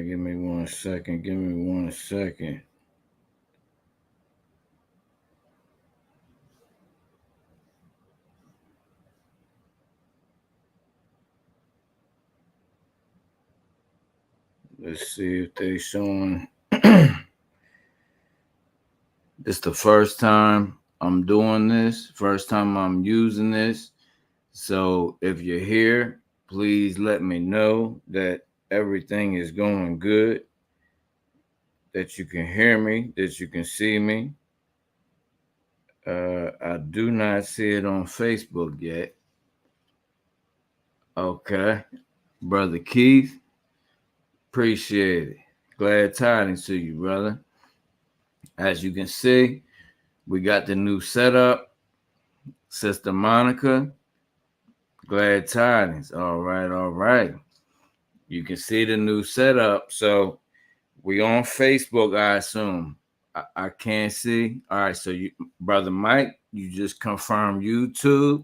give me 1 second. Give me 1 second. Let's see if they showing. This the first time I'm doing this. First time I'm using this. So if you're here, please let me know that everything is going good, that you can hear me, that you can see me. I do not see it on Facebook yet. Okay. Brother Keith, appreciate it. Glad tidings to you, brother. As you can see, we got the new setup. Sister Monica, glad tidings. All right, all right. You can see the new setup. So we on Facebook, I assume. I can't see. All right, so you, Brother Mike, you just confirmed YouTube.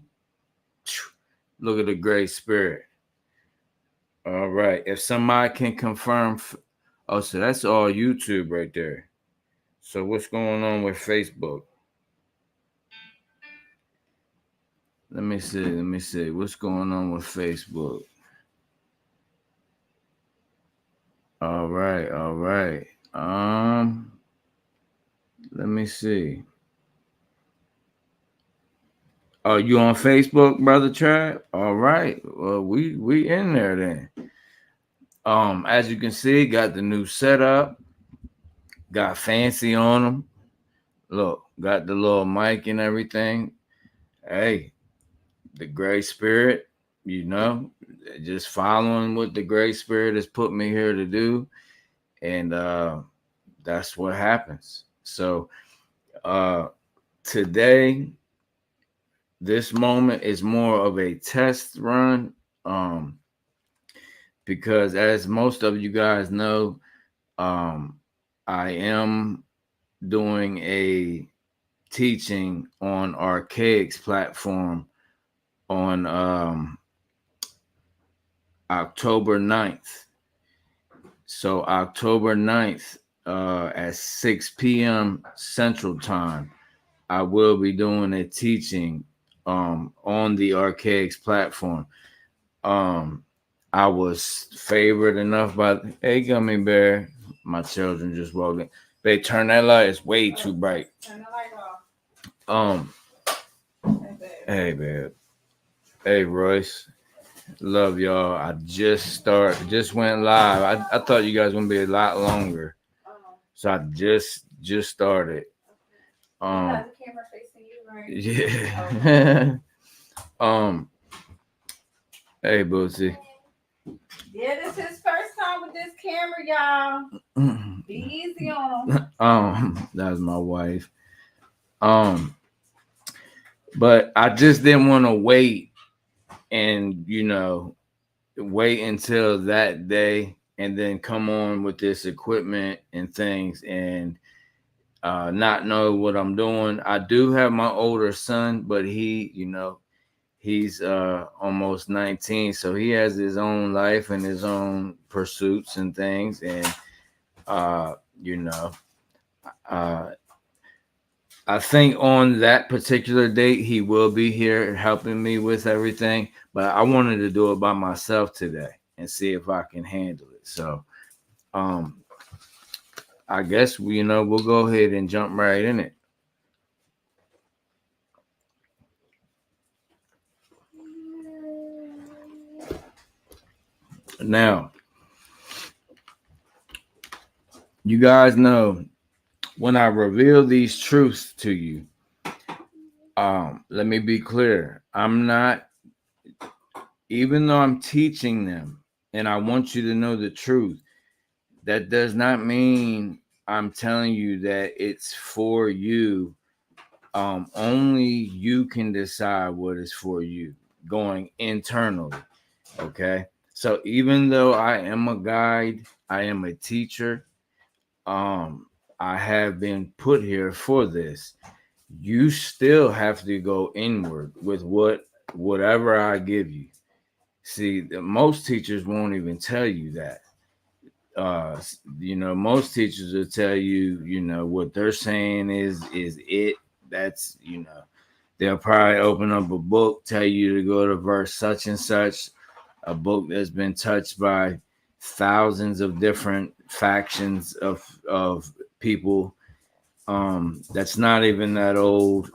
Look at the great spirit. All right. If somebody can confirm, oh, so that's all YouTube right there. So what's going on with Facebook? Let me see. Let me see. What's going on with Facebook? All right. All right. Let me see. Oh, you on Facebook, Brother Trap? All right. Well, we in there then. As you can see, got the new setup. Got fancy on them. Look, got the little mic and everything. Hey, the Great Spirit, you know, just following what the Great Spirit has put me here to do. And that's what happens. So today, this moment is more of a test run. Because as most of you guys know, I am doing a teaching on Archaic's platform on October 9th. So October 9th at 6 p.m. Central Time, I will be doing a teaching on the Archaic's platform. I was favored enough by, hey, Gummy Bear, my children just walked in. They turn that light, it's way too bright. Turn the light off. Hey, babe. Hey, Royce. Love y'all. I just went live. I thought you guys were gonna be a lot longer. So I just started. You got the camera facing you, right? Yeah. Hey, Bootsy. Yeah, this is his first time with this camera, y'all. Be easy on him. That was my wife. But I just didn't want to wait and, you know, wait until that day and then come on with this equipment and things and not know what I'm doing. I do have my older son, but he, you know, he's almost 19, so he has his own life and his own pursuits and things. And you know, I think on that particular date he will be here helping me with everything, but I wanted to do it by myself today and see if I can handle it. So I guess we'll go ahead and jump right in it. Now, you guys know when I reveal these truths to you, let me be clear. I'm not, even though I'm teaching them and I want you to know the truth, that does not mean I'm telling you that it's for you. Only you can decide what is for you going internally. Okay. So even though I am a guide, I am a teacher, I have been put here for this. You still have to go inward with whatever I give you. See, most teachers won't even tell you that. Most teachers will tell you, what they're saying is it. That's, they'll probably open up a book, tell you to go to verse such and such, a book that's been touched by thousands of different factions of people. That's not even that old.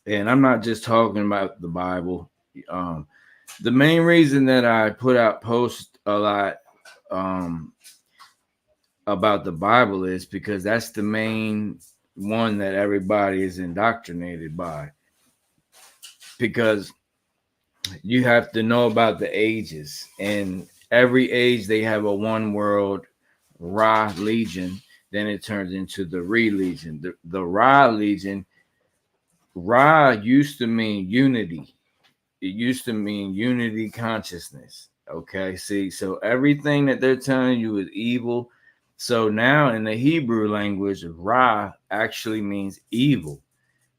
And I'm not just talking about the Bible. Um, the main reason that I put out posts a lot um, about the Bible is because that's the main one that everybody is indoctrinated by. Because you have to know about the ages, and every age they have a one world Ra Legion. Then it turns into the Re Legion. The Ra Legion, Ra used to mean unity. It used to mean unity consciousness. Okay, see, so everything that they're telling you is evil. So now in the Hebrew language, Ra actually means evil,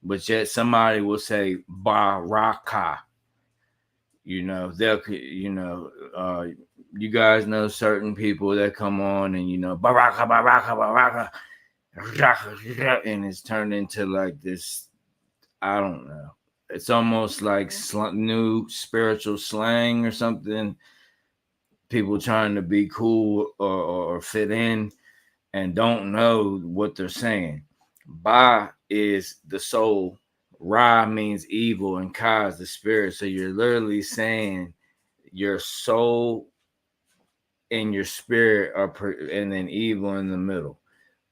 but yet somebody will say Baraka. They'll, you guys know certain people that come on and Baraka, Baraka, Baraka, and it's turned into like this. I don't know. It's almost like new spiritual slang or something. People trying to be cool or fit in and don't know what they're saying. Ba is the soul. Ra means evil, and Ka is the spirit. So you're literally saying your soul and your spirit are, and then evil in the middle.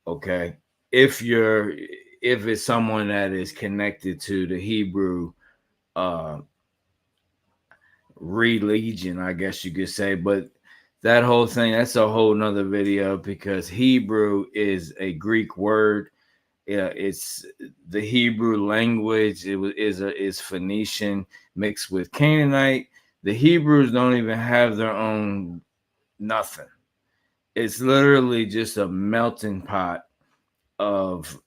Okay, if it's someone that is connected to the Hebrew uh religion, I guess you could say, but that whole thing, that's a whole nother video, because Hebrew is a Greek word. Yeah, it's the Hebrew language. Is Phoenician mixed with Canaanite. The Hebrews don't even have their own nothing. It's literally just a melting pot of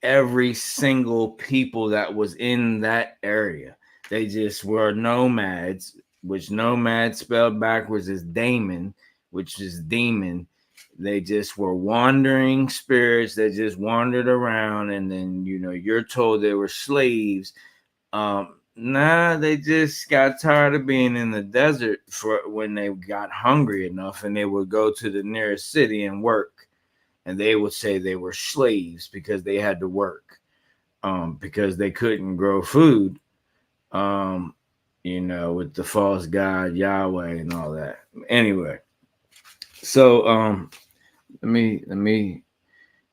every single people that was in that area. They just were nomads, which nomad spelled backwards is daemon, which is demon. They just were wandering spirits that just wandered around, and then you're told they were slaves. They just got tired of being in the desert for when they got hungry enough, and they would go to the nearest city and work, and they would say they were slaves because they had to work, because they couldn't grow food, with the false god Yahweh and all that. Anyway, so let me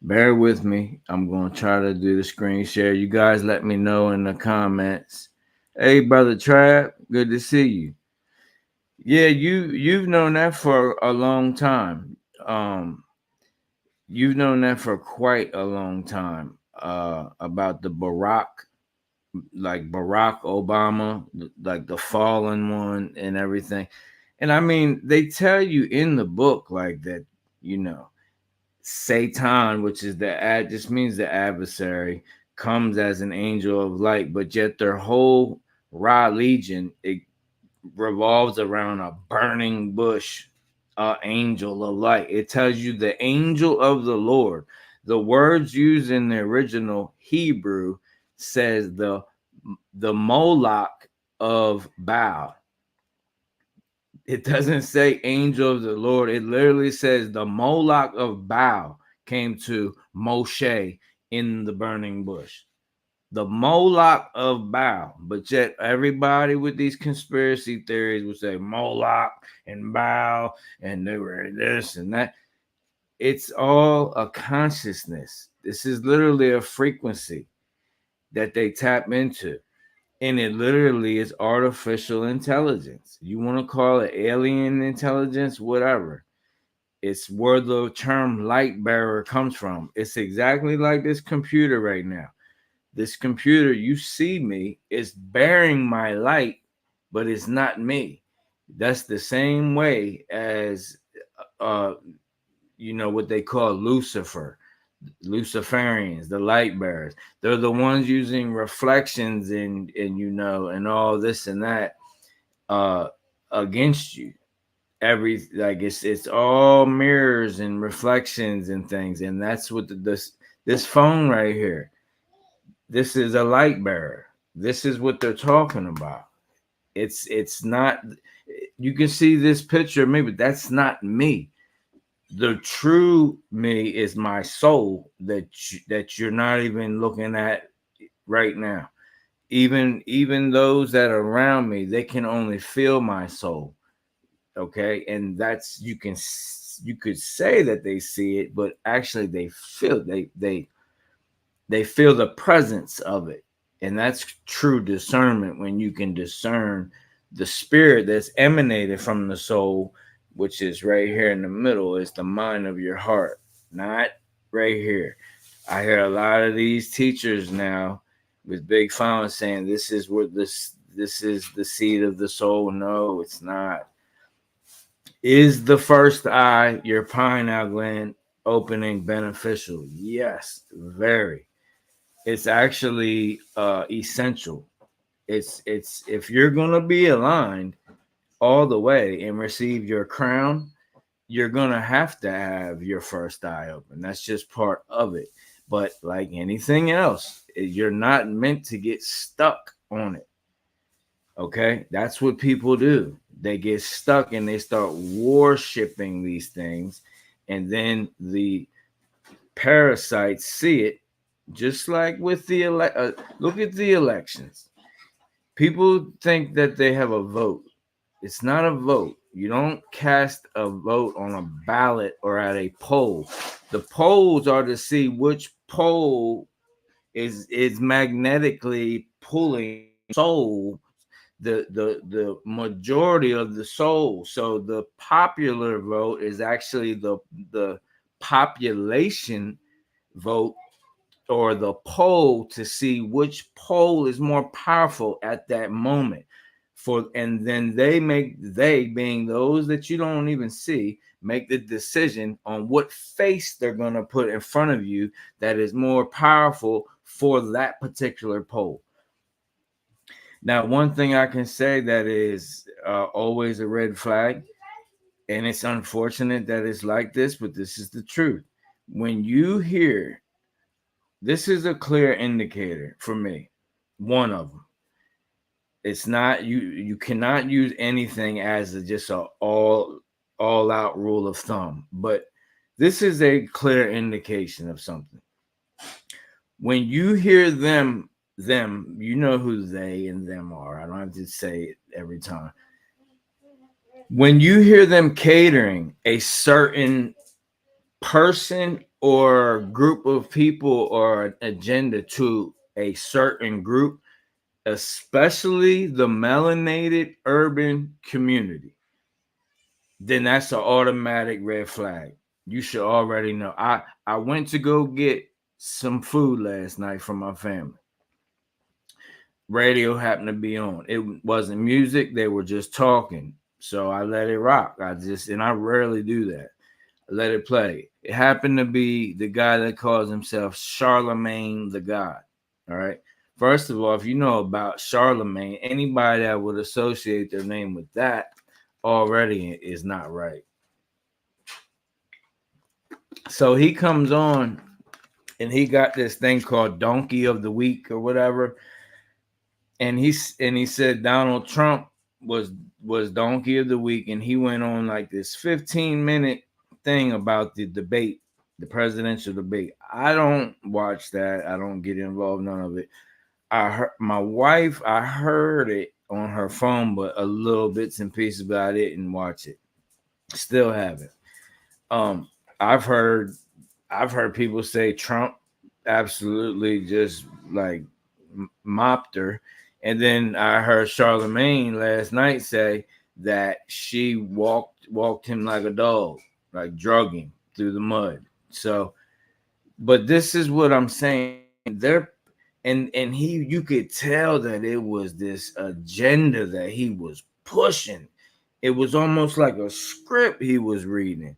bear with me. I'm gonna try to do the screen share. You guys let me know in the comments. Hey, brother Trap, good to see you. Yeah, you've known that for a long time. You've known that for quite a long time. About the like Barack Obama, like the fallen one and everything. And I mean, they tell you in the book like that, Satan, which is just means the adversary, comes as an angel of light, but yet their whole Ra Legion, it revolves around a burning bush, angel of light. It tells you the angel of the Lord. The words used in the original Hebrew says the Moloch of Baal. It doesn't say angel of the Lord. It literally says the Moloch of Baal came to Moshe in the burning bush. The Moloch of Baal. But yet everybody with these conspiracy theories would say Moloch and Baal and they were this and that. It's all a consciousness. This is literally a frequency that they tap into. And it literally is artificial intelligence. You want to call it alien intelligence, whatever. It's where the term light bearer comes from. It's exactly like this computer right now. This computer, you see me, is bearing my light, but it's not me. That's the same way as, what they call Lucifer. Luciferians, the light bearers. They're the ones using reflections and all this and that against you. it's all mirrors and reflections and things, and that's what this phone right here. This is a light bearer. This is what they're talking about. It's not. You can see this picture of me, but that's not me. The true me is my soul that you're not even looking at right now. Even those that are around me, they can only feel my soul. Okay, and that's you could say that they see it, but actually they feel the presence of it, and that's true discernment, when you can discern the spirit that's emanated from the soul, which is right here in the middle, is the mind of your heart, not right here. I hear a lot of these teachers now with big fountains saying this is what this is the seed of the soul. No, it's not. Is the first eye, your pineal gland opening, beneficial? Yes, very. It's actually essential. It's if you're gonna be aligned all the way and receive your crown, you're gonna have to have your first eye open. That's just part of it. But like anything else, you're not meant to get stuck on it. Okay, that's what people do. They get stuck and they start worshiping these things, and then the parasites see it. Just like with the look at the elections. People think that they have a vote. It's not a vote. You don't cast a vote on a ballot or at a poll. The polls are to see which poll is magnetically pulling soul, the majority of the soul. So the popular vote is actually the population vote, or the poll, to see which poll is more powerful at that moment. And then they being those that you don't even see, make the decision on what face they're going to put in front of you that is more powerful for that particular poll. Now, one thing I can say that is always a red flag, and it's unfortunate that it's like this, but this is the truth. When you hear, this is a clear indicator for me, one of them. It's not, you cannot use anything as just a all out rule of thumb, but this is a clear indication of something. When you hear them, you know who they and them are. I don't have to say it every time. When you hear them catering a certain person or group of people or an agenda to a certain group, especially the melanated urban community, then that's an automatic red flag. You should already know. I went to go get some food last night from my family. Radio happened to be on. It wasn't music. They were just talking. So I let it rock. And I rarely do that. I let it play. It happened to be the guy that calls himself Charlemagne the God. All right. First of all, if you know about Charlemagne, anybody that would associate their name with that already is not right. So he comes on and he got this thing called Donkey of the Week or whatever. And he said Donald Trump was Donkey of the Week, and he went on like this 15-minute thing about the debate, the presidential debate. I don't watch that. I don't get involved, none of it. I heard my wife, I heard it on her phone, but a little bits and pieces, but I didn't watch it. Still haven't. I've heard people say Trump absolutely just like mopped her. And then I heard Charlemagne last night say that she walked him like a dog, like drug him through the mud. So, but this is what I'm saying. You could tell that it was this agenda that he was pushing. It was almost like a script he was reading.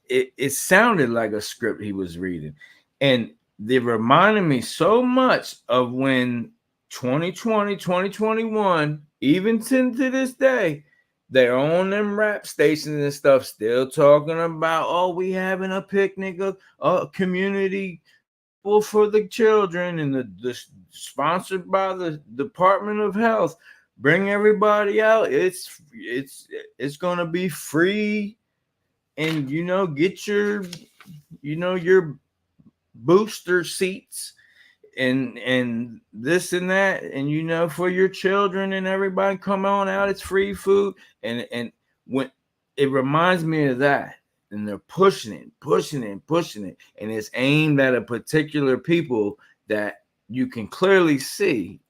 It sounded like a script he was reading. And they reminded me so much of when 2020, 2021, even to this day, They're on them rap stations and stuff, still talking about, oh, we having a picnic, a community for the children, and the sponsored by the Department of Health. Bring everybody out. It's gonna be free, and get your booster seats and this and that, and for your children and everybody, come on out, it's free food. And when it reminds me of that, and they're pushing it, and it's aimed at a particular people that you can clearly see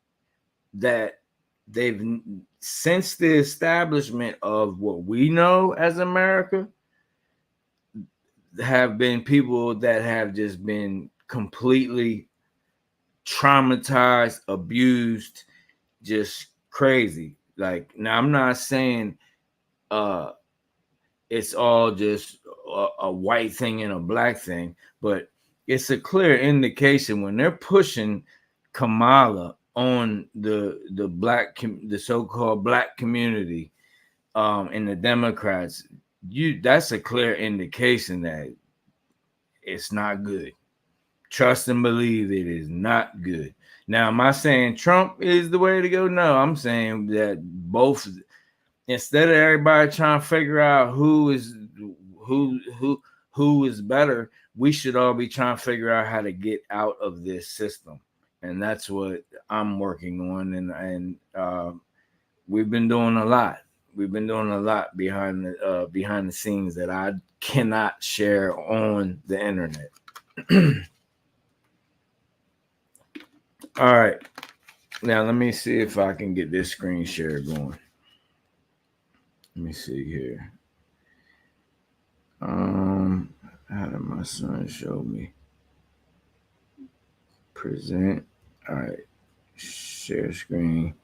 that they've, since the establishment of what we know as America, have been people that have just been completely traumatized, abused, just crazy. Like, now I'm not saying it's all just a white thing and a black thing, but it's a clear indication when they're pushing Kamala on the the so-called black community, and the Democrats. That's a clear indication that it's not good. Trust and believe it is not good. Now, am I saying Trump is the way to go? No, I'm saying that both, instead of everybody trying to figure out who is better, we should all be trying to figure out how to get out of this system. And that's what I'm working on. And we've been doing a lot. We've been doing a lot behind the scenes that I cannot share on the internet. All right. Now let me see if I can get this screen share going. Let me see here. How did my son show me? Present. All right. Share screen.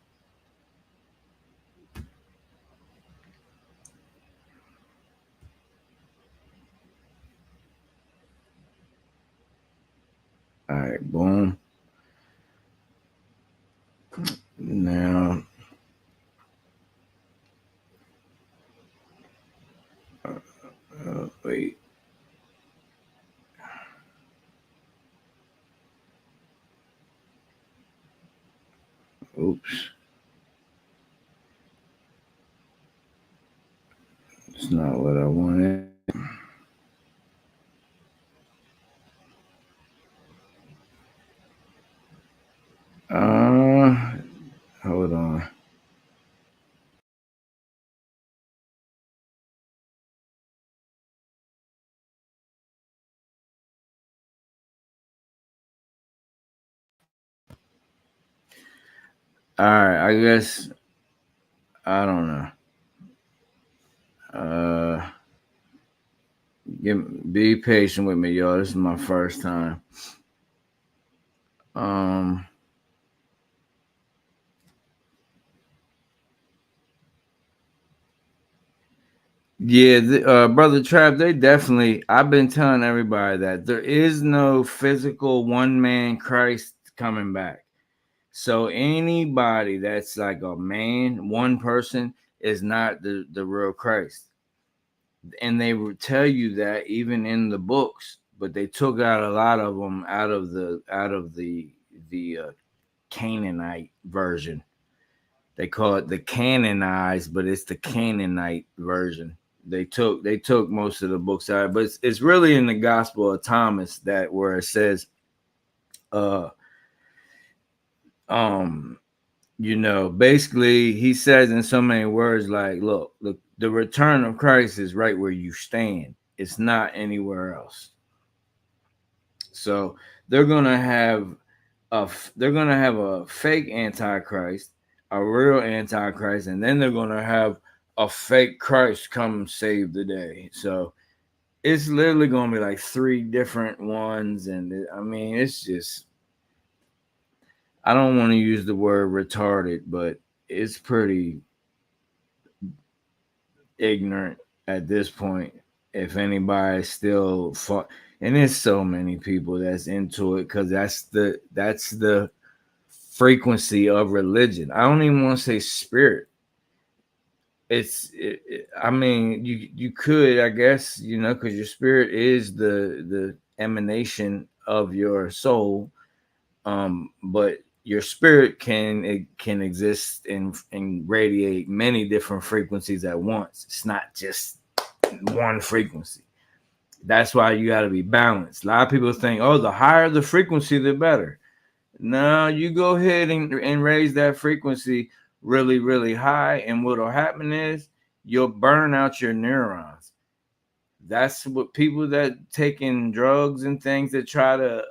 All right, boom. Now, wait. Oops. It's not what I wanted. Hold on. All right, I guess I don't know. Be patient with me, y'all. This is my first time. Yeah, Brother Trav, they definitely, I've been telling everybody that there is no physical one man Christ coming back. So anybody that's like a man, one person, is not the real Christ. And they would tell you that even in the books, but they took out a lot of them out of the Canaanite version. They call it the canonized, but it's the Canaanite version. They took most of the books out, but it's really in the Gospel of Thomas that where it says, basically he says in so many words, like, look, the return of Christ is right where you stand. It's not anywhere else. So they're gonna have a fake antichrist, a real antichrist, and then they're gonna have a fake Christ come save the day. So it's literally gonna be like three different ones, and I mean, it's just, I don't want to use the word retarded, but it's pretty ignorant at this point. If anybody still fought, and there's so many people that's into it, because that's the frequency of religion. I don't even want to say spirit. I mean, you could, I guess, because your spirit is the emanation of your soul. But your spirit can exist and radiate many different frequencies at once. It's not just one frequency. That's why you got to be balanced. A lot of people think, oh, the higher the frequency, the better. No, you go ahead and raise that frequency really, really high. And what'll happen is you'll burn out your neurons. That's what people that taking drugs and things that try to,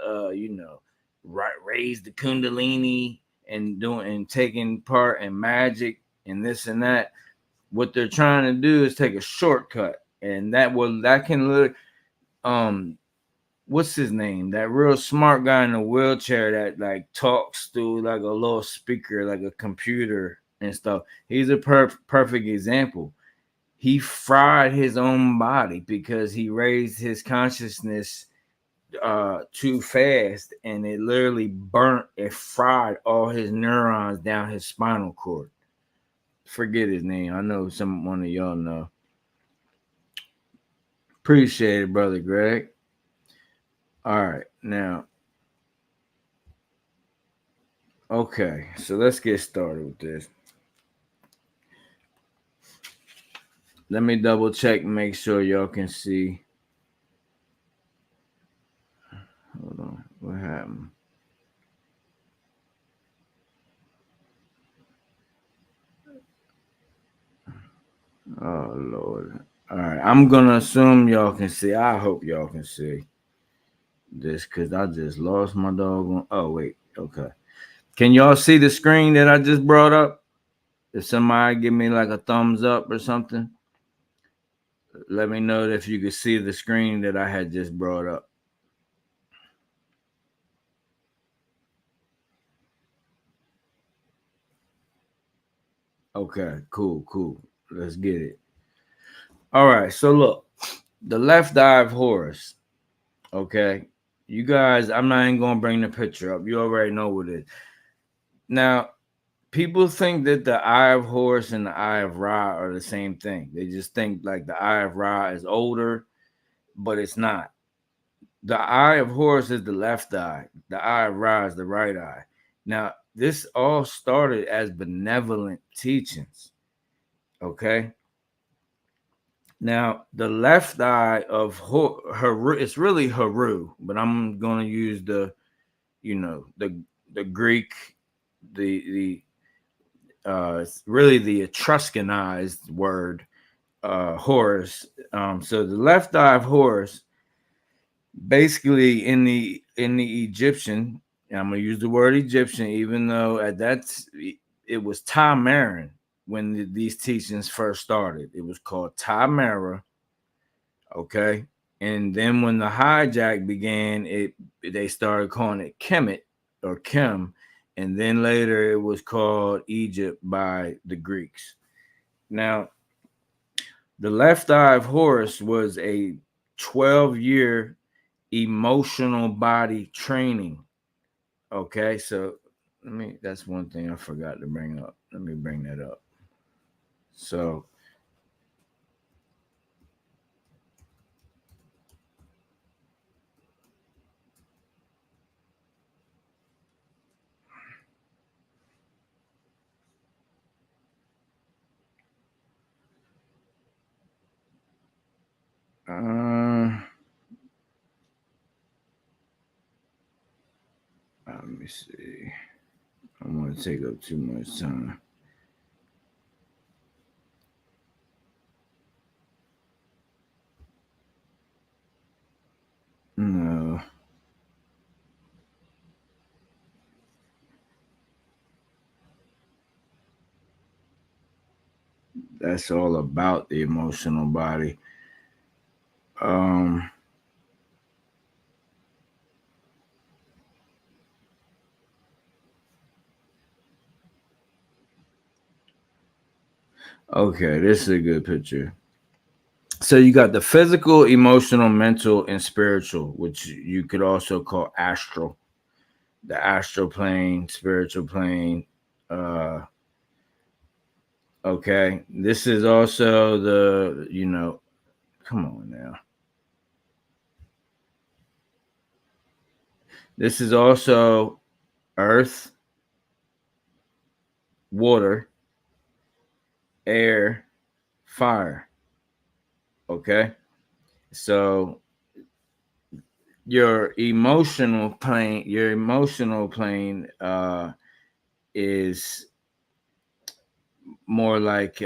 raise the kundalini and taking part in magic and this and that. What they're trying to do is take a shortcut, and that can look. What's his name? That real smart guy in a wheelchair that like talks through like a little speaker, like a computer and stuff. He's a perfect example. He fried his own body because he raised his consciousness too fast, and it literally fried all his neurons down his spinal cord. Forget his name. I know one of y'all know. Appreciate it, brother Greg. All right, now. Okay, so let's get started with this. Let me double check and make sure y'all can see. Hold on, what happened? Oh Lord. All right, I'm gonna assume y'all can see. I hope y'all can see this because I just lost my dog. Oh wait, okay. Can y'all see the screen that I just brought up? If somebody give me like a thumbs up or something, let me know if you could see the screen that I had just brought up. Okay, cool. Let's get it. All right, so look, the left eye of Horus. Okay, you guys, I'm not even gonna bring the picture up. You already know what it is. Now, people think that the eye of Horus and the eye of Ra are the same thing. They just think like the eye of Ra is older, but it's not. The eye of Horus is the left eye. The eye of Ra is the right eye. Now, this all started as benevolent teachings. Okay. Now, the left eye of Haru, it's really Haru, but I'm going to use the Greek, the really the Etruscanized word, Horus. So the left eye of Horus, basically in the Egyptian, and I'm gonna use the word Egyptian, even though it was Tamaran when these teachings first started. It was called Tamara. Okay. And then when the hijack began, they started calling it Kemet or Kem. And then later it was called Egypt by the Greeks. Now, the left eye of Horus was a 12-year emotional body training. Okay, so that's one thing I forgot to bring up. Let me bring that up. So, let me see. I don't want to take up too much time. No. That's all about the emotional body. Okay, this is a good picture. So you got the physical, emotional, mental, and spiritual, which you could also call astral. The astral plane, spiritual plane, Okay, this is also the, come on now. This is also earth, water, air, fire. Okay, so your emotional plane is more like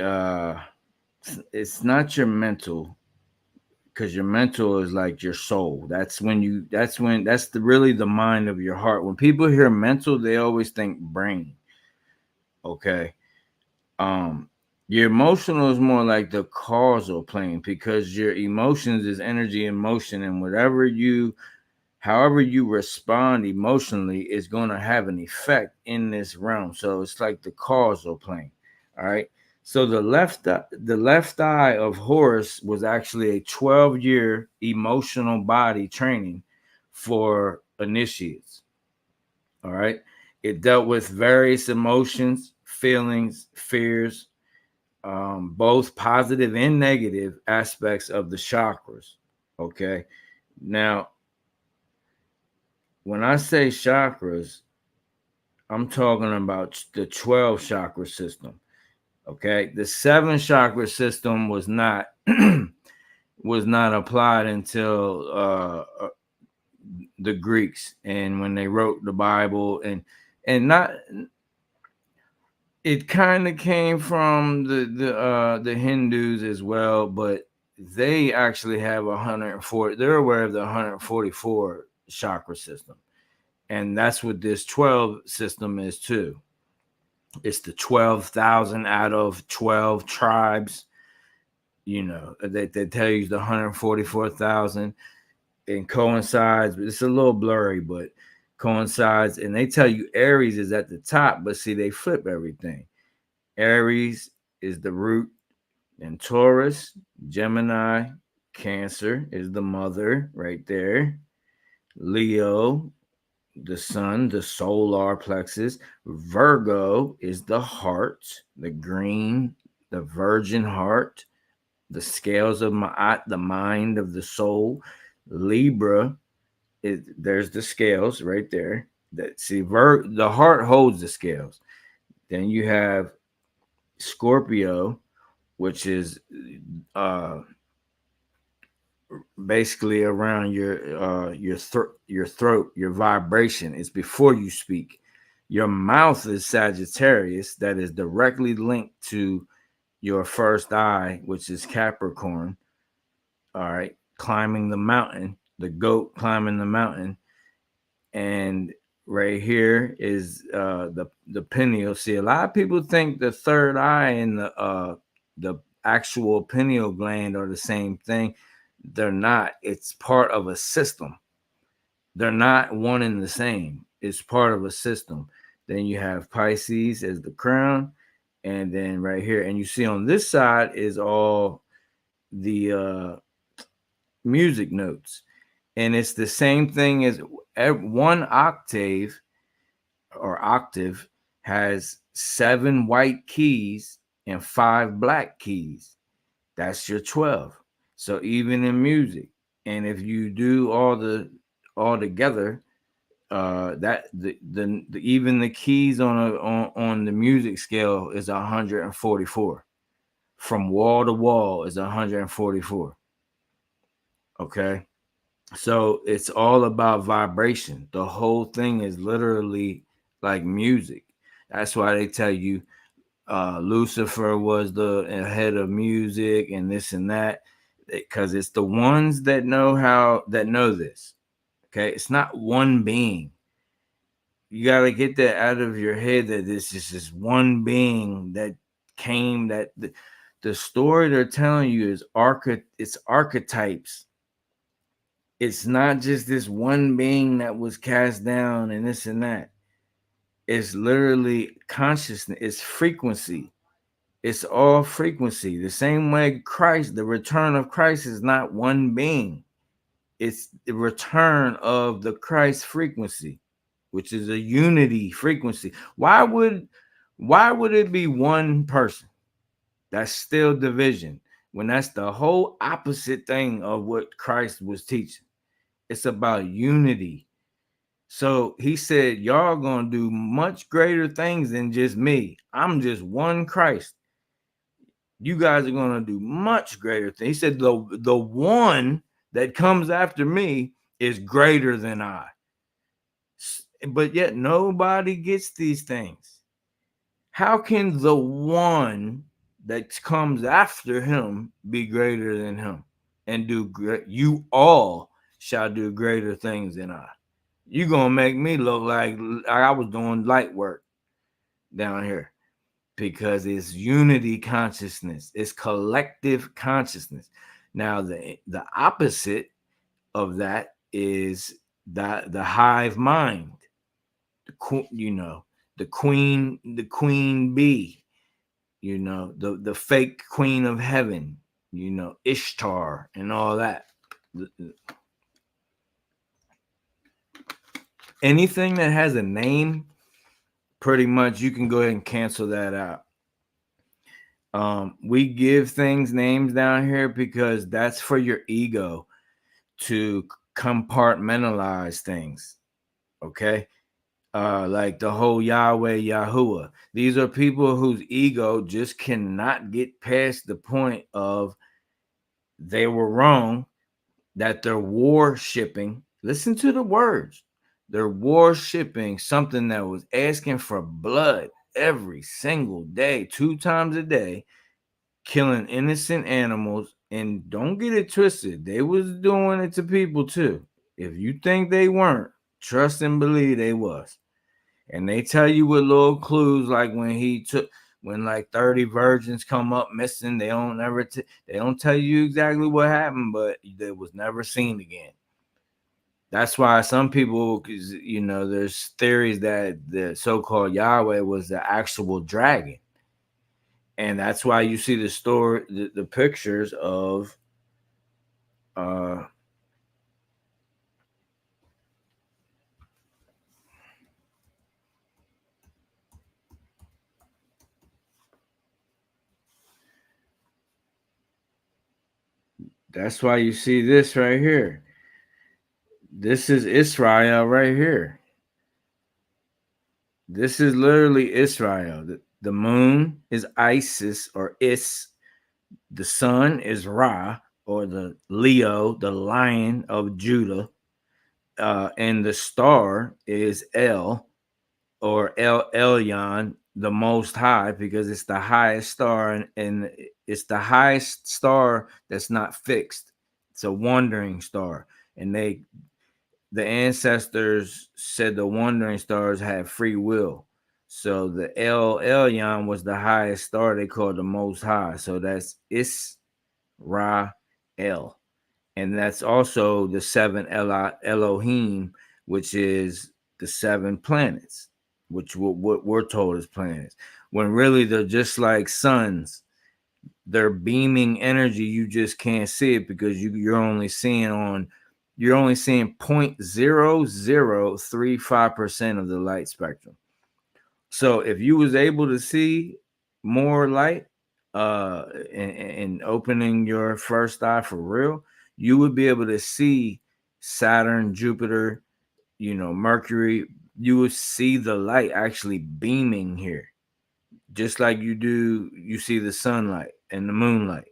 it's not your mental, because your mental is like your soul. That's really the mind of your heart. When people hear mental, they always think brain. Okay. um your emotional is more like the causal plane, because your emotions is energy in motion, and however you respond emotionally is going to have an effect in this realm. So it's like the causal plane. All right. So the left eye of Horus was actually a 12-year emotional body training for initiates. All right. It dealt with various emotions, feelings, fears, both positive and negative aspects of the chakras. Okay. Now, when I say chakras, I'm talking about the 12 chakra system. Okay. The seven chakra system was not was not applied until the Greeks, and when they wrote the Bible, and not it kind of came from the Hindus as well, but they actually have 140. They're aware of the 144 chakra system, and that's what this 12 system is too. It's the 12,000 out of 12 tribes. They tell you the 144,000, and coincides. It's a little blurry, but coincides, and they tell you Aries is at the top, but see, they flip everything. Aries is the root, and Taurus, Gemini, Cancer is the mother right there. Leo, the sun, the solar plexus. Virgo is the heart, the green, the virgin heart, the scales of the mind of the soul. Libra is, there's the scales right there. The heart holds the scales. Then you have Scorpio, which is uh basically around your throat, your vibration. It's before you speak. Your mouth is Sagittarius, that is directly linked to your first eye, which is Capricorn. All right, climbing the mountain, the goat climbing the mountain. And right here is the pineal. See, a lot of people think the third eye and the actual pineal gland are the same thing. They're not. It's part of a system. They're not one and the same. It's part of a system. Then you have Pisces as the crown, and then right here, and you see on this side is all the music notes, and it's the same thing as one octave or octave has 7 white keys and 5 black keys. That's your 12. So even in music, and if you do all together, that the even the keys on the music scale is 144. From wall to wall is 144. Okay. So it's all about vibration. The whole thing is literally like music. That's why they tell you Lucifer was the head of music and this and that, because it's the ones that know this. Okay, it's not one being. You got to get that out of your head, that this is just one being that came. That the story they're telling you is it's archetypes. It's not just this one being that was cast down and this and that. It's literally consciousness. It's frequency. It's all frequency. The same way Christ, the return of Christ is not one being. It's the return of the Christ frequency, which is a unity frequency. Why would it be one person? That's still division. When that's the whole opposite thing of what Christ was teaching. It's about unity. So he said, y'all gonna do much greater things than just me. I'm just one Christ. You guys are gonna do much greater things. He said, the one that comes after me is greater than I. But yet nobody gets these things. How can the one that comes after him be greater than him and do great? You all shall do greater things than I. You gonna make me look like I was doing light work down here, because it's unity consciousness, it's collective consciousness. Now the opposite of that is the hive mind, the queen bee, the fake queen of heaven, Ishtar and all that. Anything that has a name, pretty much you can go ahead and cancel that out. We give things names down here because that's for your ego to compartmentalize things. Okay. Like the whole Yahweh, Yahuwah. These are people whose ego just cannot get past the point of they were wrong, that they're worshipping. Listen to the words. They're worshipping something that was asking for blood every single day, 2 times a day, killing innocent animals. And don't get it twisted, they was doing it to people too. If you think they weren't, trust and believe they was. And they tell you with little clues, like when like 30 virgins come up missing, they don't tell you exactly what happened, but they was never seen again. That's why some people, there's theories that the so-called Yahweh was the actual dragon. And that's why you see the story, the pictures of that's why you see this right here. This is Israel right here. This is literally Israel. The moon is Isis or Is. The sun is Ra, or the Leo, the lion of Judah. And the star is El, or El Elyon, the most high, because it's the highest star, and it's the highest star that's not fixed. It's a wandering star. And the ancestors said the wandering stars have free will. So the El Elyon was the highest star they called the most high. So that's Israel. And that's also the 7 Elohim, which is the 7 planets, which what we're told is planets. When really they're just like suns. They're beaming energy. You just can't see it because you're only seeing 0.0035% of the light spectrum. So if you was able to see more light and opening your first eye for real, you would be able to see Saturn, Jupiter, Mercury. You would see the light actually beaming here, just like you see the sunlight and the moonlight.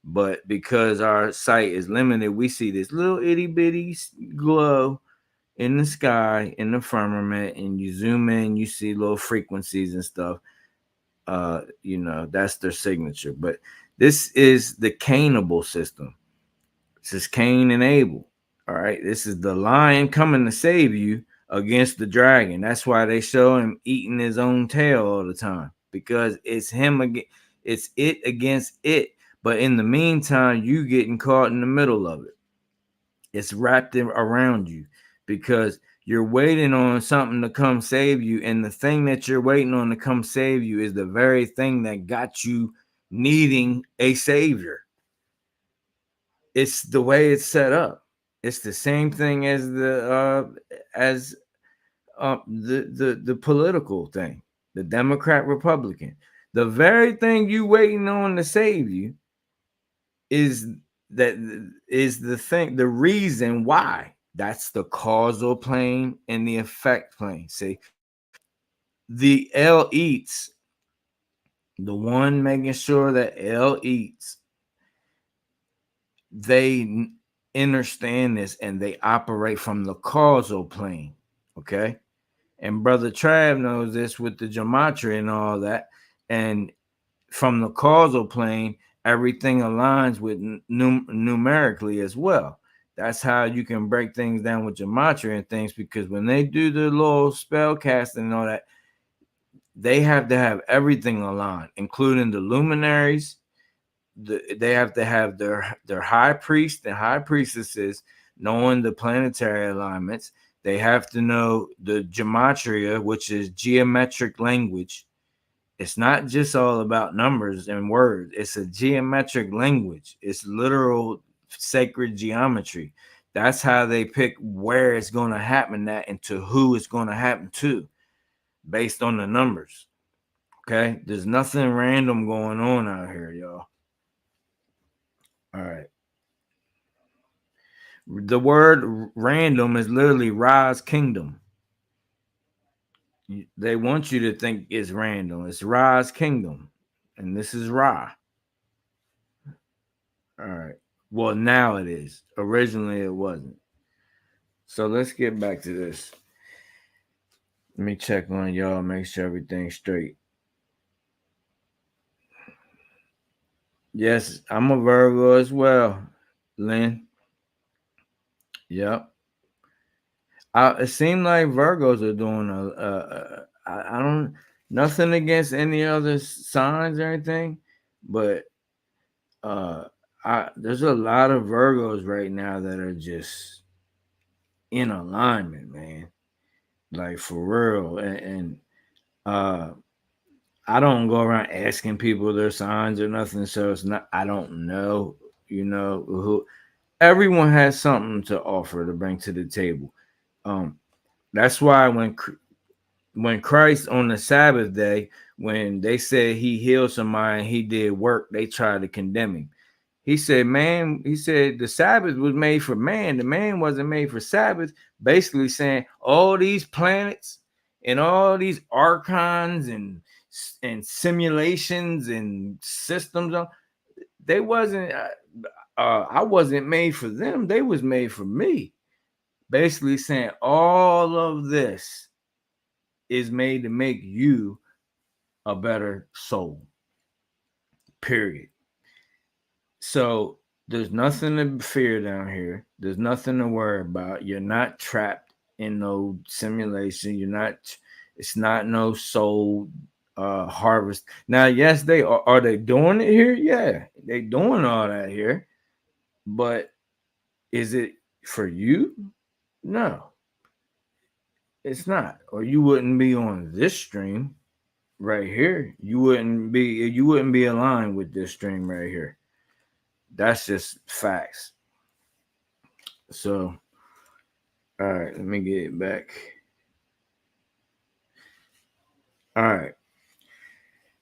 But because our sight is limited, we see this little itty bitty glow in the sky, in the firmament, and you zoom in, you see little frequencies and stuff. That's their signature. But this is the Cainable system. This is Cain and Abel. All right. This is the lion coming to save you against the dragon. That's why they show him eating his own tail all the time, because it's him again. It's it against it. But in the meantime, you getting caught in the middle of it. It's wrapped around you because you're waiting on something to come save you. And the thing that you're waiting on to come save you is the very thing that got you needing a savior. It's the way it's set up. It's the same thing as the political thing, the Democrat Republican. The very thing you waiting on to save you is that is the thing, the reason why. That's the causal plane and the effect plane. See, the L eats, the one making sure that L eats, they understand this and they operate from the causal plane. Okay. And Brother Trav knows this with the gematria and all that. And from the causal plane, everything aligns with numerically as well. That's how you can break things down with gematria and things, because when they do the little spell casting and all that, they have to have everything aligned, including the luminaries. They have to have their high priest and high priestesses knowing the planetary alignments. They have to know the gematria, which is geometric language. It's not just all about numbers and words. It's a geometric language. It's literal sacred geometry. That's how they pick where it's going to happen at and to who it's going to happen to based on the numbers. Okay? There's nothing random going on out here, y'all. All right. The word random is literally Ra's kingdom. They want you to think it's random. It's Ra's kingdom. And this is Ra. All right. Well, now it is. Originally, it wasn't. So let's get back to this. Let me check on y'all, make sure everything's straight. Yes, I'm a Virgo as well, Lynn. Yep. It seemed like Virgos are doing I don't, nothing against any other signs or anything, but there's a lot of Virgos right now that are just in alignment, man. Like for real. And I don't go around asking people their signs or nothing, so it's not, I don't know, who. Everyone has something to offer to bring to the table. That's why when Christ on the Sabbath day, when they said he healed somebody and he did work, they tried to condemn him. He said, man, he said the Sabbath was made for man. The man wasn't made for Sabbath. Basically saying all these planets and all these archons and simulations and systems, they wasn't, I wasn't made for them. They was made for me. Basically saying all of this is made to make you a better soul. Period. So there's nothing to fear down here. There's nothing to worry about. You're not trapped in no simulation. You're not. It's not no soul harvest. Now, yes, they are. Are they doing it here? Yeah, they doing all that here. But is it for you? No, it's not. Or you wouldn't be on this stream right here. You wouldn't be aligned with this stream right here. That's just facts. So, all right, let me get it back. All right.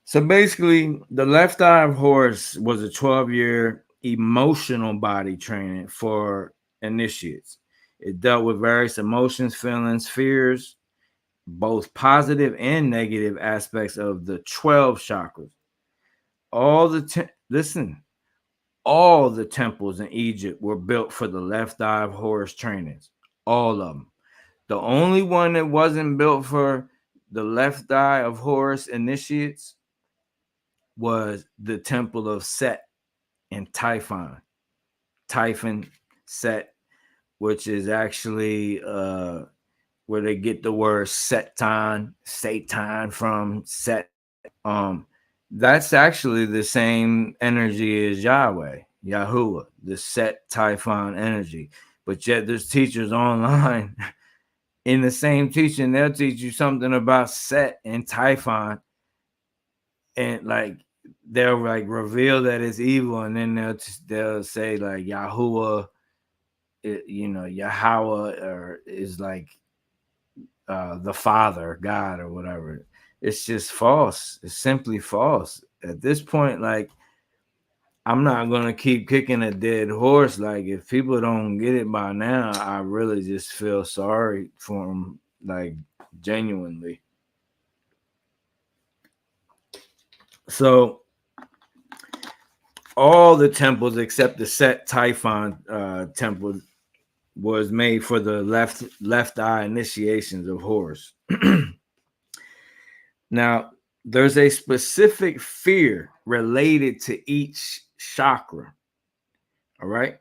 So basically, the left eye of Horus was a 12-year emotional body training for initiates. It dealt with various emotions, feelings, fears, both positive and negative aspects of the 12 chakras. All the temples in Egypt were built for the left eye of Horus trainings. All of them. The only one that wasn't built for the left eye of Horus initiates was the temple of Set and Typhon. Typhon, Set, which is actually where they get the word Satan from. Set. That's actually the same energy as Yahweh, Yahuwah, the Set Typhon energy. But yet there's teachers online in the same teaching, they'll teach you something about Set and Typhon, and like they'll like reveal that it's evil, and then they'll say like Yahuwah, Yahweh, or is like the Father, God, or whatever. It's just false. It's simply false. At this point, like, I'm not gonna keep kicking a dead horse. Like, if people don't get it by now, I really just feel sorry for them, like, genuinely. So all the temples except the Set Typhon temple was made for the left eye initiations of Horus. Now, there's a specific fear related to each chakra, all right,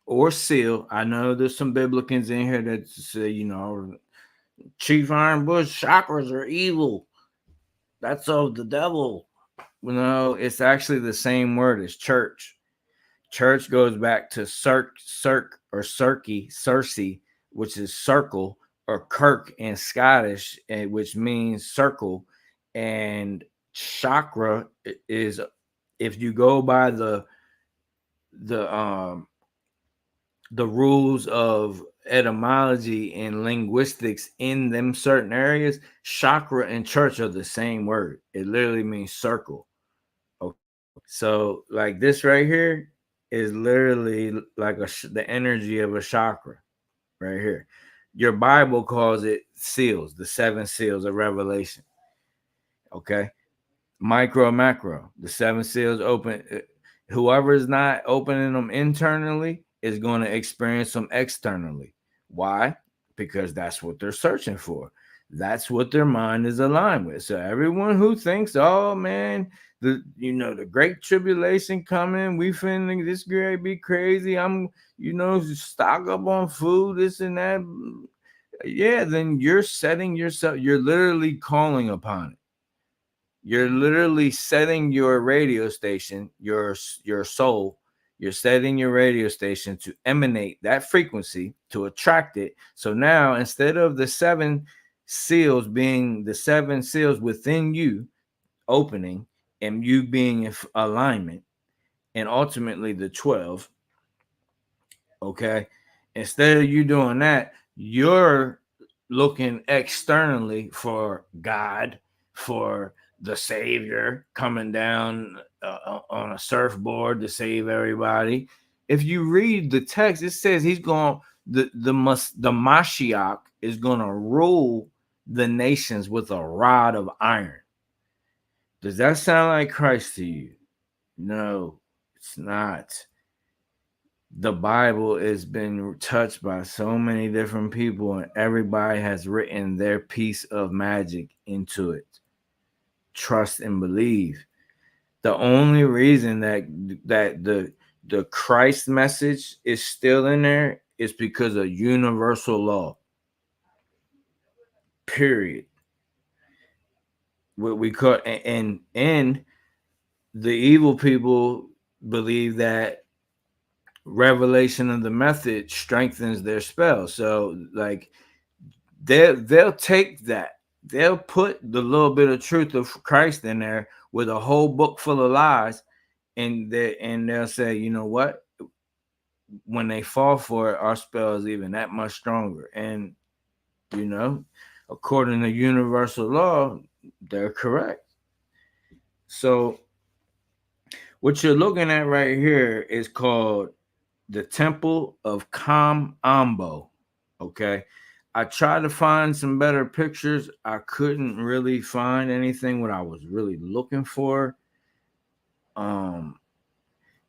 or seal. I know there's some Biblicans in here that say, Chief Iron Bush chakras are evil. That's of the devil. No, it's actually the same word as church. Church goes back to Circe, which is circle, or Kirk in Scottish, which means circle. And chakra is, if you go by the um the rules of etymology and linguistics in them certain areas, chakra and church are the same word. It literally means circle. Okay. So, like, this right here is literally like the energy of a chakra right here. Your Bible calls it seals, the seven seals of Revelation. Okay. Micro, macro, the seven seals open. Whoever is not opening them internally is going to experience them externally. Why? Because that's what they're searching for. That's what their mind is aligned with. So everyone who thinks, oh man, the great tribulation coming, we finna this great be crazy. I'm stock up on food, this and that. Yeah, then you're setting yourself, you're literally calling upon it. You're literally setting your radio station, your soul, you're setting your radio station to emanate that frequency, to attract it. So now, instead of the seven seals being the seven seals within you opening and you being in alignment, and ultimately the 12, okay, instead of you doing that, you're looking externally for God, for the Savior coming down on a surfboard to save everybody. If you read the text, it says he's going, the Mashiach is going to rule the nations with a rod of iron. Does that sound like Christ to you? No, it's not. The Bible has been touched by so many different people, and everybody has written their piece of magic into it. Trust and believe. The only reason that the Christ message is still in there is because of universal law. Period. What we call, and the evil people believe that revelation of the method strengthens their spell. So, like, they'll take that, they'll put the little bit of truth of Christ in there with a whole book full of lies, and they'll say, you know what, when they fall for it, our spell is even that much stronger. And according to universal law, they're correct. So what you're looking at right here is called the Temple of Kam Ambo. Okay. I tried to find some better pictures. I couldn't really find anything what I was really looking for.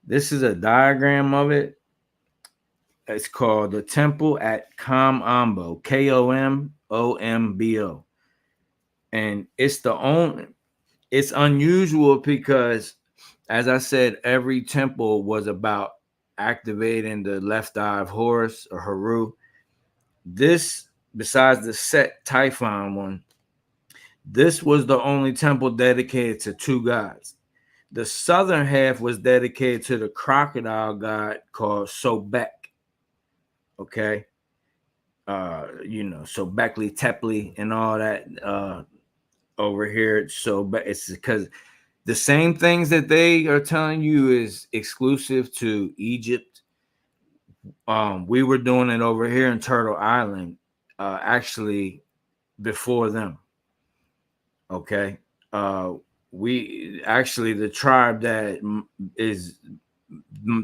This is a diagram of it. It's called the Temple at Kam Ambo, Komombo. And it's unusual because, as I said, every temple was about activating the left eye of Horus or Heru. This, besides the Set Typhon one, this was the only temple dedicated to two gods. The southern half was dedicated to the crocodile god called Sobek. Okay. Sobekli Tepli and all that over here. So it's because the same things that they are telling you is exclusive to Egypt. We were doing it over here in Turtle Island, actually before them. Okay. Uh, we actually, the tribe that is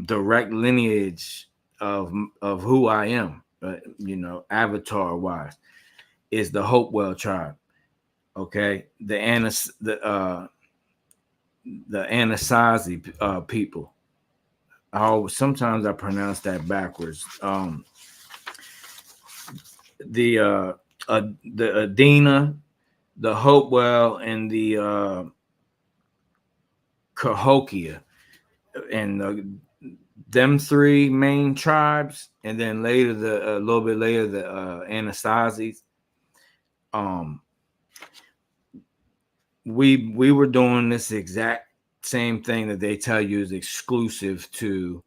direct lineage of who I am, avatar wise, is the Hopewell tribe. Okay, the Anasazi people. Sometimes I pronounce that backwards. The the Adena, the Hopewell, and the Cahokia, and them three main tribes, and then later a little bit later the Anasazis. Um, we were doing this exact same thing that they tell you is exclusive to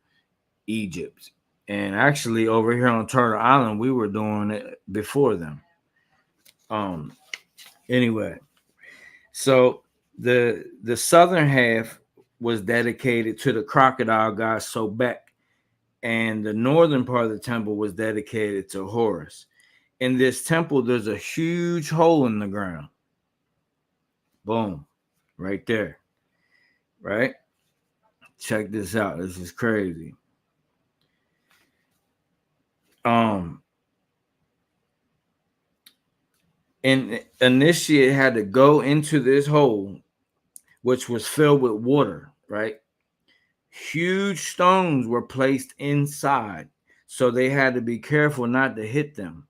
Egypt, and actually over here on Turtle Island we were doing it before them. Um, anyway, so the southern half was dedicated to the crocodile god Sobek, and the northern part of the temple was dedicated to Horus. In this temple, there's a huge hole in the ground. Boom, right there. Right? Check this out. This is crazy. And initiate had to go into this hole, which was filled with water, right? Huge stones were placed inside, so they had to be careful not to hit them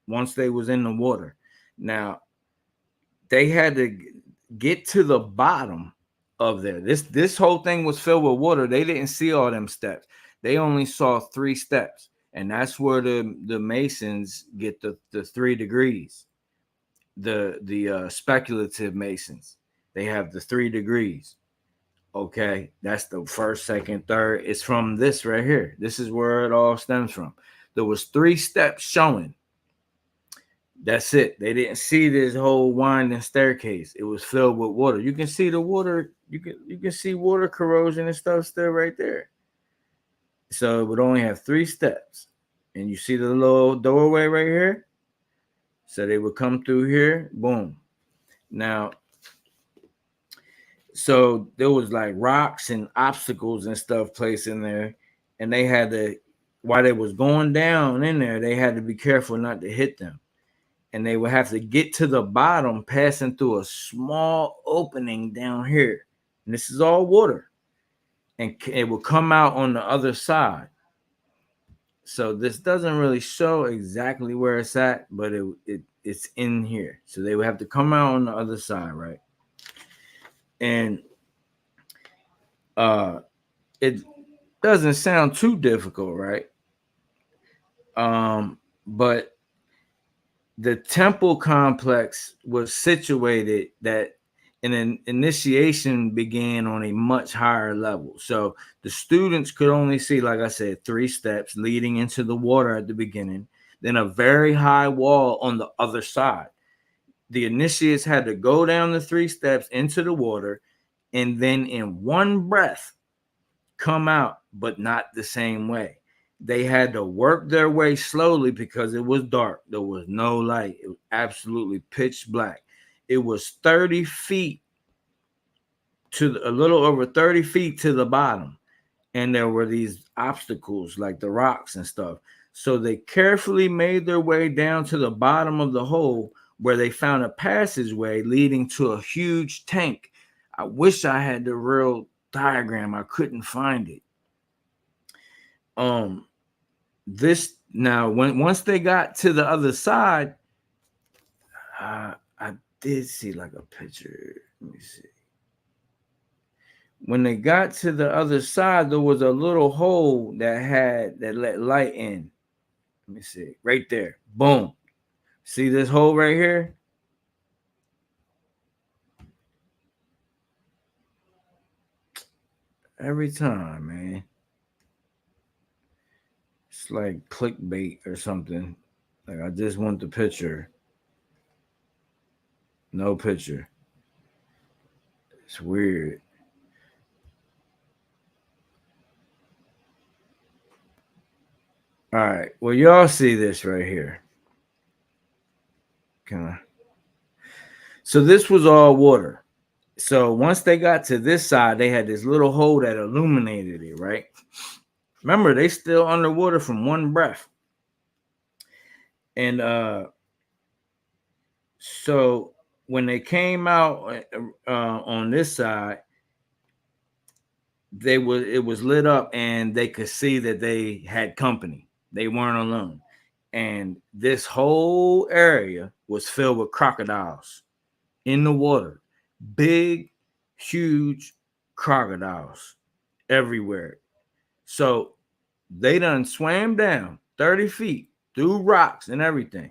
once they was in the water. Now, they had to get to the bottom of there. This whole thing was filled with water. They didn't see all them steps. They only saw 3 steps, and that's where the Masons get the 3 degrees. The speculative Masons, they have the 3 degrees. Okay, that's the first, second, third. It's from this right here. This is where it all stems from. There was 3 steps showing. That's it. They didn't see this whole winding staircase. It was filled with water. You can see the water. You can see water corrosion and stuff still right there. So it would only have 3 steps, and you see the little doorway right here. So they would come through here. Boom. Now, so there was like rocks and obstacles and stuff placed in there, and they had to, while they was going down in there, they had to be careful not to hit them. And they would have to get to the bottom, passing through a small opening down here. And this is all water. And it will come out on the other side. So this doesn't really show exactly where it's at, but it's in here. So they would have to come out on the other side, right? And it doesn't sound too difficult, right? But the temple complex was situated that an initiation began on a much higher level. So the students could only see, like I said, 3 steps leading into the water at the beginning, then a very high wall on the other side. The initiates had to go down the 3 steps into the water and then in one breath come out, but not the same way. They had to work their way slowly because it was dark. There was no light. It was absolutely pitch black. It was 30 feet to a little over 30 feet to the bottom. And there were these obstacles like the rocks and stuff. So they carefully made their way down to the bottom of the hole where they found a passageway leading to a huge tank. I wish I had the real diagram. I couldn't find it. This now once they got to the other side, I did see like a picture. Let me see. When they got to the other side, there was a little hole that let light in. Let me see. Right there. Boom. See this hole right here? Every time, man. It's like clickbait or something. Like I just want the picture. No picture. It's weird. All right. Well, y'all see this right here. Can I? So this was all water. So once they got to this side, they had this little hole that illuminated it, right? Remember, they still underwater from one breath. And so when they came out on this side, it was lit up and they could see that they had company. They weren't alone. And this whole area was filled with crocodiles in the water. Big, huge crocodiles everywhere. So they done swam down 30 feet through rocks and everything.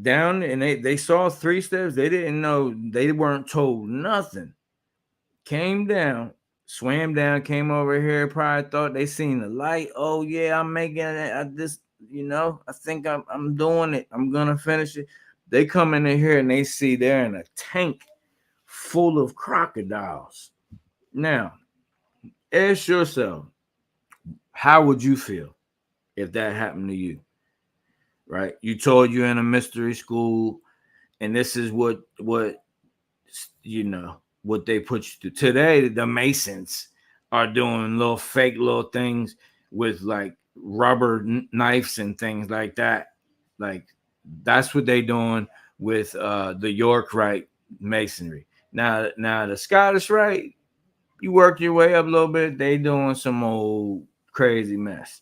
Down, and they saw 3 steps. They didn't know, they weren't told nothing. Came down, swam down, came over here, probably thought they seen the light. Oh yeah, I'm making it. I just, I think I'm doing it. I'm gonna finish it. They come in here and they see they're in a tank full of crocodiles. Now, ask yourself, how would you feel if that happened to you? Right? You told you're in a mystery school, and this is you know what they put you through. Today, the Masons are doing little fake little things with like rubber knives and things like that. Like that's what they doing with the York Rite masonry. Now the Scottish Rite, you work your way up a little bit, they doing some old crazy mess.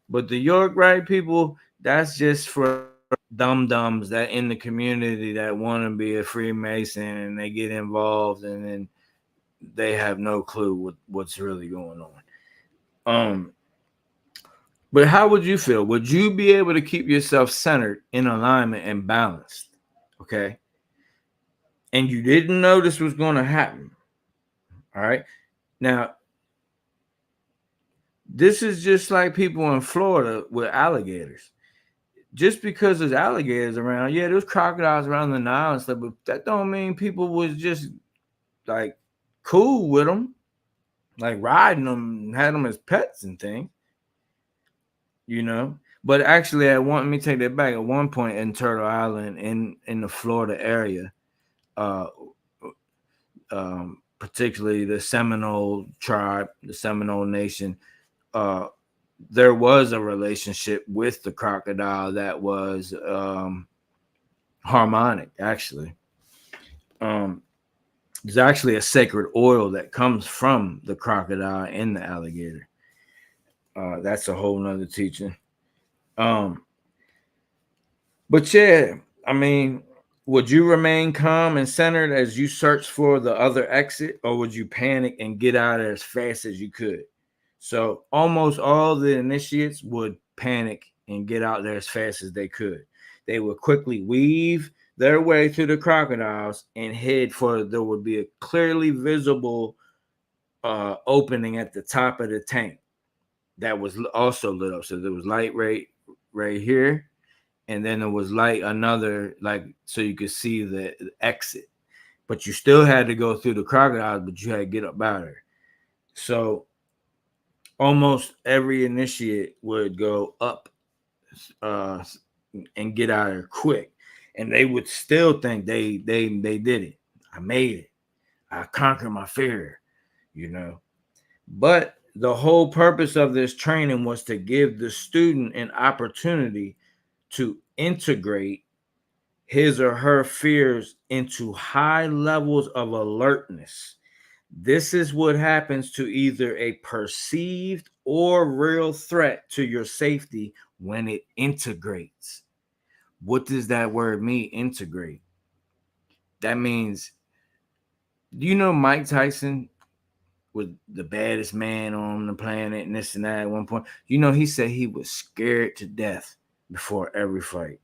But the York Rite people, that's just for dum dums that in the community that want to be a Freemason, and they get involved and then they have no clue what's really going on. But how would you feel? Would you be able to keep yourself centered, in alignment, and balanced? Okay. And you didn't know this was going to happen. All right. Now, this is just like people in Florida with alligators. Just because there's alligators around, yeah, there's crocodiles around the Nile and stuff, but that don't mean people was just like cool with them, like riding them, had them as pets and things, But actually, let me take that back. At one point in Turtle Island, in the Florida area, uh, particularly the Seminole tribe, the Seminole Nation, there was a relationship with the crocodile that was harmonic. Actually, there's actually a sacred oil that comes from the crocodile and the alligator. That's a whole nother teaching. But yeah, I mean, would you remain calm and centered as you search for the other exit, or would you panic and get out as fast as you could? So almost all the initiates would panic and get out there as fast as they could. They would quickly weave their way through the crocodiles and head for, there would be a clearly visible opening at the top of the tank that was also lit up. So there was light right here, and then there was light another, like, so you could see the exit. But you still had to go through the crocodiles, but you had to get up out there. So almost every initiate would go up and get out of there quick, and they would still think they did it. I made it. I conquered my fear, But the whole purpose of this training was to give the student an opportunity to integrate his or her fears into high levels of alertness. This is what happens to either a perceived or real threat to your safety when it integrates. What does that word mean, integrate? That means, do you know Mike Tyson was the baddest man on the planet and this and that at one point? He said he was scared to death before every fight.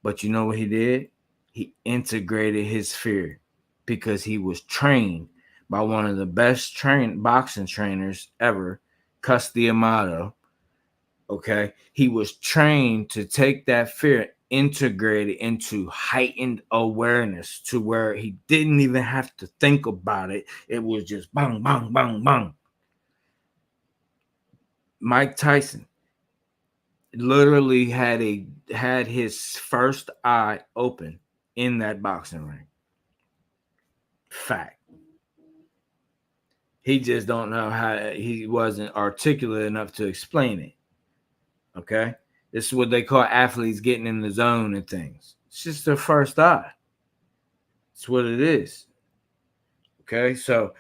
But you know what he did? He integrated his fear because he was trained by one of the best boxing trainers ever, Cus D'Amato. Okay. He was trained to take that fear, integrate it into heightened awareness to where he didn't even have to think about it. It was just bang, bang, bang, bang. Mike Tyson literally had his first eye open in that boxing ring. Fact. He just don't know how, he wasn't articulate enough to explain it. Okay? This is what they call athletes getting in the zone and things. It's just their first eye. It's what it is. Okay? So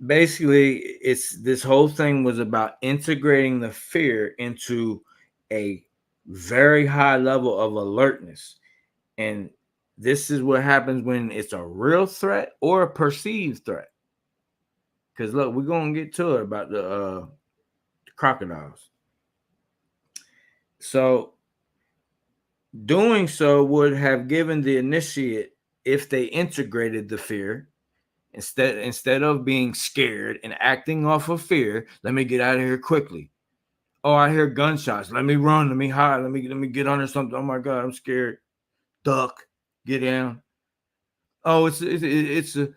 basically, it's this whole thing was about integrating the fear into a very high level of alertness. And this is what happens when it's a real threat or a perceived threat. Because look, we're gonna get to it about the crocodiles. So doing so would have given the initiate, if they integrated the fear, instead of being scared and acting off of fear, let me get out of here quickly. Oh, I hear gunshots. Let me run. Let me hide. Let me get under something. Oh my God, I'm scared. Duck. Get down. Oh, it's a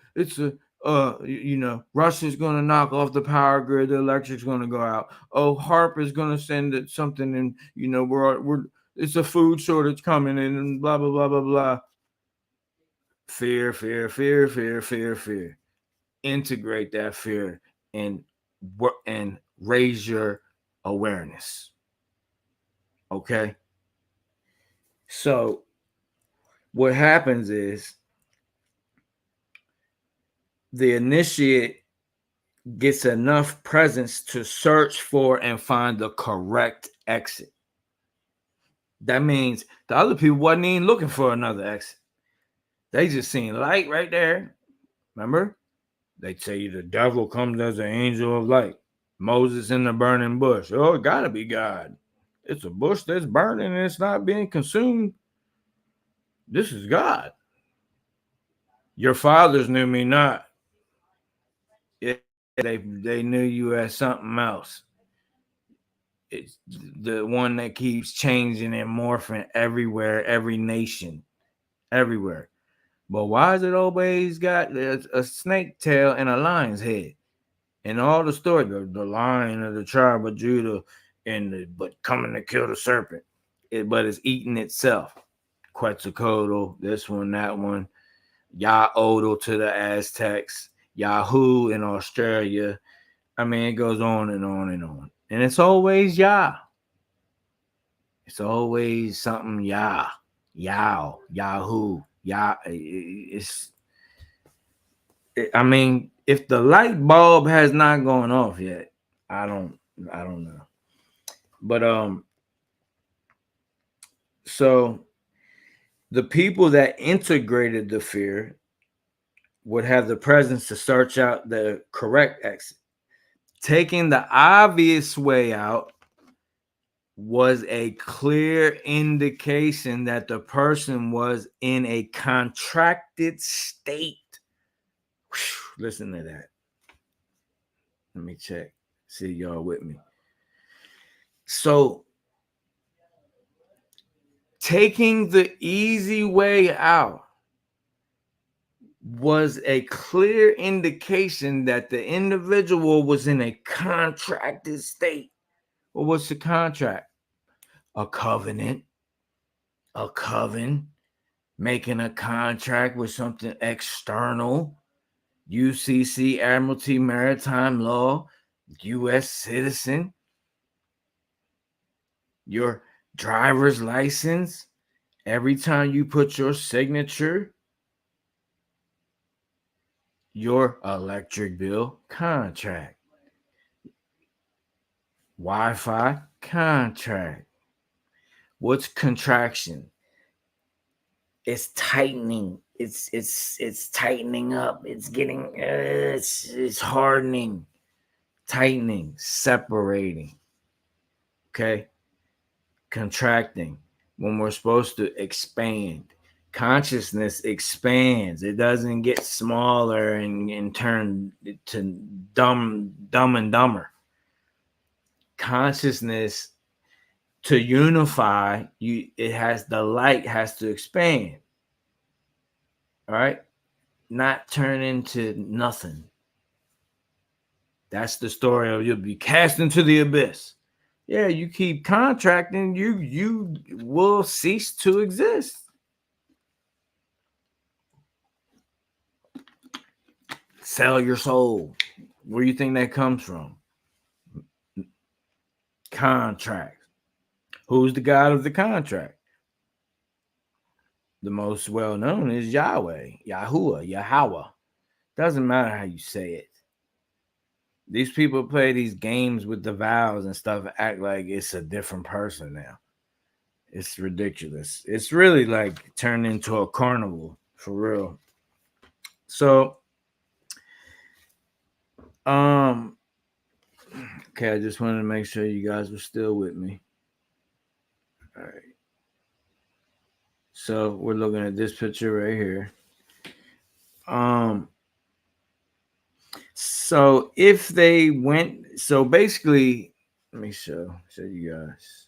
Russia's gonna knock off the power grid. The electric's gonna go out. Oh, HARP is gonna send it something, and we're it's a food shortage coming in, and blah blah blah blah blah. Fear, fear, fear, fear, fear, fear. Integrate that fear and raise your awareness. Okay. So what happens is the initiate gets enough presence to search for and find the correct exit. That means the other people wasn't even looking for another exit. They just seen light right there. Remember? They tell you the devil comes as an angel of light. Moses in the burning bush. Oh, it gotta be God. It's a bush that's burning and it's not being consumed. This is God. Your fathers knew me not. They knew you as something else. It's the one that keeps changing and morphing everywhere, every nation, everywhere. But why is it always got a snake tail and a lion's head? And all the story, the lion of the tribe of Judah, but coming to kill the serpent, but it's eating itself. Quetzalcoatl, this one, that one, Yaodel to the Aztecs, Yahoo in Australia. I mean, it goes on and on and on. And it's always Yah. It's always something Yah, Yao, Yahoo, Yah. I mean, if the light bulb has not gone off yet, I don't know. But so the people that integrated the fear would have the presence to search out the correct exit. Taking the obvious way out was a clear indication that the person was in a contracted state. Whew, listen to that. Let me check. See y'all with me. So taking the easy way out was a clear indication that the individual was in a contracted state. Well, what's the contract? A covenant. A coven. Making a contract with something external. UCC, Admiralty Maritime Law, U.S. citizen. Your driver's license. Every time you put your signature, your electric bill, contract. Wi-Fi, contract. What's contraction? It's tightening. It's tightening up. It's getting it's hardening, tightening, separating. Okay, contracting when we're supposed to expand. Consciousness expands. It doesn't get smaller and turn to dumb and dumber. Consciousness, to unify, the light has to expand. All right, not turn into nothing. That's the story of you'll be cast into the abyss. Yeah, you keep contracting, you will cease to exist. Sell your soul. Where do you think that comes from? Contract. Who's the God of the contract? The most well known is Yahweh, Yahuwah, Yahweh. Doesn't matter how you say it. These people play these games with the vowels and stuff and act like it's a different person now. It's ridiculous. It's really like turned into a carnival for real. So, okay, I just wanted to make sure you guys were still with me. All right. So we're looking at this picture right here. So if they went, so basically, let me show you guys.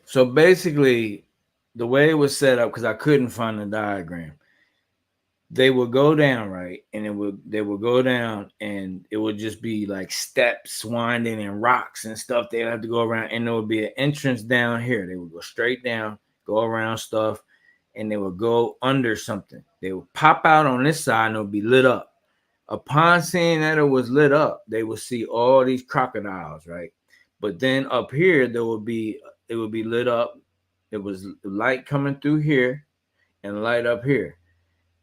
So basically, the way it was set up, because I couldn't find the diagram, they would go down, right, and they would go down, and it would just be like steps winding and rocks and stuff. They'd have to go around, and there would be an entrance down here. They would go straight down, go around stuff, and they would go under something. They would pop out on this side, and it would be lit up. Upon seeing that it was lit up, they would see all these crocodiles, right? But then up here, it would be lit up. It was light coming through here and light up here.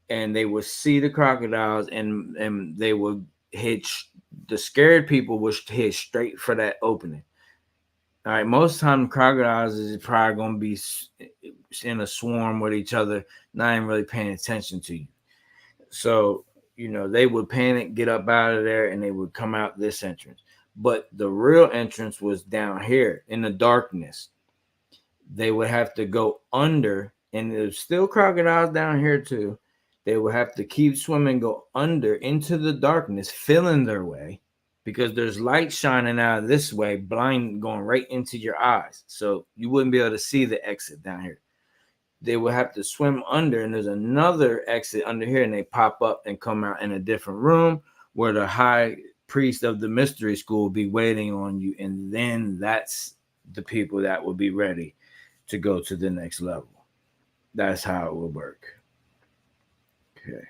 And they would see the crocodiles, and they would hit, the scared people would hit straight for that opening. All right, most time crocodiles is probably going to be in a swarm with each other, not even really paying attention to you. So, you know, they would panic, get up out of there, and they would come out this entrance. But the real entrance was down here in the darkness. They would have to go under, and there's still crocodiles down here too. They would have to keep swimming, go under into the darkness, feeling their way, because there's light shining out of this way, blind, going right into your eyes. So you wouldn't be able to see the exit down here. They would have to swim under, and there's another exit under here, and they pop up and come out in a different room where the high priest of the mystery school will be waiting on you. And then that's the people that will be ready to go to the next level. That's how it will work. Okay.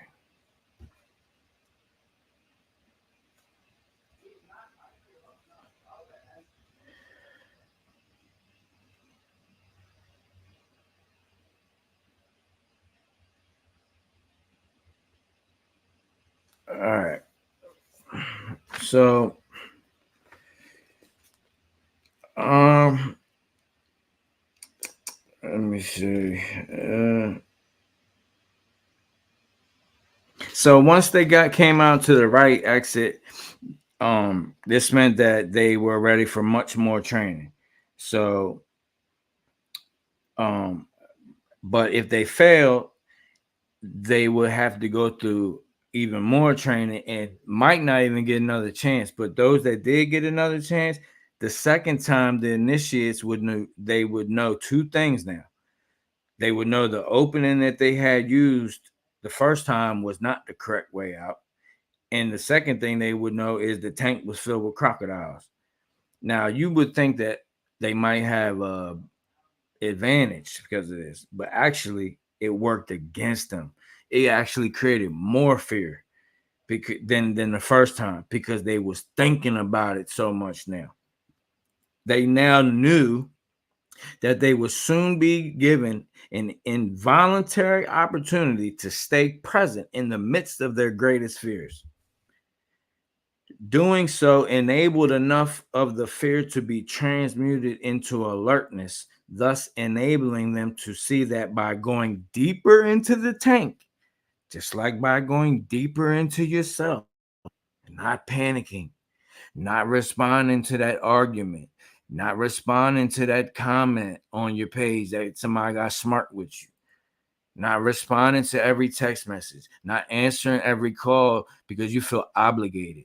All right. So, let me see. So once they came out to the right exit, this meant that they were ready for much more training. So, but if they failed, they would have to go through even more training and might not even get another chance. But those that did get another chance, the second time, the initiates would know two things now. They would know the opening that they had used the first time was not the correct way out. And the second thing they would know is the tank was filled with crocodiles. Now, you would think that they might have a advantage because of this, but actually it worked against them. It actually created more fear than the first time, because they was thinking about it so much now. They now knew that they would soon be given an involuntary opportunity to stay present in the midst of their greatest fears. Doing so enabled enough of the fear to be transmuted into alertness, thus enabling them to see that by going deeper into the tank, just like by going deeper into yourself, not panicking, not responding to that argument, not responding to that comment on your page that somebody got smart with you, not responding to every text message, not answering every call because you feel obligated,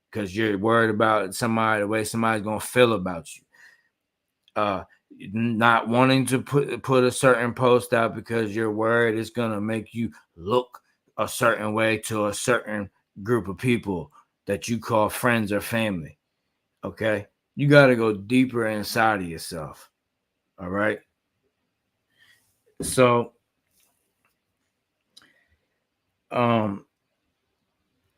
because you're worried about the way somebody's going to feel about you. Not wanting to put a certain post out because you're worried it's going to make you look a certain way to a certain group of people that you call friends or family. Okay? You got to go deeper inside of yourself. All right? So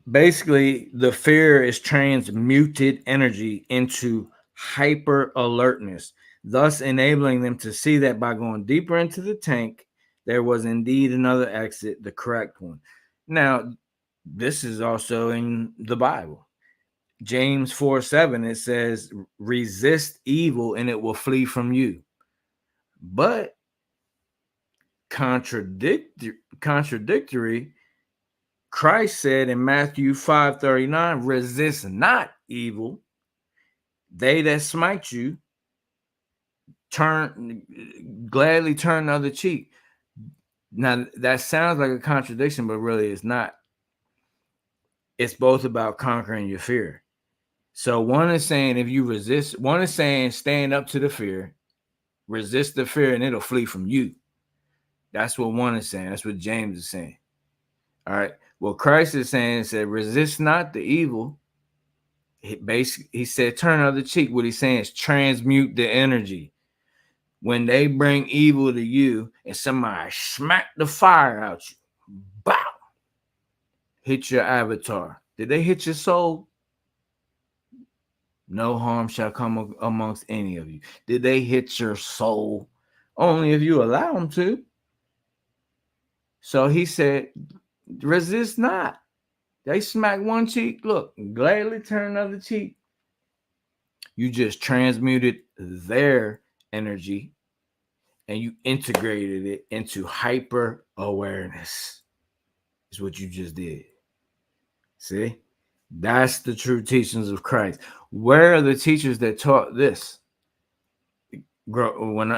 basically the fear is transmuted energy into hyper alertness, thus enabling them to see that by going deeper into the tank, there was indeed another exit, the correct one. Now, this is also in the Bible. James 4:7, it says, resist evil and it will flee from you. But contradictory, Christ said in Matthew 5:39, resist not evil. They that smite you, gladly turn the other cheek. Now that sounds like a contradiction, but really it's not. It's both about conquering your fear. So one is saying if you resist, one is saying stand up to the fear, resist the fear, and it'll flee from you. That's what one is saying. That's what James is saying. All right. What Christ is saying is that resist not the evil. He said turn the other cheek. What he's saying is transmute the energy. When they bring evil to you and somebody smack the fire out you, bow, hit your avatar. Did they hit your soul? No harm shall come amongst any of you. Did they hit your soul? Only if you allow them to. So he said, resist not. They smack one cheek. Look, gladly turn another cheek. You just transmuted their energy and you integrated it into hyper awareness. Is what you just did. See? That's the true teachings of Christ. Where are the teachers that taught this? When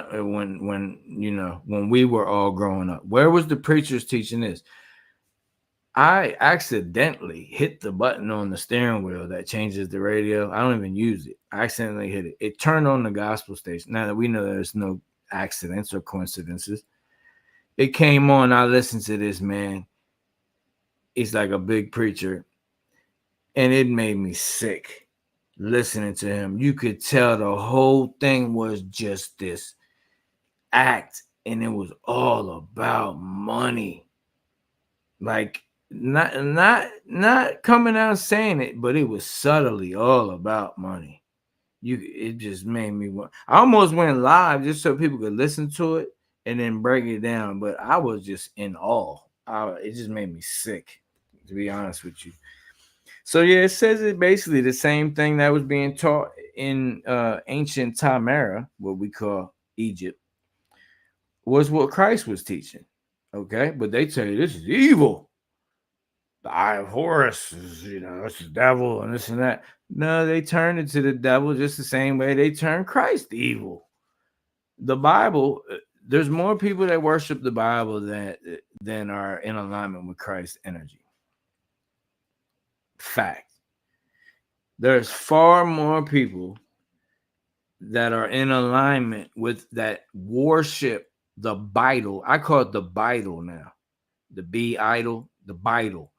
we were all growing up, where was the preachers teaching this? I accidentally hit the button on the steering wheel that changes the radio. I don't even use it. I accidentally hit it. It turned on the gospel station. Now that we know there's no accidents or coincidences, it came on. I listened to this man. He's like a big preacher, and it made me sick listening to him. You could tell the whole thing was just this act, and it was all about money. Like not coming out saying it, but it was subtly all about money. It just made me want. I almost went live just so people could listen to it and then break it down, but I was just in awe. It just made me sick, to be honest with you. So yeah, it says it basically the same thing that was being taught in ancient Timera, what we call Egypt, was what Christ was teaching. Okay, but they tell you this is evil. The eye of Horus is, it's the devil and this and that. No, they turned it to the devil just the same way they turned Christ evil. The Bible, there's more people that worship the Bible than are in alignment with Christ's energy. Fact. There's far more people that are in alignment with that worship the Bible. I call it the Bible now. The B idol, the Bible.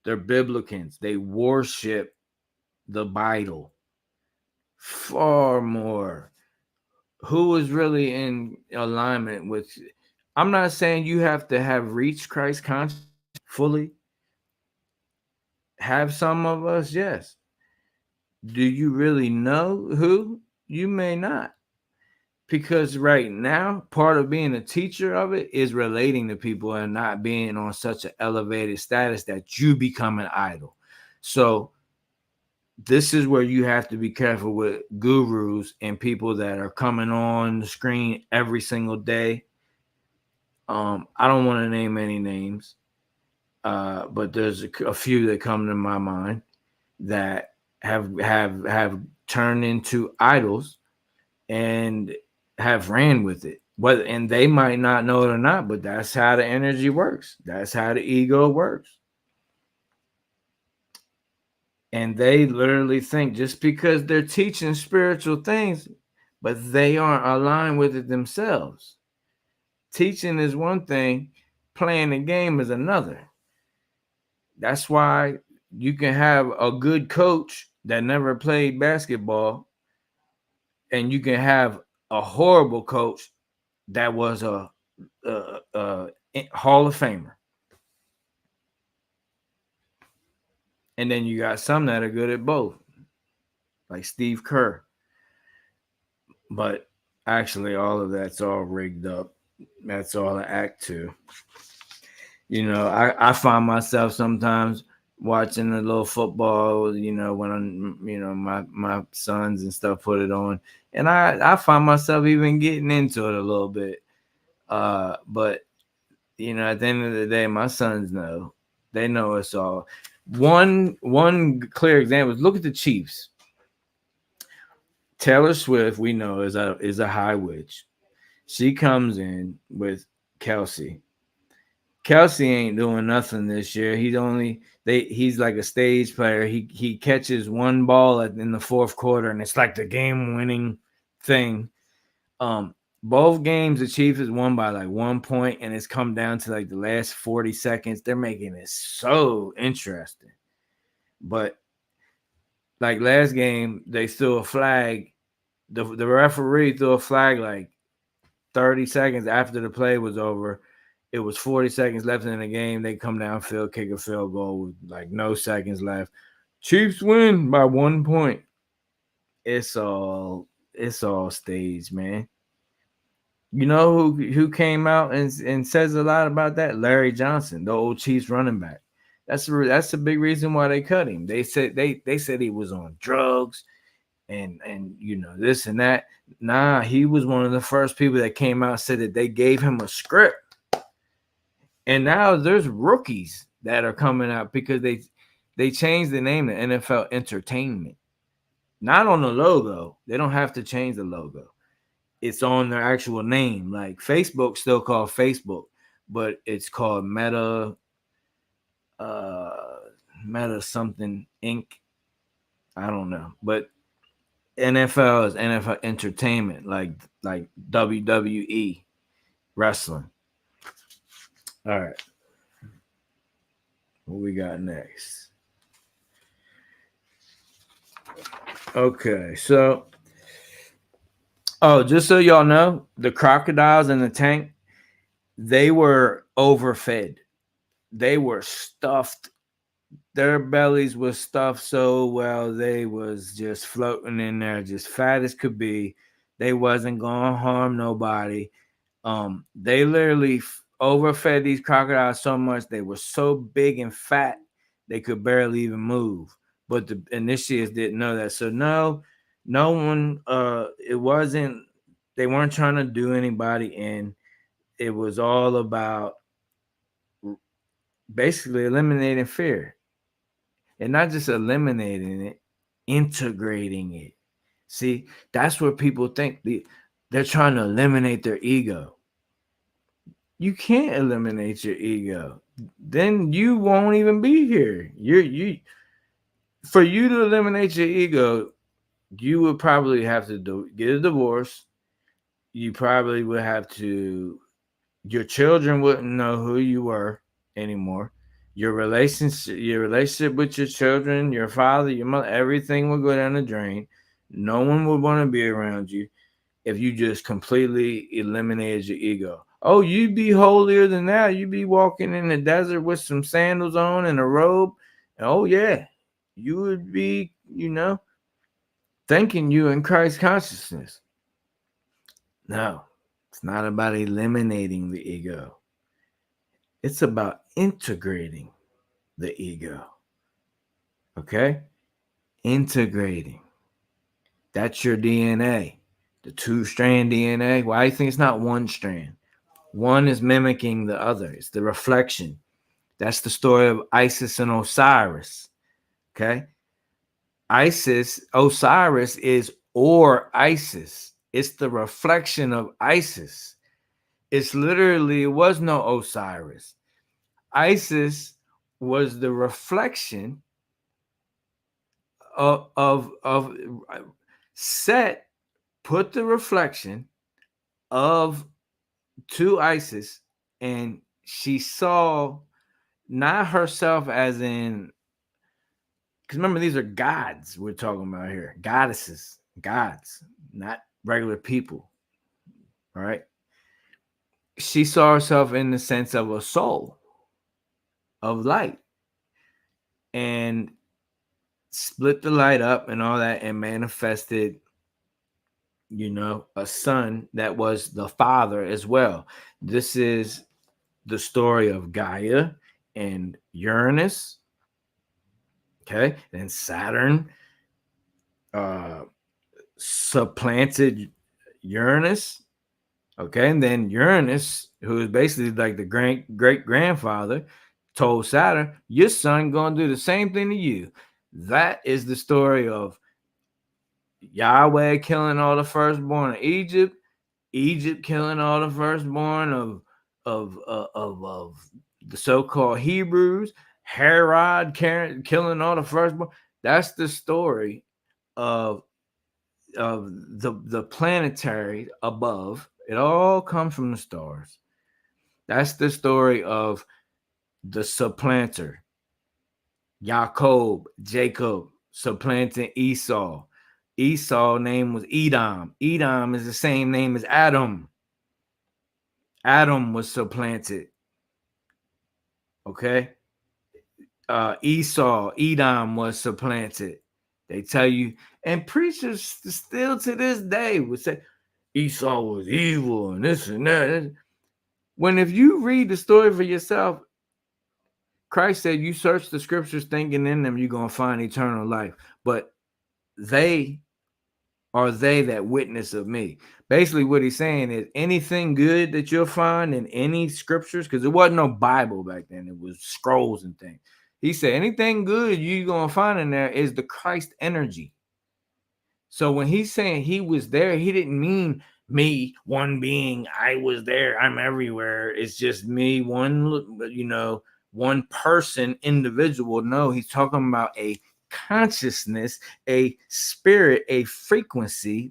They're Biblicans. They worship the Bible far more. Who is really in alignment with? I'm not saying you have to have reached Christ consciousness fully. Have some of us, yes. Do you really know who? You may not. Because right now, part of being a teacher of it is relating to people and not being on such an elevated status that you become an idol. So this is where you have to be careful with gurus and people that are coming on the screen every single day. I don't want to name any names, but there's a few that come to my mind that have turned into idols and have ran with it. And they might not know it or not, but that's how the energy works. That's how the ego works. And they literally think just because they're teaching spiritual things, but they aren't aligned with it themselves. Teaching is one thing, playing the game is another. That's why you can have a good coach that never played basketball, and you can have a horrible coach that was a Hall of Famer. And then you got some that are good at both, like Steve Kerr. But actually, all of that's all rigged up. That's all an act to. I find myself sometimes watching a little football, when I'm, my sons and stuff put it on. And I find myself even getting into it a little bit. But, at the end of the day, my sons know. They know us all. One clear example is look at the Chiefs. Taylor Swift, we know, is a high witch. She comes in with Kelsey. Kelsey ain't doing nothing this year. He's like a stage player. He catches one ball in the fourth quarter, and it's like the game-winning thing. Both games the Chiefs has won by like 1 point, and it's come down to like the last 40 seconds. They're making it so interesting. But like last game, they threw a flag. The referee threw a flag like 30 seconds after the play was over. It was 40 seconds left in the game. They come downfield, kick a field goal with like no seconds left. Chiefs win by 1 point. It's all staged, man. You know who came out and says a lot about that? Larry Johnson, the old Chiefs running back. That's a big reason why they cut him. They said they said he was on drugs and this and that. Nah, he was one of the first people that came out and said that they gave him a script. And now there's rookies that are coming out because they changed the name to NFL Entertainment. Not on the logo. They don't have to change the logo. It's on their actual name. Like Facebook still called Facebook, but it's called Meta something Inc. I don't know. But NFL is NFL Entertainment, like WWE wrestling. All right. What we got next? Okay, so just so y'all know, the crocodiles in the tank, they were overfed. They were stuffed. Their bellies were stuffed so well, they was just floating in there, just fat as could be. They wasn't gonna harm nobody. They literally overfed these crocodiles so much they were so big and fat they could barely even move. But the initiates didn't know that. So no one. It wasn't. They weren't trying to do anybody in. It was all about basically eliminating fear, and not just eliminating it, integrating it. See, that's where people think they're trying to eliminate their ego. You can't eliminate your ego. Then you won't even be here. For you to eliminate your ego, you would probably have to get a divorce. You probably would have to. Your children wouldn't know who you were anymore. Your relationship with your children, your father, your mother, everything would go down the drain. No one would want to be around you if you just completely eliminated your ego. Oh, you'd be holier than that. You'd be walking in the desert with some sandals on and a robe. Oh, yeah. You would be, thinking you in Christ consciousness. No, it's not about eliminating the ego. It's about integrating the ego. Okay? Integrating. That's your DNA. The 2-strand DNA. Why do you think it's not 1 strand? One is mimicking the other. It's the reflection. That's the story of Isis and Osiris. Okay? Osiris is Isis. It's the reflection of Isis. It's literally, it was no Osiris. Isis was the reflection of Set put the reflection to Isis, and she saw not herself as in, because remember, these are gods we're talking about here, goddesses, gods, not regular people. All right. she saw herself in the sense of a soul of light, and split the light up and all that, and manifested, a son that was the father as well. This is the story of Gaia and Uranus. Okay, and Saturn uh supplanted Uranus. Okay, and then Uranus, who is basically like the great grandfather, told Saturn, "Your son gonna do the same thing to you." That is the story of Yahweh killing all the firstborn of Egypt, Egypt killing all the firstborn of the so-called Hebrews, Herod killing all the firstborn. That's the story of the planetary above. It all comes from the stars. That's the story of the supplanter, Jacob supplanting Esau. Esau's name was Edom. Edom is the same name as Adam. Adam was supplanted. Okay. Edom was supplanted. They tell you, and preachers still to this day would say Esau was evil and this and that. When if you read the story for yourself, Christ said, "You search the scriptures, thinking in them you're gonna find eternal life." But they are they that witness of me. Basically, what he's saying is anything good that you'll find in any scriptures, because there wasn't no Bible back then, it was scrolls and things. He said anything good you're gonna find in there is the Christ energy. So when he's saying he was there, he didn't mean me, one being, I was there, I'm everywhere. It's just me, one person, individual. No, he's talking about a consciousness, a spirit, a frequency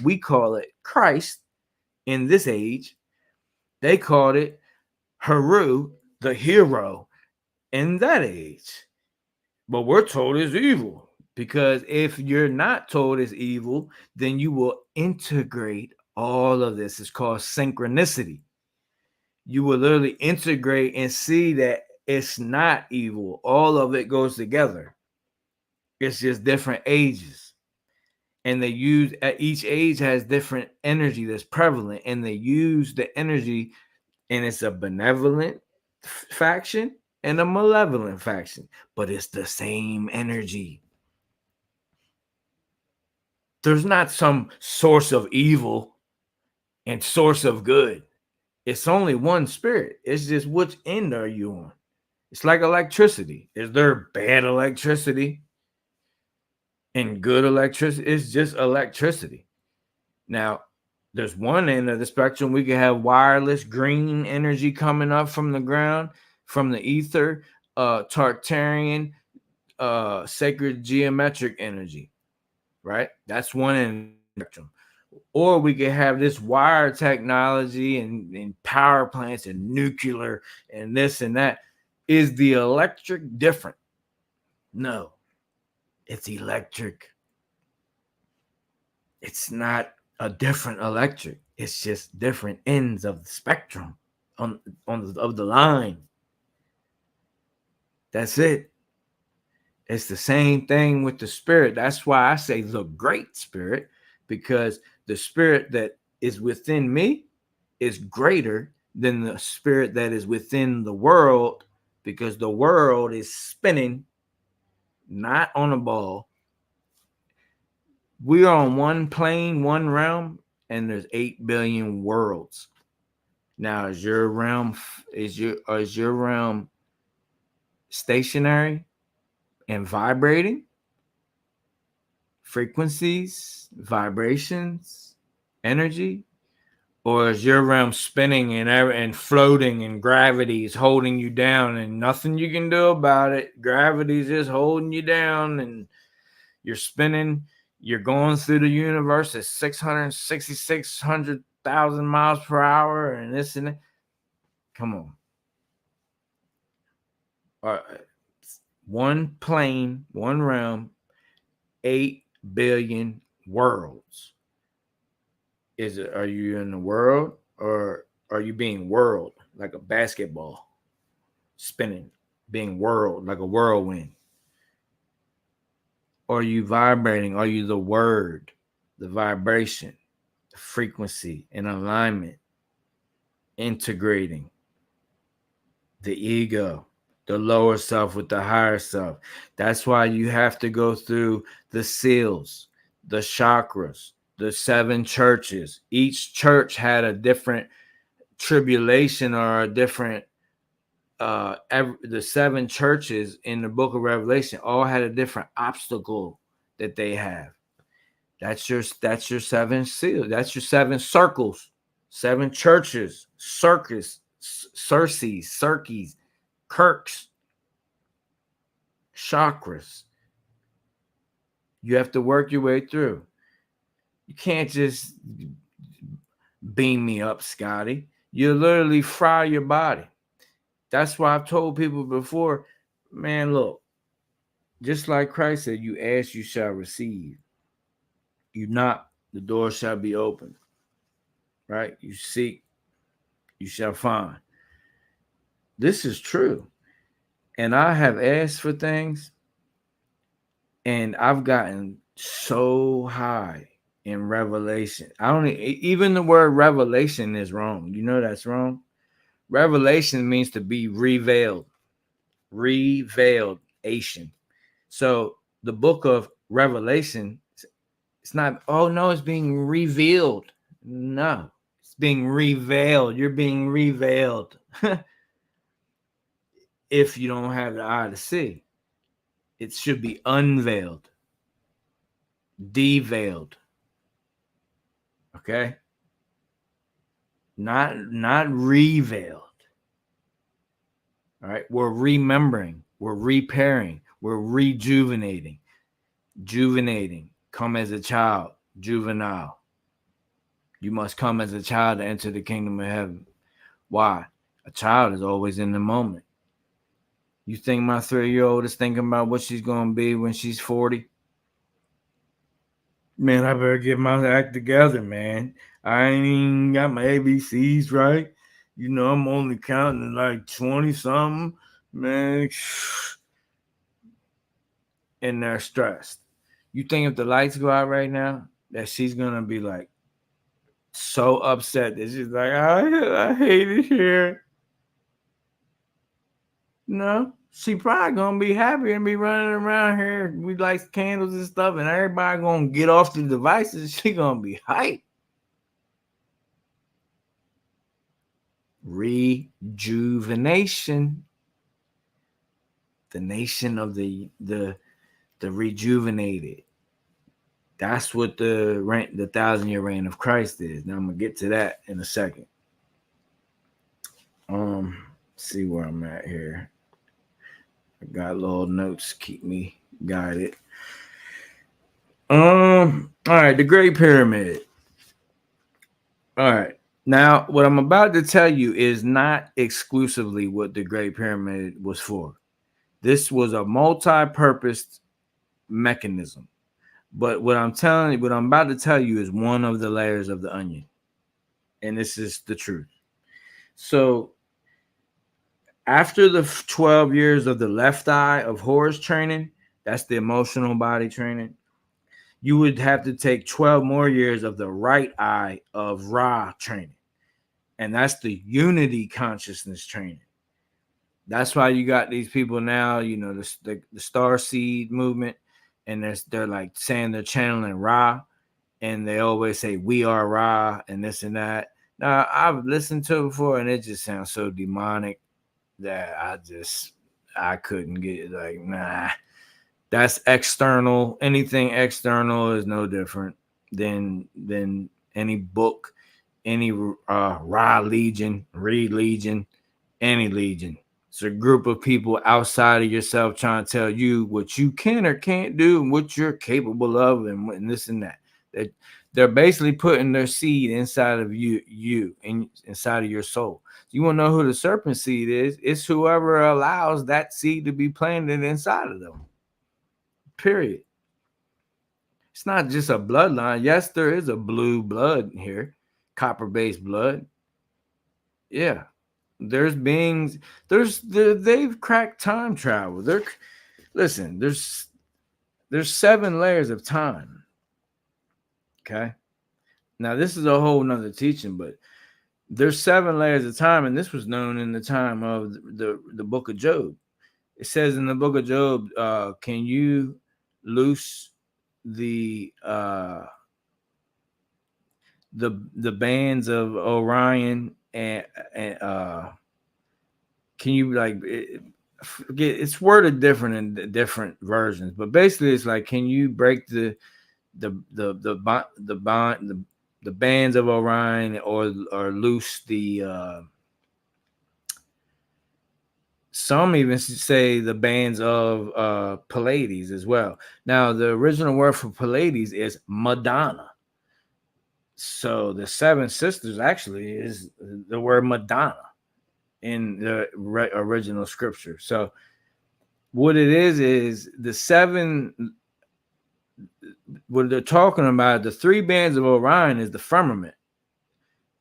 we call it Christ in this age. They called it Heru, the hero, in that age. But we're told it's evil. Because if you're not told it's evil, then you will integrate all of this. It's called synchronicity. You will literally integrate and see that it's not evil. All of it goes together. It's just different ages. And they use, each age has different energy that's prevalent. And they use the energy, and it's a benevolent faction and a malevolent faction. But it's the same energy. There's not some source of evil and source of good. It's only one spirit. It's just which end are you on? It's like electricity. Is there bad electricity and good electricity? It's just electricity. Now, there's one end of the spectrum. We can have wireless green energy coming up from the ground, from the ether, Tartarian, sacred geometric energy, right? That's one end of the spectrum. Or we could have this wire technology and power plants and nuclear and this and that. Is the electric different? No, it's electric. It's not a different electric. It's just different ends of the spectrum of the line. That's it. It's the same thing with the spirit. That's why I say the great spirit, because the spirit that is within me is greater than the spirit that is within the world, because the world is spinning, not on a ball. We are on one plane, one realm, and there's 8 billion worlds. Now, is your realm stationary and vibrating? Frequencies, vibrations, energy? Or is your realm spinning and floating, and gravity is holding you down and nothing you can do about it? Gravity is just holding you down, and you're spinning. You're going through the universe at 600,000 miles per hour and this and that. Come on. One plane, one realm, 8 billion worlds. Are you in the world, or Are you being whirled like a basketball spinning, being whirled like a whirlwind? Are you vibrating? Are you the word, the vibration, the frequency and alignment, integrating the ego, the lower self with the higher self? That's why you have to go through the seals, the chakras, the 7 churches. Each church had a different tribulation or a different the 7 churches in the book of Revelation all had a different obstacle that they have. That's your 7 seals. That's your 7 circles, 7 churches, circus, Circes, Kirks, chakras. You have to work your way through. You can't just beam me up, Scotty. You literally fry your body. That's why I've told people before, man, look, just like Christ said, you ask, you shall receive. You knock, the door shall be open. Right? You seek, you shall find. This is true. And I have asked for things, and I've gotten so high in revelation. I don't even the word revelation is wrong. You know that's wrong. Revelation means to be revealed. Revelation. So the book of Revelation, it's not, oh no, it's being revealed. No, it's being revealed. You're being revealed. If you don't have the eye to see, it should be unveiled, deveiled. Okay? Not revealed. All right, we're remembering, we're repairing, we're rejuvenating. Juvenating. Come as a child, juvenile. You must come as a child to enter the kingdom of heaven. Why? A child is always in the moment. You think my 3-year-old is thinking about what she's going to be when she's 40? Man, I better get my act together, man. I ain't even got my ABCs right. You know, I'm only counting like 20 something, man. And they're stressed. You think if the lights go out right now, that she's gonna be like so upset that she's like, I hate it here. No, she probably gonna be happy and be running around here. We light candles and stuff, and everybody gonna get off the devices. She gonna be hyped. Rejuvenation. The nation of the rejuvenated. That's what the 1,000-year reign of Christ is. Now I'm gonna get to that in a second. See where I'm at here. I got little notes to keep me guided. All right, the Great Pyramid. All right. Now, what I'm about to tell you is not exclusively what the Great Pyramid was for. This was a multi-purposed mechanism. But what I'm about to tell you is one of the layers of the onion. And this is the truth. So after the 12 years of the left eye of HORUS training, that's the emotional body training, you would have to take 12 more years of the right eye of Ra training. And that's the unity consciousness training. That's why you got these people now, you know, the star seed movement, and they're like saying they're channeling Ra, and they always say we are Ra and this and that. Now I've listened to it before, and it just sounds so demonic that I couldn't get, like, nah. That's external. Anything external is no different than any book, any Ra Legion, Reed Legion, any Legion. It's a group of people outside of yourself trying to tell you what you can or can't do and what you're capable of, and this and that. They're basically putting their seed inside of you inside of your soul. You want to know who the serpent seed is? It's whoever allows that seed to be planted inside of them. Period. It's not just a bloodline. Yes, there is a blue blood here, copper-based blood. Yeah, there's beings. They've cracked time travel. Listen. There's 7 layers of time. Okay. Now this is a whole nother teaching, but there's 7 layers of time, and this was known in the time of the book of Job. It says in the book of Job, can you loose the the bands of Orion and can you like forget, it's worded different in different versions, but basically it's like, can you break the bands of Orion, or loose the some even say the bands of Pleiades as well. Now the original word for Pleiades is Madonna. So the 7 sisters actually is the word Madonna in the original scripture. So what it is the 7, what they're talking about, the 3 bands of Orion is the firmament.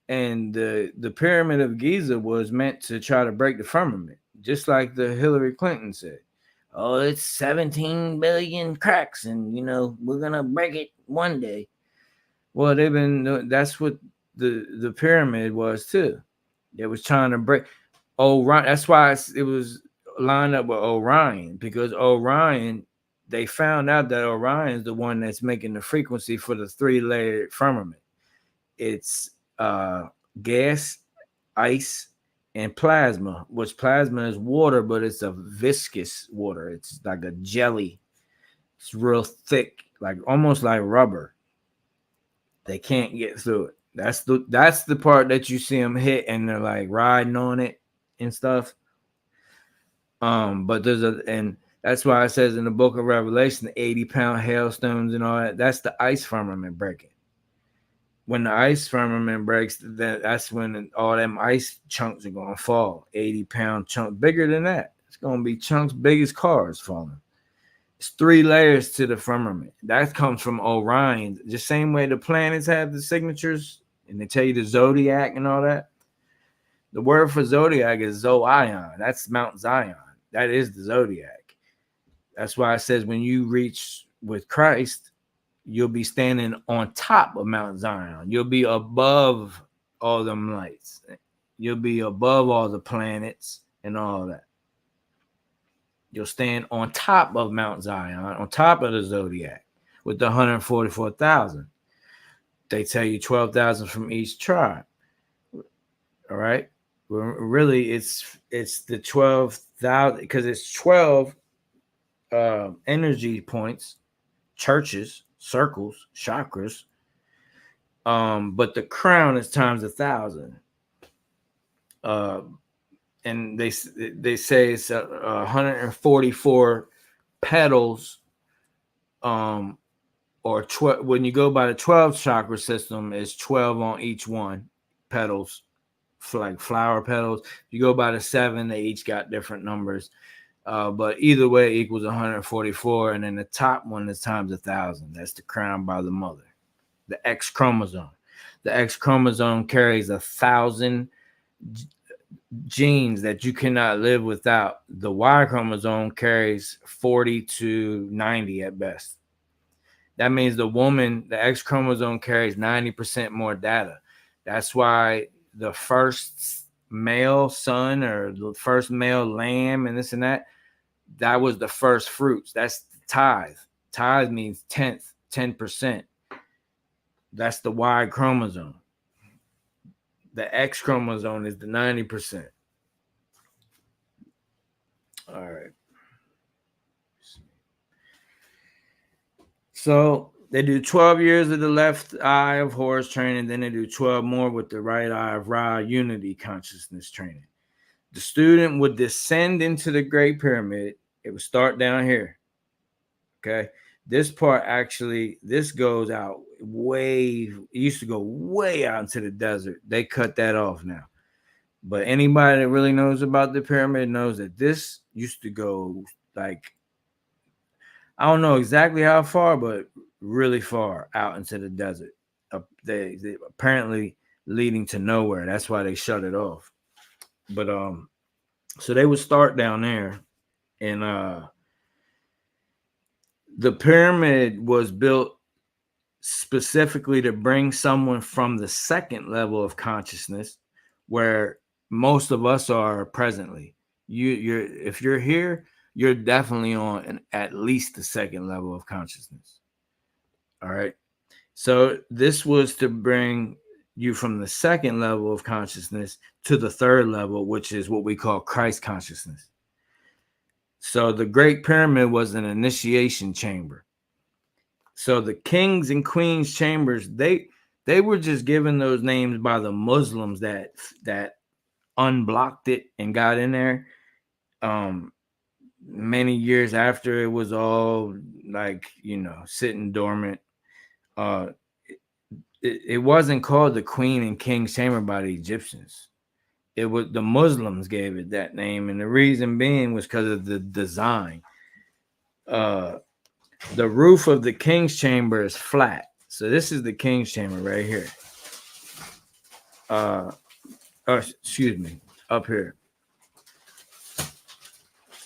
And the pyramid of Giza was meant to try to break the firmament, just like the Hillary Clinton said. Oh, it's 17 billion cracks, and we're gonna break it one day. Well, that's what the pyramid was too. It was trying to break Orion. That's why it was lined up with Orion, because Orion, they found out that Orion is the one that's making the frequency for the 3-layered firmament. It's gas, ice, and plasma, which plasma is water, but it's a viscous water. It's like a jelly. It's real thick, like almost like rubber. They can't get through it. That's the part that you see them hit, and they're like riding on it and stuff. But and that's why it says in the book of Revelation, the 80-pound hailstones and all that. That's the ice firmament breaking. When the ice firmament breaks, that's when all them ice chunks are gonna fall. 80-pound chunk, bigger than that. It's gonna be chunks big as cars falling. It's 3 layers to the firmament. That comes from Orion. The same way the planets have the signatures, and they tell you the zodiac and all that. The word for zodiac is Zoion. That's Mount Zion. That is the zodiac. That's why it says when you reach with Christ, you'll be standing on top of Mount Zion. You'll be above all them lights. You'll be above all the planets and all that. You'll stand on top of Mount Zion, on top of the zodiac, with the 144,000. They tell you 12,000 from each tribe. All right. Well, really, it's the 12,000, because it's 12 energy points, churches, circles, chakras. But the crown is times 1,000. And they say it's 144 petals. Or 12. When you go by the 12 chakra system, it's 12 on each one, petals, like flower petals. If you go by the 7, they each got different numbers. But either way equals 144, and then the top one is times 1,000. That's the crown by the mother. The X chromosome. The X chromosome carries 1,000 genes that you cannot live without. The Y chromosome carries 40 to 90 at best. That means the X chromosome carries 90% more data. That's why the first male son or the first male lamb and this and that was the first fruits. That's the tithe. Tithe means 10%. That's the Y chromosome. The X chromosome is the 90%. All right. So they do 12 years of the left eye of Horus training, then they do 12 more with the right eye of Ra unity consciousness training. The student would descend into the Great Pyramid. It would start down here. Okay. This part actually, this goes out it used to go way out into the desert. They cut that off now. But anybody that really knows about the pyramid knows that this used to go like, I don't know exactly how far, but really far out into the desert. They apparently leading to nowhere. That's why they shut it off. But so they would start down there, and the pyramid was built specifically to bring someone from the second level of consciousness, where most of us are presently. You're if you're here, you're definitely on at least the second level of consciousness. All right. So this was to bring you from the second level of consciousness to the third level, which is what we call Christ consciousness. So the Great Pyramid was an initiation chamber. So the kings and queens chambers, they were just given those names by the Muslims that unblocked it and got in there. Many years after it was all like, sitting dormant. It wasn't called the Queen and King's Chamber by the Egyptians. It was the Muslims gave it that name, and the reason being was because of the design. The roof of the King's Chamber is flat. So this is the King's Chamber right here. Excuse me, up here.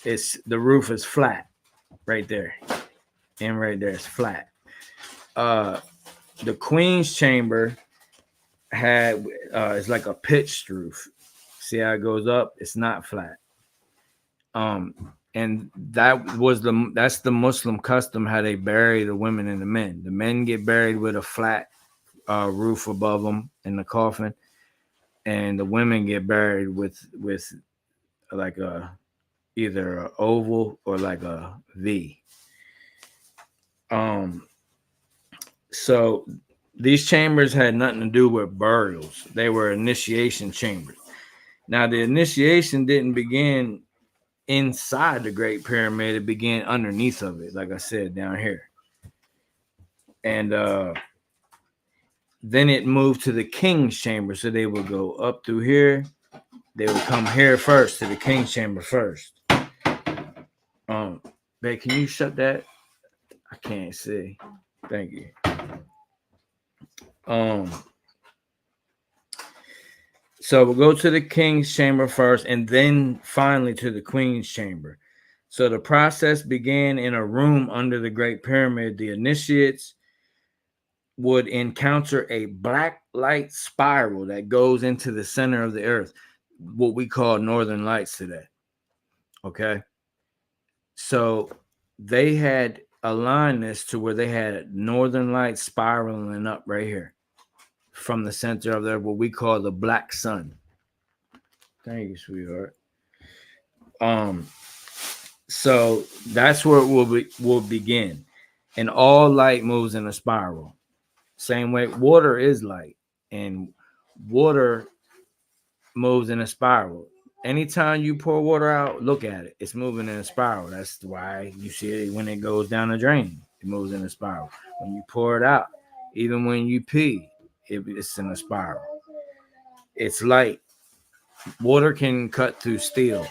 It's the roof is flat right there. And right there it's flat. The Queen's Chamber had it's like a pitched roof. See how it goes up? It's not flat. And that's the Muslim custom, how they bury the women and the men. The men get buried with a flat roof above them in the coffin, and the women get buried with like either an oval or like a V. So these chambers had nothing to do with burials. They were initiation chambers. Now the initiation didn't begin inside the Great Pyramid. It began underneath of it, like I said, down here. And then it moved to the King's Chamber. So they would go up through here. They would come here first to the King's Chamber first. Babe, can you shut that? I can't see. Thank you. So we'll go to the King's Chamber first, and then finally to the Queen's Chamber. So the process began in a room under the Great Pyramid. The initiates would encounter a black light spiral that goes into the center of the earth, what we call northern lights today. Okay. So they had aligned this to where they had northern lights spiraling up right here from the center of what we call the black sun. Thank you, sweetheart. So that's where it will begin. And all light moves in a spiral. Same way water is light, and water moves in a spiral. Anytime you pour water out, look at it. It's moving in a spiral. That's why you see it when it goes down the drain. It moves in a spiral. When you pour it out, even when you pee, it's in a spiral. It's light. Water can cut through steel.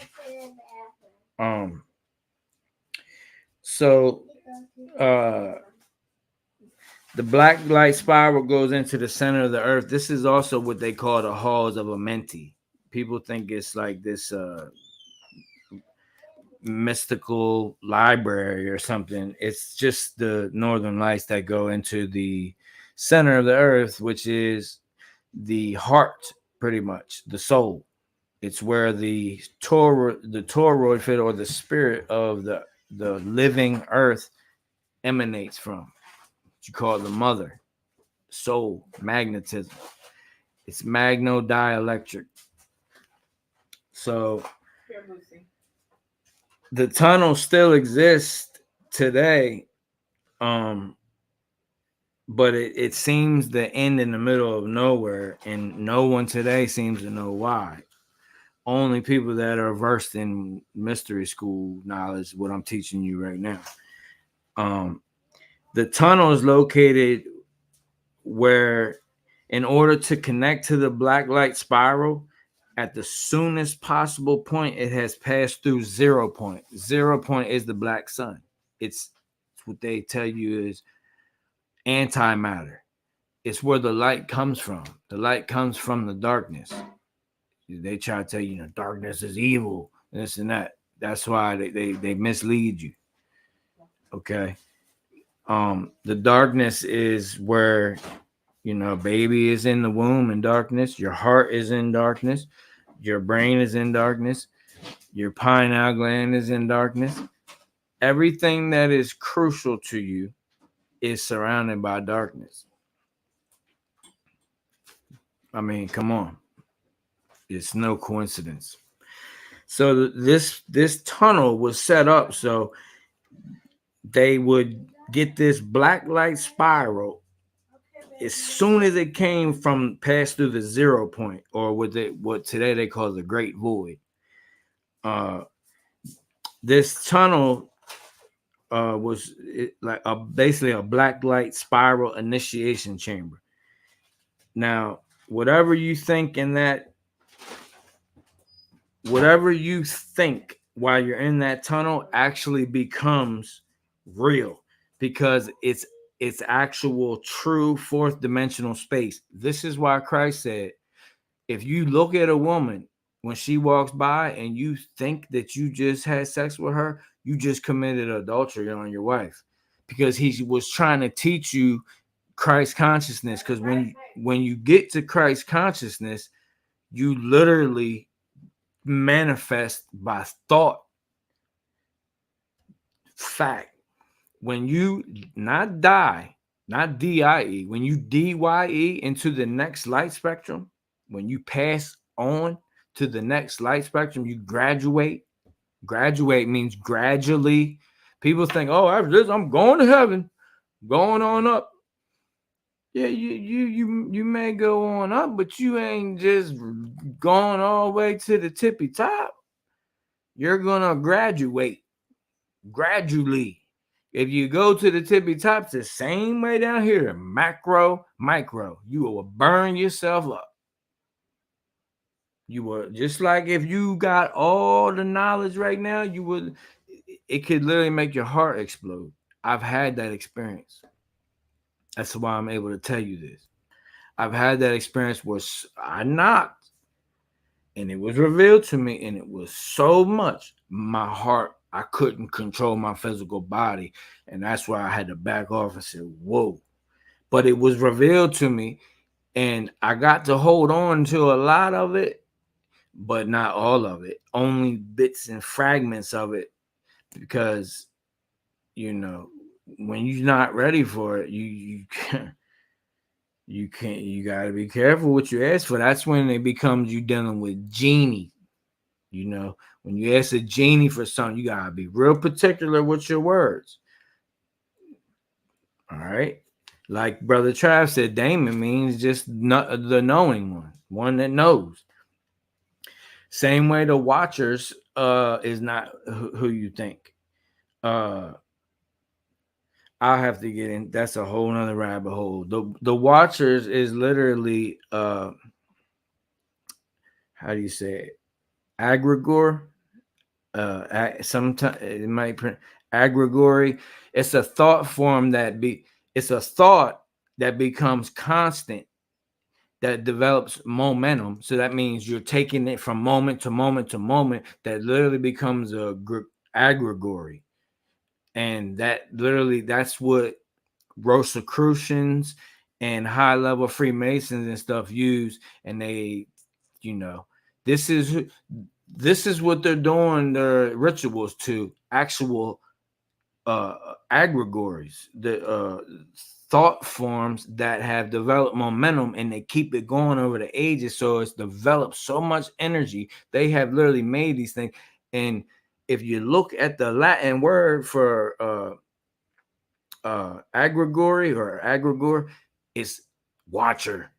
So the black light spiral goes into the center of the earth. This is also what they call the halls of Amenti. People think it's like this mystical library or something. It's just the northern lights that go into the center of the earth, which is the heart, pretty much the soul. It's where the toroid field, or the spirit of the living earth, emanates from. What you call the mother, soul, magnetism. It's magnodielectric. So the tunnel still exists today, but it seems to end in the middle of nowhere, and no one today seems to know why. Only people that are versed in mystery school knowledge, what I'm teaching you right now. The tunnel is located where, in order to connect to the black light spiral, at the soonest possible point, it has passed through 0 point. 0 point is the black sun. It's what they tell you is antimatter. It's where the light comes from. The light comes from the darkness. They try to tell you, darkness is evil, this and that. That's why they mislead you. Okay. The darkness is where, baby is in the womb in darkness, your heart is in darkness, your brain is in darkness, your pineal gland is in darkness. Everything that is crucial to you is surrounded by darkness. I mean, come on. It's no coincidence. So this tunnel was set up so they would get this black light spiral as soon as it came from passed through the 0 point, or what today they call the Great Void. This tunnel was like basically a black light spiral initiation chamber. Now, whatever you think while you're in that tunnel actually becomes real, because it's actual true fourth dimensional space. This is why Christ said, if you look at a woman when she walks by and you think that you just had sex with her, you just committed adultery on your wife, because he was trying to teach you Christ consciousness. Because when you get to Christ consciousness, you literally manifest by thought. Fact. When you not die, not DIE, when you DYE into the next light spectrum, when you pass on to the next light spectrum, you graduate. Graduate means gradually. People think, oh, after this, I'm going to heaven, going on up. Yeah, you may go on up, but you ain't just going all the way to the tippy top. You're gonna graduate gradually. If you go to the tippy top, it's the same way down here, macro, micro. You will burn yourself up. You will, just like if you got all the knowledge right now, it could literally make your heart explode. I've had that experience. That's why I'm able to tell you this. I've had that experience where I knocked and it was revealed to me, and it was so much my heart, I couldn't control my physical body, and that's why I had to back off and say, whoa. But it was revealed to me, and I got to hold on to a lot of it, but not all of it, only bits and fragments of it, because when you're not ready for it, you got to be careful what you ask for. That's when it becomes you dealing with genie. When you ask a genie for something, you got to be real particular with your words. All right. Like Brother Trav said, Damon means just not the knowing one that knows. Same way the Watchers is not who you think. I'll have to get in. That's a whole nother rabbit hole. The Watchers is literally how do you say it? Egregore. Sometimes it might print egregory. It's a thought form it's a thought that becomes constant, that develops momentum. So that means you're taking it from moment to moment to moment, that literally becomes a egregory. And that's what Rosicrucians and high level Freemasons and stuff use. And they, this is what they're doing their rituals to, actual egregories, the thought forms that have developed momentum, and they keep it going over the ages. So it's developed so much energy. They have literally made these things. And if you look at the Latin word for egregory or egregore, it's watcher.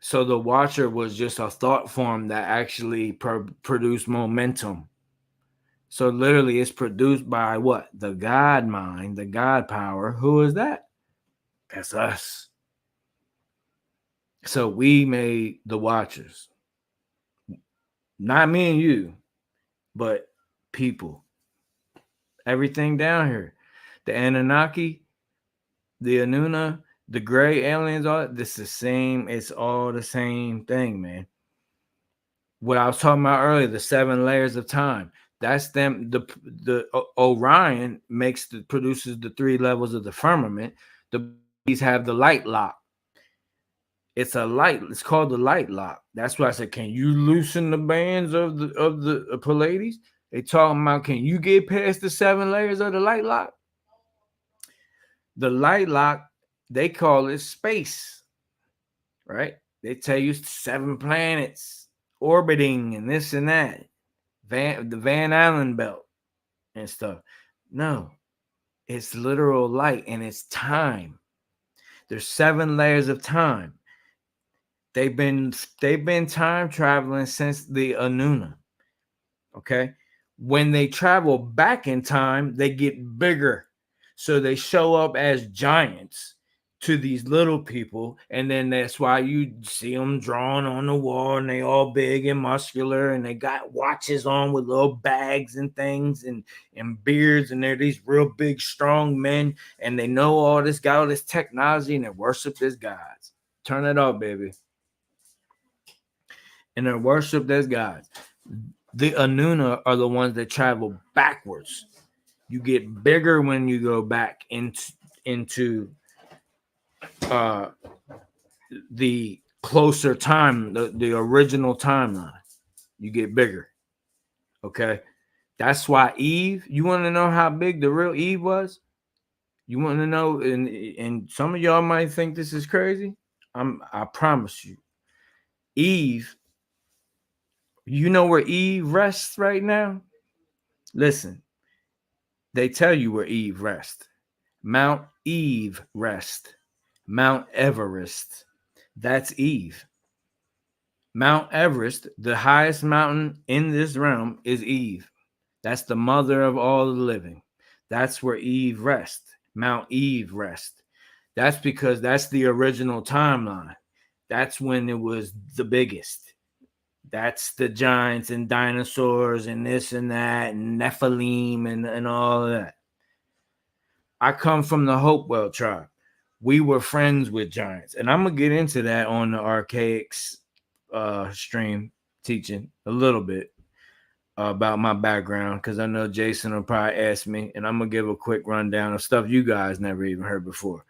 So the Watcher was just a thought form that actually produced momentum. So literally it's produced by what? The God mind, the God power. Who is that? That's us. So we made the Watchers. Not me and you, but people. Everything down here. The Anunnaki, the Anuna, the gray aliens, all this is the same. It's all the same thing, man. what I was talking about earlier, the 7 layers of time. That's them. The Orion produces the 3 levels of the firmament. These have the light lock. It's a light. It's called the light lock. That's why I said, can you loosen the bands of the Pleiades? They talking about, can you get past the 7 layers of the light lock? The light lock, they call it space, right? They tell you 7 planets orbiting and this and that, the Van Allen belt and stuff. No, it's literal light and it's time. There's 7 layers of time. They've been time traveling since the Anuna. Okay, when they travel back in time, they get bigger, so they show up as giants to these little people, and then that's why you see them drawn on the wall, and they all big and muscular, and they got watches on with little bags and things, and beards, and they're these real big, strong men, and they know all this, got all this technology, and they worship as gods. Turn it up, baby. And they're worshipped as gods. The Anuna are the ones that travel backwards. You get bigger when you go back into the closer time, the original timeline. You get bigger. Okay, that's why Eve. You want to know how big the real Eve was? You want to know, and some of y'all might think this is crazy. I promise you, Eve. You know where Eve rests right now? Listen, they tell you where Eve rests. Mount Eve rest. Mount Everest. That's Eve. Mount Everest, the highest mountain in this realm, is Eve. That's the mother of all the living. That's where Eve rests. Mount Eve rest. That's because that's the original timeline. That's when it was the biggest. That's the giants and dinosaurs and this and that and Nephilim and all of that. I come from the Hopewell tribe. We were friends with giants. And I'm going to get into that on the Archaics stream teaching a little bit about my background, because I know Jason will probably ask me, and I'm going to give a quick rundown of stuff you guys never even heard before.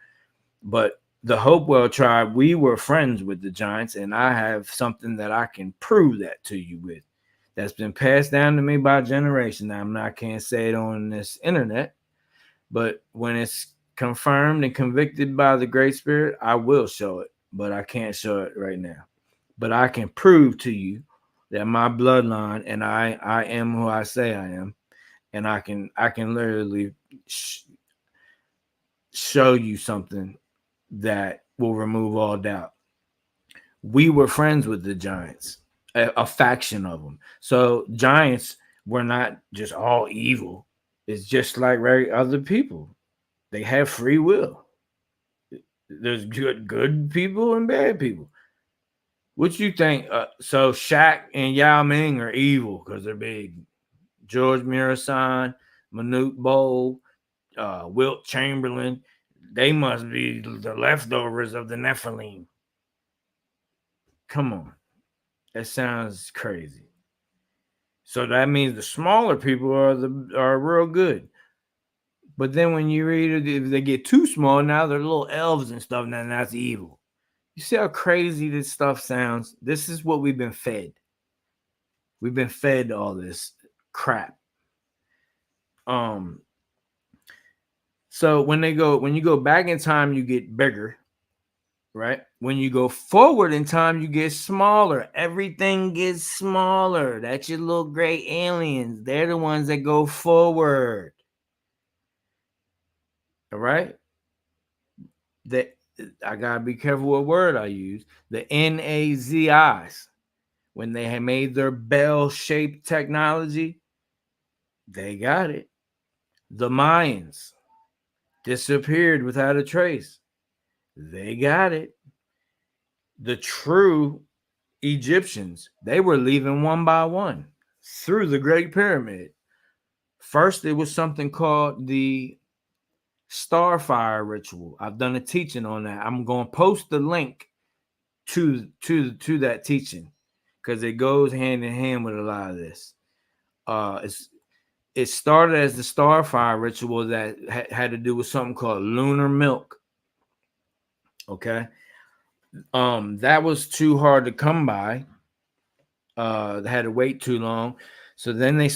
But the Hopewell tribe, we were friends with the giants, and I have something that I can prove that to you with. That's been passed down to me by generation. Now, I can't say it on this internet, but when it's confirmed and convicted by the Great Spirit, I will show it, but I can't show it right now. But I can prove to you that my bloodline, and I am who I say I am, and I can literally show you something that will remove all doubt. We were friends with the giants, a faction of them. So giants were not just all evil. It's just like other people. They have free will. There's good people and bad people. What you think? So Shaq and Yao Ming are evil because they're big. George Mirasan, Manute Bol, Wilt Chamberlain, they must be the leftovers of the Nephilim. Come on. That sounds crazy. So that means the smaller people are real good. But then when you read it, if they get too small, now they're little elves and stuff, and that's evil. You see how crazy this stuff sounds? This is what we've been fed. We've been fed all this crap. So when you go back in time, you get bigger, right? When you go forward in time, you get smaller. Everything gets smaller. That's your little gray aliens. They're the ones that go forward. All right? I gotta be careful what word I use. The NAZIs, when they had made their bell-shaped technology, they got it. The Mayans disappeared without a trace. They got it. The true Egyptians, they were leaving one by one through the Great Pyramid. First, it was something called the STARFIRE ritual. I've done a teaching on that. I'm going to post the link to that teaching. because it goes hand in hand with a lot of this. It started as the Starfire ritual that had to do with something called lunar milk. Okay, that was too hard to come by. They had to wait too long, so then they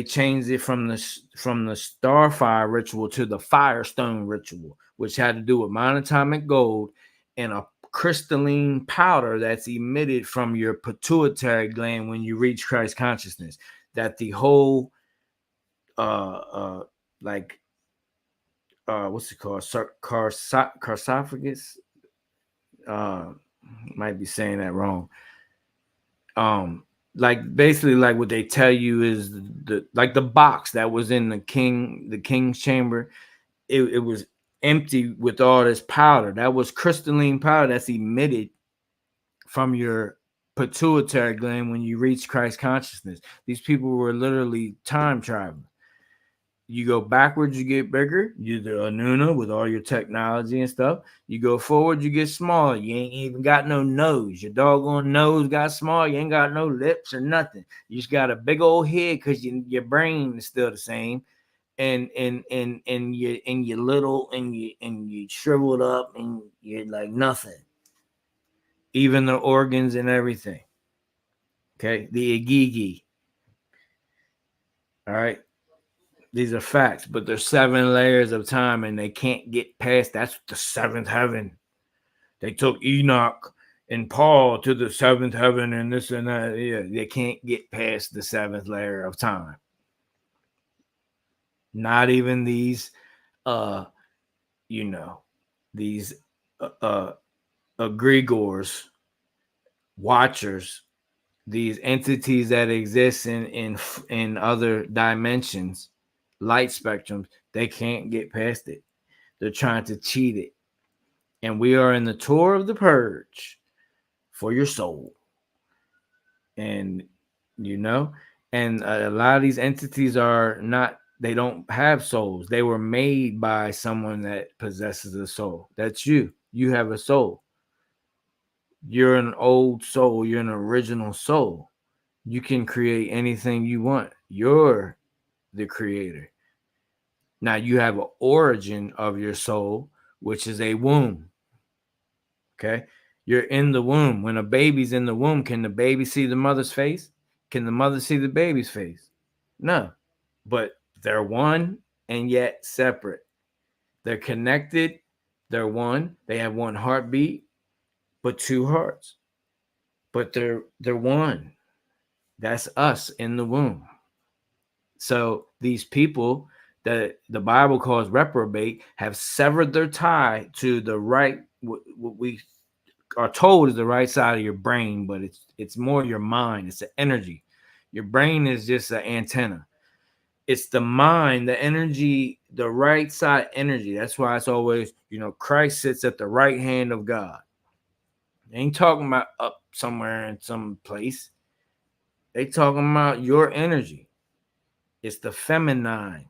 changed it from the Starfire ritual to the Firestone ritual, which had to do with monatomic gold and a crystalline powder that's emitted from your pituitary gland when you reach Christ consciousness. That the whole like what's it called, sarcophagus, might be saying that wrong. Like basically like what they tell you is the box that was in the king's chamber, it was empty with all this powder. That was crystalline powder that's emitted from your pituitary gland when you reach Christ consciousness. These people were literally time traveling. You go backwards, you get bigger. You're the Anuna with all your technology and stuff. You go forward, you get smaller. You ain't even got no nose. Your doggone nose got small. You ain't got no lips or nothing. You just got a big old head because your brain is still the same. And you're little and you shriveled up and you're like nothing. Even the organs and everything. Okay, the Igigi. All right. These are facts, but there's 7 layers of time and they can't get past. That's the 7th heaven. They took Enoch and Paul to the 7th heaven and this and that. Yeah, they can't get past the 7th layer of time. Not even these these egregores, watchers, these entities that exist in other dimensions, light spectrums, they can't get past it. They're trying to cheat it. And we are in the tour of the purge for your soul. And and a lot of these entities they don't have souls. They were made by someone that possesses a soul. That's you. You have a soul. You're an old soul. You're an original soul. You can create anything you want. You're the creator. Now you have an origin of your soul, which is a womb. Okay. You're in the womb. When a baby's in the womb, can the baby see the mother's face? Can the mother see the baby's face? No. But they're one and yet separate. They're connected. They're one. They have one heartbeat, but 2 hearts. But they're one. That's us in the womb. So these people that the Bible calls reprobate have severed their tie to the right, what we are told is the right side of your brain, but it's more your mind. It's the energy. Your brain is just an antenna. It's the mind, the energy, the right side energy. That's why it's always, Christ sits at the right hand of God. They ain't talking about up somewhere in some place. They talking about your energy. It's the feminine.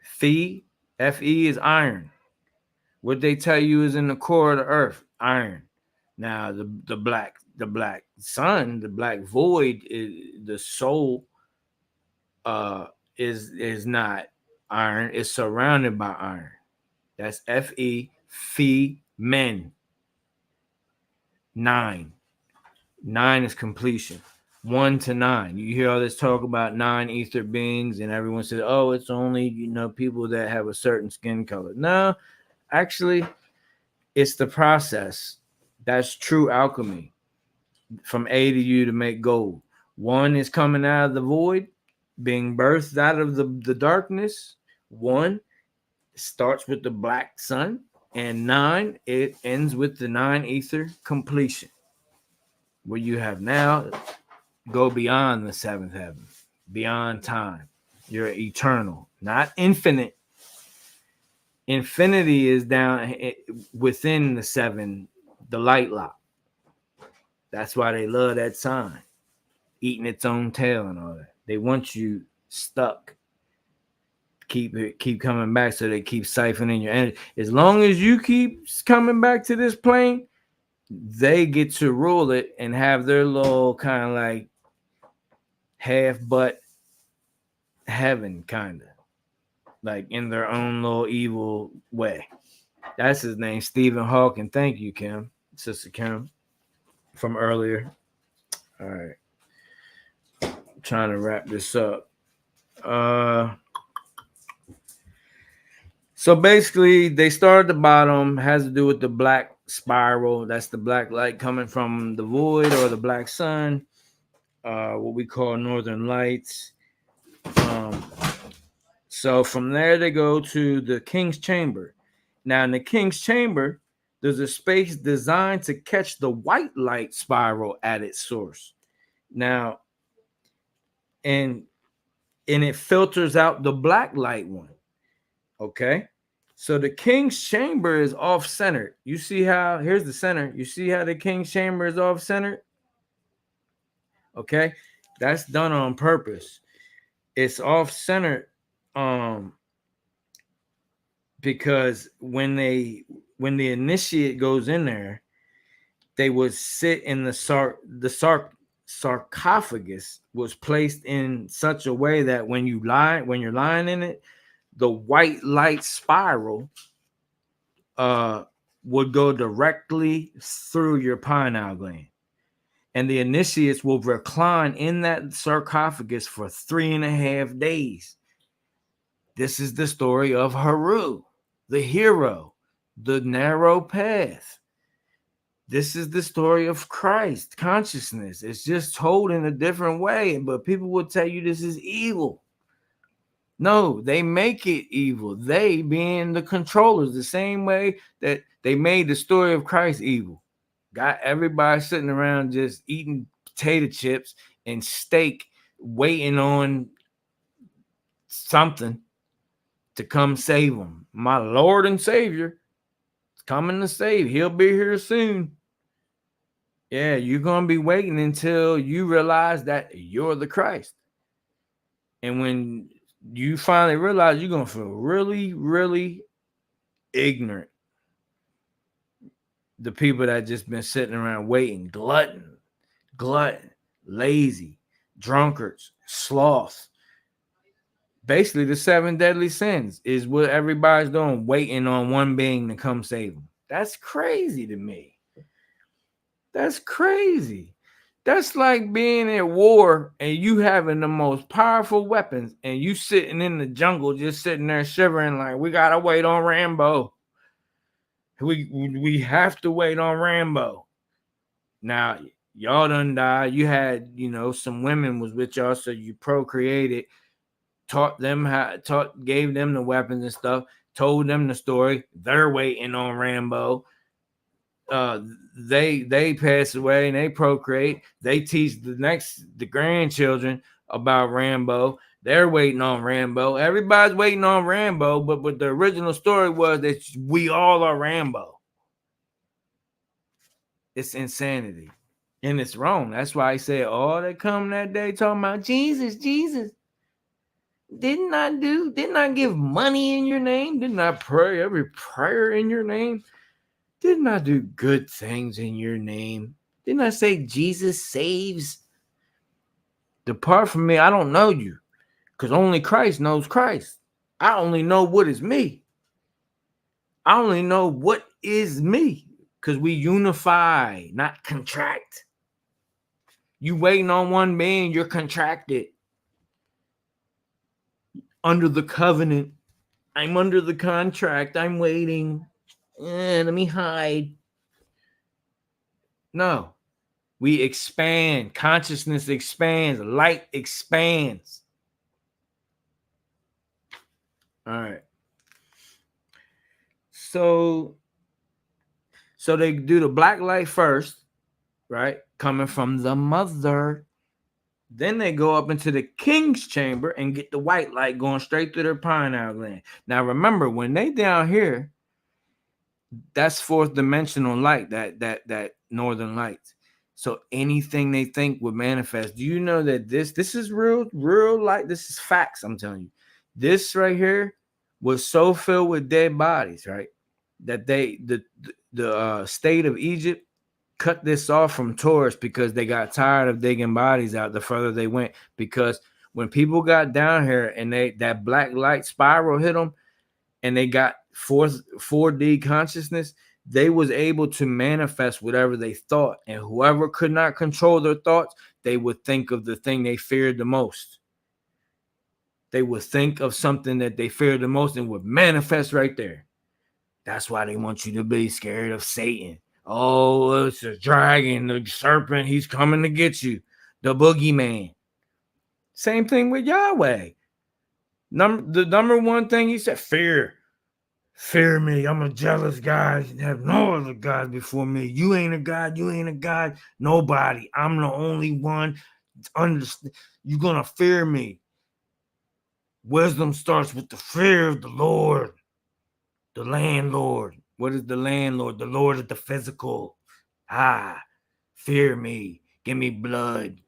Fe is iron. What they tell you is in the core of the earth, iron. Now the black sun, the black void, is the soul. Is not iron. It's surrounded by iron. That's Fe. Men. 9. 9 is completion. 1 to 9. You hear all this talk about 9 ether beings, and everyone says, "Oh, it's only people that have a certain skin color." No, actually, it's the process. That's true alchemy. From A to U to make gold. 1 is coming out of the void, being birthed out of the darkness. 1 starts with the black sun, and 9, it ends with the 9 ether completion. What you have now, go beyond the 7th heaven, beyond time. You're eternal, not infinite. Infinity is down within the 7, the light lock. That's why they love that sign, eating its own tail and all that. They want you stuck. Keep coming back, so they keep siphoning your energy. As long as you keep coming back to this plane, they get to rule it and have their little kind of like half butt heaven, kind of like in their own little evil way. That's his name, Stephen Hawking. Thank you, Kim, Sister Kim, from earlier. All right, trying to wrap this up. So basically, they start at the bottom. Has to do with the black spiral. That's the black light coming from the void or the black sun. What we call northern lights. Um, so from there, they go to the king's chamber. Now, in the king's chamber, there's a space designed to catch the white light spiral at its source. Now, and it filters out the black light one. Okay. So the king's chamber is off centered. You see how here's the center. You see how the king's chamber is off centered? Okay. That's done on purpose. It's off centered because when the initiate goes in there, they would sit in the sarcophagus was placed in such a way that when you're lying in it, the white light spiral would go directly through your pineal gland. And the initiates will recline in that sarcophagus for 3.5 days. This is the story of HORUS, the hero, the narrow path. This is the story of Christ consciousness. It's just told in a different way, but people will tell you this is evil. No, they make it evil. They being the controllers, the same way that they made the story of Christ evil. Got everybody sitting around just eating potato chips and steak, waiting on something to come save them. My Lord and Savior is coming to save. He'll be here soon. Yeah, you're going to be waiting until you realize that you're the Christ. And when you finally realize, you're going to feel really, really ignorant. The people that just been sitting around waiting, glutton, lazy, drunkards, sloth. Basically, the 7 deadly sins is what everybody's doing, waiting on one being to come save them. That's crazy to me. That's crazy. That's like being at war and you having the most powerful weapons and you sitting in the jungle just sitting there shivering like, we gotta wait on Rambo. We have to wait on Rambo. Now, y'all done died. You had, some women was with y'all, so you procreated, gave them the weapons and stuff, told them the story. They're waiting on Rambo. They pass away and they procreate. They teach the grandchildren about Rambo. They're waiting on Rambo. Everybody's waiting on Rambo, but the original story was that we all are Rambo. It's insanity. And it's wrong. That's why I said, they come that day talking about Jesus. Didn't I give money in your name? Didn't I pray every prayer in your name? Didn't I do good things in your name? Didn't I say Jesus saves? Depart from me, I don't know you. Because only Christ knows Christ. I only know what is me. I only know what is me. Because we unify, not contract. You waiting on one being, you're contracted. Under the covenant. I'm under the contract. I'm waiting. Let me hide. No. We expand. Consciousness expands. Light expands. All right. So they do the black light first, right? Coming from the mother. Then they go up into the king's chamber and get the white light going straight through their pineal gland. Now, remember, when they down here, that's fourth dimensional light, that northern lights. So anything they think would manifest. Do you know that this is real light? This is facts, I'm telling you. This right here was so filled with dead bodies, right? That the state of Egypt cut this off from tourists because they got tired of digging bodies out the further they went. Because when people got down here and that black light spiral hit them and they got 4D consciousness, they was able to manifest whatever they thought. And whoever could not control their thoughts, they would think of the thing they feared the most. They would think of something that they feared the most and would manifest right there. That's why they want you to be scared of Satan. Oh, it's a dragon, the serpent, he's coming to get you. The boogeyman. Same thing with Yahweh. The number one thing he said, fear. Fear me. I'm a jealous God. You have no other gods before me. You ain't a God. You ain't a God. Nobody. I'm the only one. You're going to fear me. Wisdom starts with the fear of the Lord. The landlord. What is the landlord? The Lord of the physical. Fear me. Give me blood.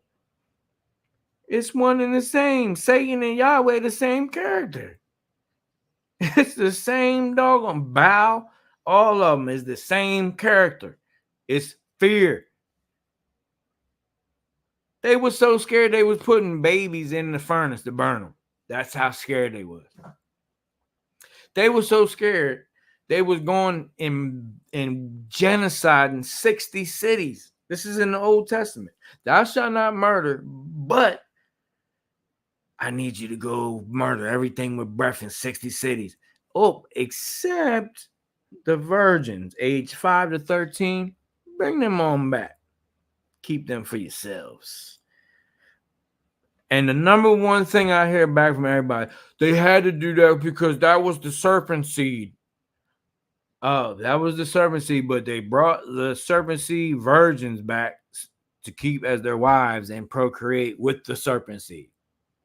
It's one and the same. Satan and Yahweh, the same character. It's the same doggone Baal. All of them is the same character. It's fear. They were so scared they was putting babies in the furnace to burn them. That's how scared they was. They were so scared they was going in genocide in 60 cities. This is in the Old Testament. Thou shalt not murder, but I need you to go murder everything with breath in 60 cities. Oh, except the virgins, age 5 to 13. Bring them on back. Keep them for yourselves. And the number one thing I hear back from everybody, they had to do that because that was the serpent seed. Oh, that was the serpent seed, but they brought the serpent seed virgins back to keep as their wives and procreate with the serpent seed.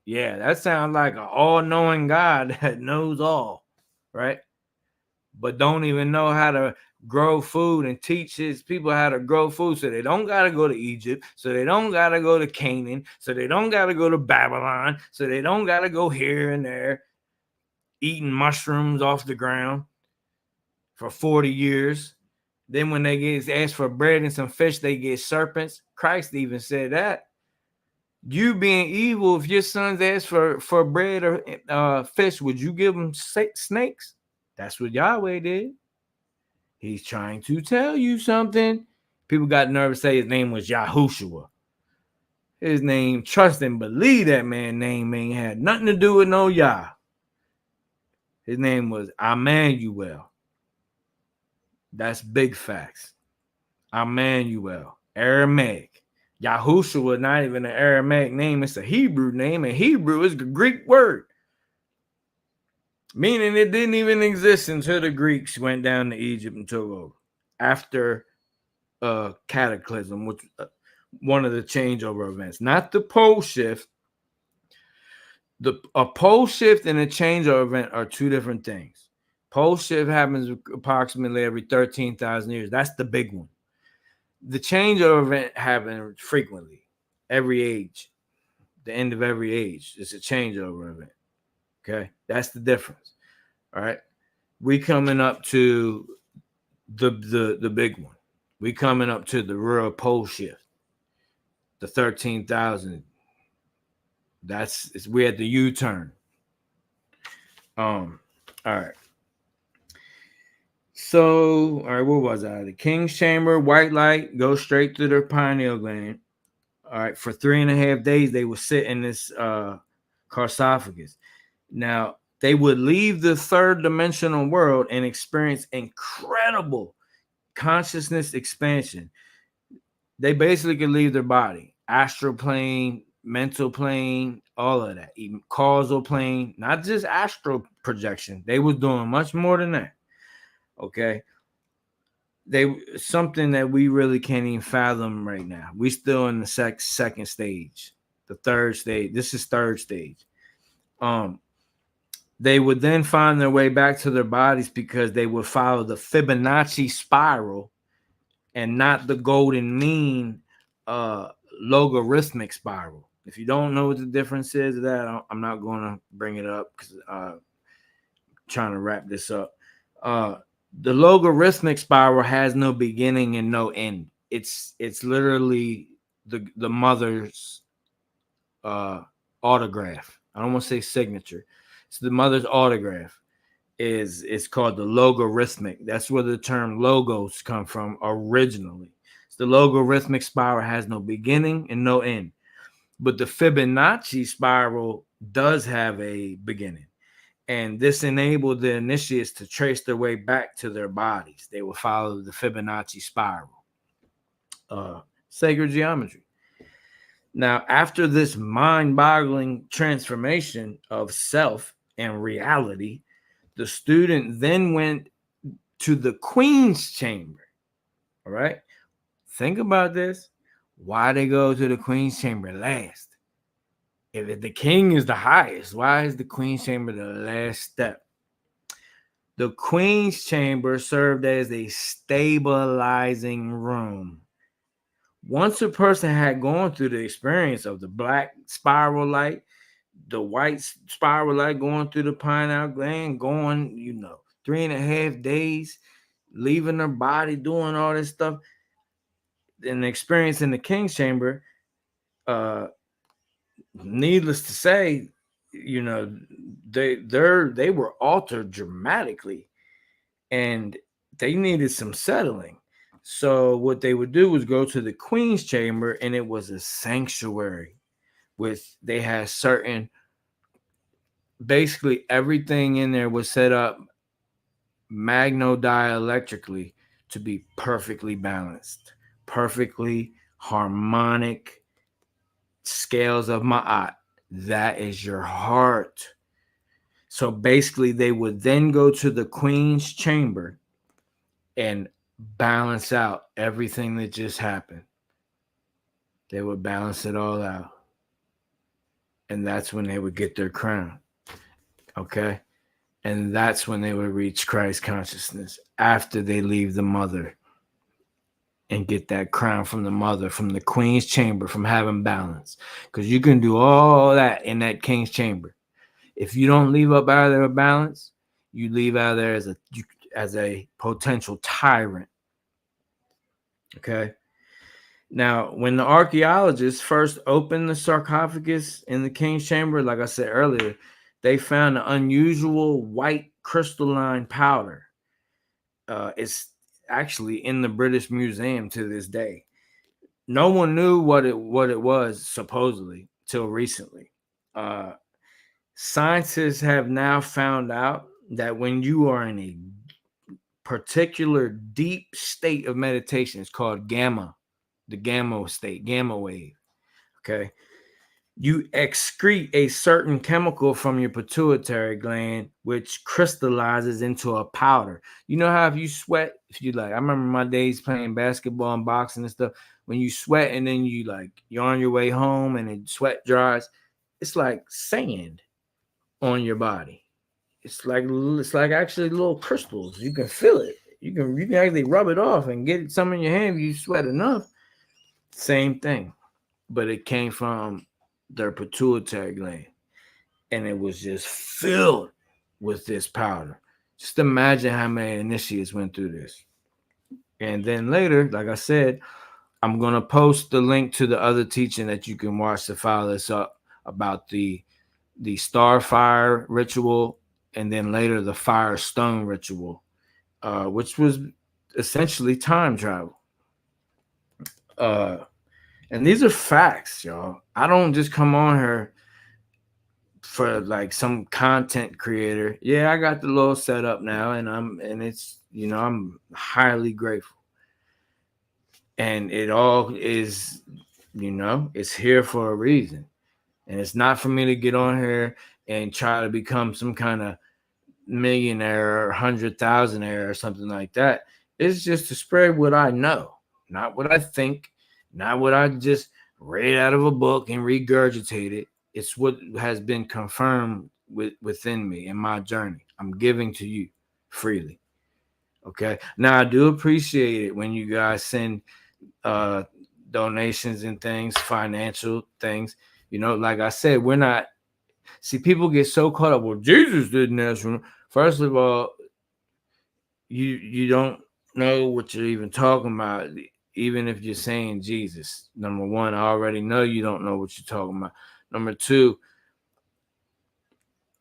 Yeah, that sounds like an all-knowing God that knows all, right? But don't even know how to grow food and teach his people how to grow food so they don't got to go to Egypt, so they don't got to go to Canaan, so they don't got to go to Babylon, so they don't got to go here and there eating mushrooms off the ground for 40 years. Then when they get asked for bread and some fish, they get serpents. Christ even said that. You being evil, if your sons ask for bread or fish, would you give them snakes? That's what Yahweh did. He's trying to tell you something. People got nervous to say his name was Yahushua. His name, trust and believe that man name ain't had nothing to do with no Yah. His name was Emmanuel. That's big facts. Emmanuel, Aramaic. Yahushua was not even an Aramaic name. It's a Hebrew name, and Hebrew is the Greek word. Meaning it didn't even exist until the Greeks went down to Egypt and took over. After Cataclysm, which one of the changeover events. Not the pole shift. A pole shift and a changeover event are two different things. Pole shift happens approximately every 13,000 years. That's the big one. The changeover event happens frequently, every age. The end of every age. It's a changeover event. Okay, that's the difference. All right, we coming up to the big one. We coming up to the real pole shift. The 13,000. We at the U-turn. All right. So, all right, what was I? The King's Chamber, white light, go straight to their pineal gland. All right, for 3.5 days, they would sit in this sarcophagus. Now, they would leave the third dimensional world and experience incredible consciousness expansion. They basically could leave their body, astral plane, mental plane, all of that, even causal plane, not just astral projection. They was doing much more than that. Okay, something that we really can't even fathom right now. We still in the second stage, the third stage. This is third stage. They would then find their way back to their bodies because they would follow the Fibonacci spiral and not the golden mean logarithmic spiral. If you don't know what the difference is, that I'm not going to bring it up because I'm trying to wrap this up. The logarithmic spiral has no beginning and no end. it's literally the mother's autograph. I don't want to say signature. It's the mother's autograph. It's called the logarithmic. That's where the term logos come from originally. So the logarithmic spiral has no beginning and no end. But the Fibonacci spiral does have a beginning. And this enabled the initiates to trace their way back to their bodies. They would follow the Fibonacci spiral. Sacred geometry. Now, after this mind-boggling transformation of self and reality, the student then went to the Queen's chamber. All right? Think about this. Why they go to the Queen's chamber last? If the king is the highest, why is the Queen's chamber the last step? The Queen's chamber served as a stabilizing room. Once a person had gone through the experience of the black spiral light, the white spiral light going through the pineal gland, going, 3.5 days, leaving their body, doing all this stuff, and the experience in the King's chamber, needless to say, they were altered dramatically, and they needed some settling. So what they would do was go to the Queen's chamber, and it was a sanctuary they had certain, basically everything in there was set up magnodielectrically to be perfectly balanced, perfectly harmonic scales of Ma'at. That is your heart. So basically they would then go to the Queen's chamber and balance out everything that just happened. They would balance it all out. And that's when they would get their crown. Okay? And that's when they would reach Christ consciousness, after they leave the mother and get that crown from the mother, from the Queen's chamber, from having balance. Because you can do all that in that King's chamber. If you don't leave up out of there with balance, you leave out of there as a potential tyrant. Okay? Now, when the archaeologists first opened the sarcophagus in the King's chamber, like I said earlier, they found an unusual white crystalline powder. It's actually in the British Museum to this day. No one knew what it was, supposedly, till recently. Scientists have now found out that when you are in a particular deep state of meditation, it's called gamma, the gamma state, gamma wave. Okay. You excrete a certain chemical from your pituitary gland, which crystallizes into a powder. You know how if you sweat, I remember my days playing basketball and boxing and stuff, when you sweat and then you're on your way home and the sweat dries, it's like sand on your body. It's like actually little crystals. You can feel it. You can actually rub it off and get some in your hand if you sweat enough. Same thing, but it came from their pituitary gland, and it was just filled with this powder. Just imagine how many initiates went through this. And then later, like I said, I'm going to post the link to the other teaching that you can watch to follow this up about the STARFIRE ritual, and then later the FIRESTONE ritual, which was essentially time travel. And these are facts, y'all. I don't just come on here for like some content creator. Yeah, I got the little setup now, and I'm highly grateful. And it all is, it's here for a reason. And it's not for me to get on here and try to become some kind of millionaire or 100,000-aire or something like that. It's just to spread what I know, not what I think. Not what I just read out of a book and regurgitated. It's what has been confirmed within me in my journey. I'm giving to you freely. Okay. Now I do appreciate it when you guys send donations and things, financial things. Like I said, we're not. See, people get so caught up. Well, Jesus didn't ask for. First of all, you don't know what you're even talking about. even if you're saying Jesus. Number one, I already know you don't know what you're talking about. Number two,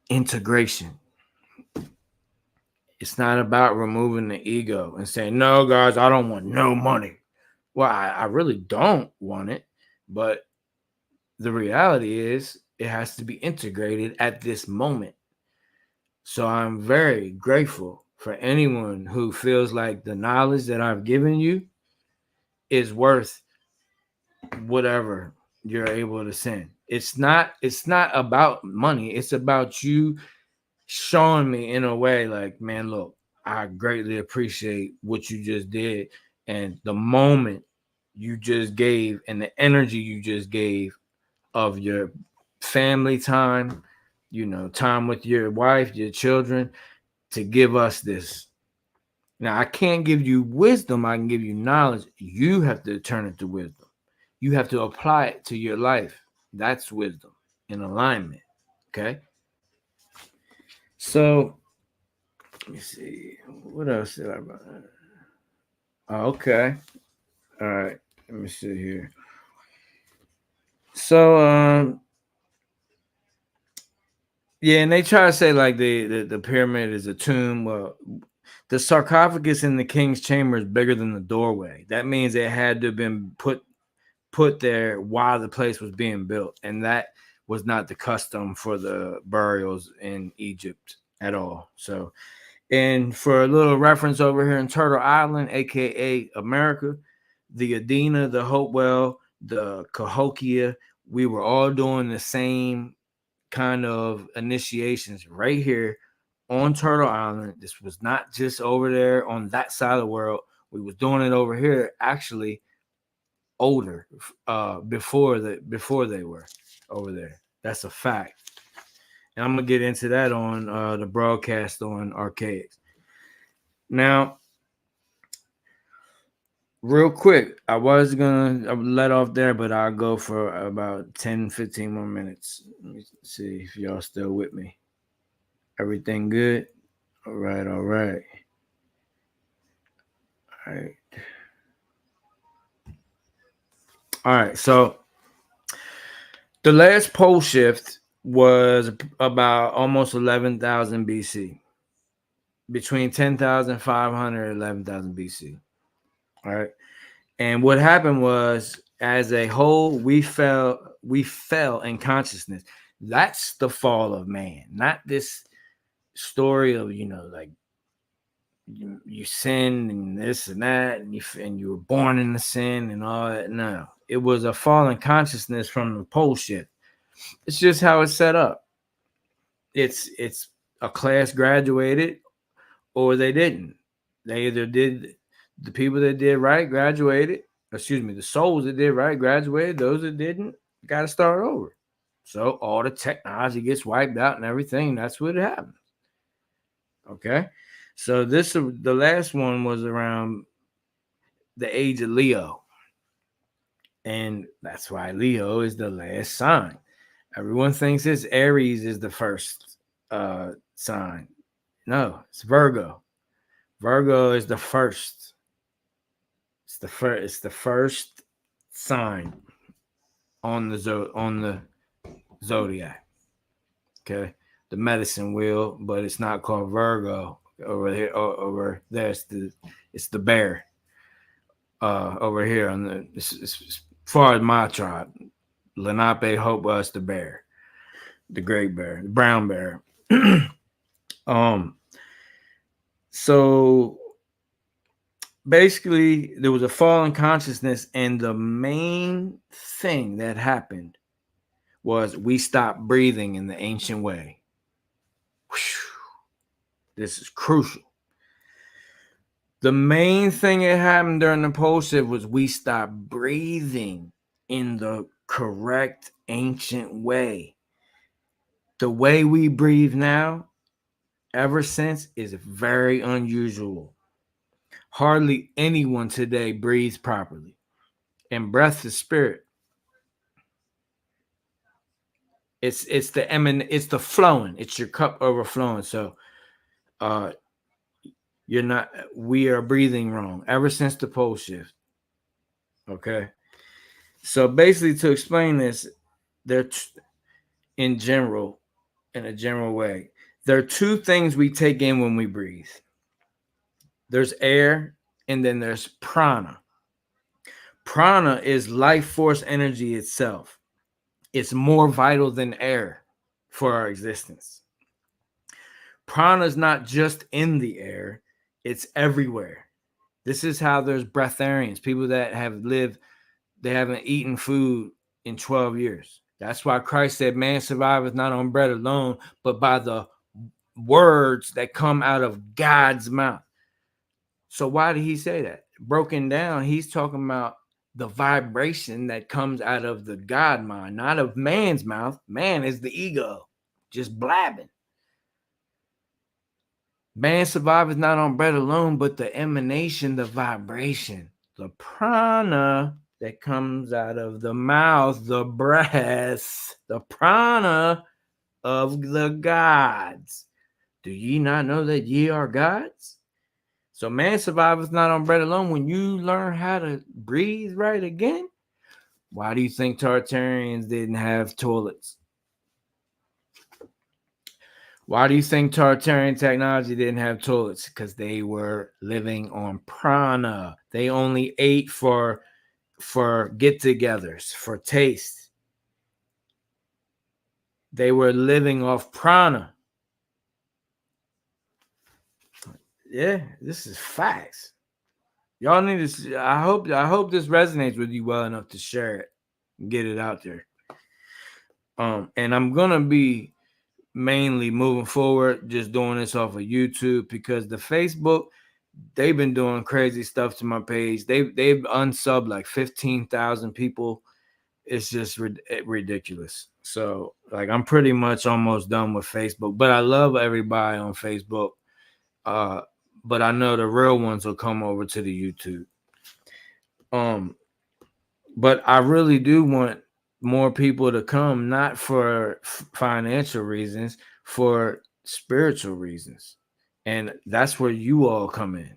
integration. It's not about removing the ego and saying, no, guys, I don't want no money. Well, I really don't want it. But the reality is it has to be integrated at this moment. So I'm very grateful for anyone who feels like the knowledge that I've given you is worth whatever you're able to send. It's not about money. It's about you showing me in a way like, man, look, I greatly appreciate what you just did and the moment you just gave and the energy you just gave of your family time, time with your wife, your children, to give us this. Now, I can't give you wisdom. I can give you knowledge. You have to turn it to wisdom. You have to apply it to your life. That's wisdom in alignment. Okay. So let me see. What else did I write? Oh, okay. All right. Let me see here. So yeah, and they try to say like the pyramid is a tomb. Well, the sarcophagus in the king's chamber is bigger than the doorway. That means it had to have been put there while the place was being built, and that was not the custom for the burials in Egypt at all. So, and for a little reference over here in Turtle Island, aka America, the Adena, the Hopewell, the Cahokia, we were all doing the same kind of initiations right here on Turtle Island. This was not just over there on that side of the world. We was doing it over here actually older before they were over there. That's a fact. And I'm gonna get into that on the broadcast on Archaics. Now, real quick, I was gonna let off there, but I'll go for about 10-15 more minutes. Let me see if y'all still with me. Everything good? All right. All right. All right. So the last pole shift was about almost 11,000 BC, between 10,500 and 11,000 BC. All right. And what happened was, as a whole, we fell in consciousness. That's the fall of man, not this story of, like you sin and this and that, and you were born in the sin and all that. No, it was a fall in consciousness from the pole shift. It's just how it's set up. It's a class graduated or they didn't. They either did, the people that did right graduated. Excuse me, the souls that did right graduated. Those that didn't got to start over. So all the technology gets wiped out and everything. That's what happens. Okay. So the last one was around the age of Leo. And that's why Leo is the last sign. Everyone thinks it's Aries is the first sign. No, it's Virgo. Virgo is the first. It's the first sign on the zodiac. Okay, the medicine wheel, but it's not called Virgo over here. Over there, it's the bear. Over here on the as far as my tribe, Lenape Hope was the bear, the great bear, the brown bear. So basically there was a fall in consciousness, and the main thing that happened was we stopped breathing in the ancient way. This is crucial. The main thing that happened during the pole shift was we stopped breathing in the correct ancient way. The way we breathe now, ever since, is very unusual. Hardly anyone today breathes properly. And breath is spirit. It's the flowing. It's your cup overflowing. So we are breathing wrong ever since the pole shift. Okay. So basically, to explain this, there in general, in a general way, there are two things we take in when we breathe. There's air, and then there's prana. Prana is life force energy itself. It's more vital than air for our existence. Prana is not just in the air, it's everywhere. This is how there's breatharians, people that have lived, they haven't eaten food in 12 years. That's why Christ said, man surviveth not on bread alone, but by the words that come out of God's mouth. So why did he say that? Broken down, he's talking about the vibration that comes out of the God mind, not of man's mouth. Man is the ego, just blabbing. Man surviveth not on bread alone, but the emanation, the vibration, the prana that comes out of the mouth, the breath, the prana of the gods. Do ye not know that ye are gods? So man surviveth not on bread alone. When you learn how to breathe right again, why do you think Tartarians didn't have toilets? Why do you think Tartarian technology didn't have toilets? Because they were living on prana. They only ate for get-togethers, for taste. They were living off prana. Yeah, this is facts. Y'all need to. I hope this resonates with you well enough to share it and get it out there. And I'm gonna be mainly moving forward just doing this off of YouTube, because the Facebook, they've been doing crazy stuff to my page. They've unsubbed like 15,000 people. It's just ridiculous. So like I'm pretty much almost done with Facebook, but I love everybody on Facebook. But I know the real ones will come over to the YouTube. But I really do want more people to come, not for financial reasons, for spiritual reasons. And that's where you all come in.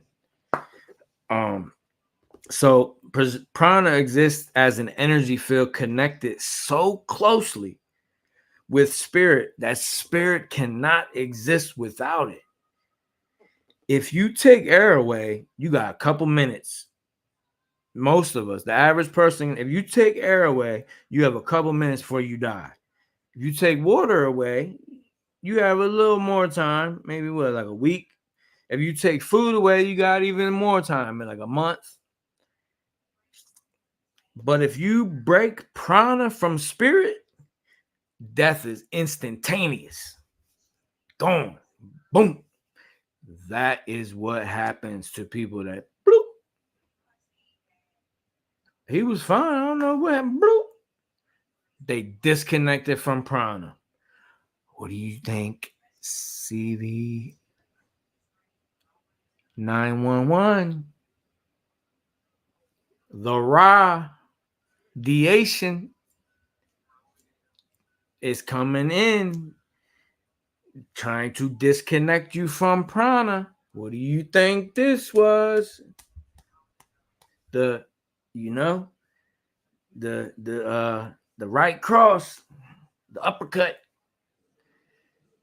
So prana exists as an energy field connected so closely with spirit that spirit cannot exist without it. If you take air away, you got a couple minutes. Most of us, the average person, if you take air away, you have a couple minutes before you die. If you take water away, you have a little more time, maybe what, like a week. If you take food away, you got even more time, like a month. But if you break prana from spirit, death is instantaneous. Gone. Boom. That is what happens to people that bloop. He was fine. I don't know what happened. Bloop. They disconnected from prana. What do you think? CV 911. The radiation is coming in, trying to disconnect you from prana. What do you think this was? The right cross, the uppercut,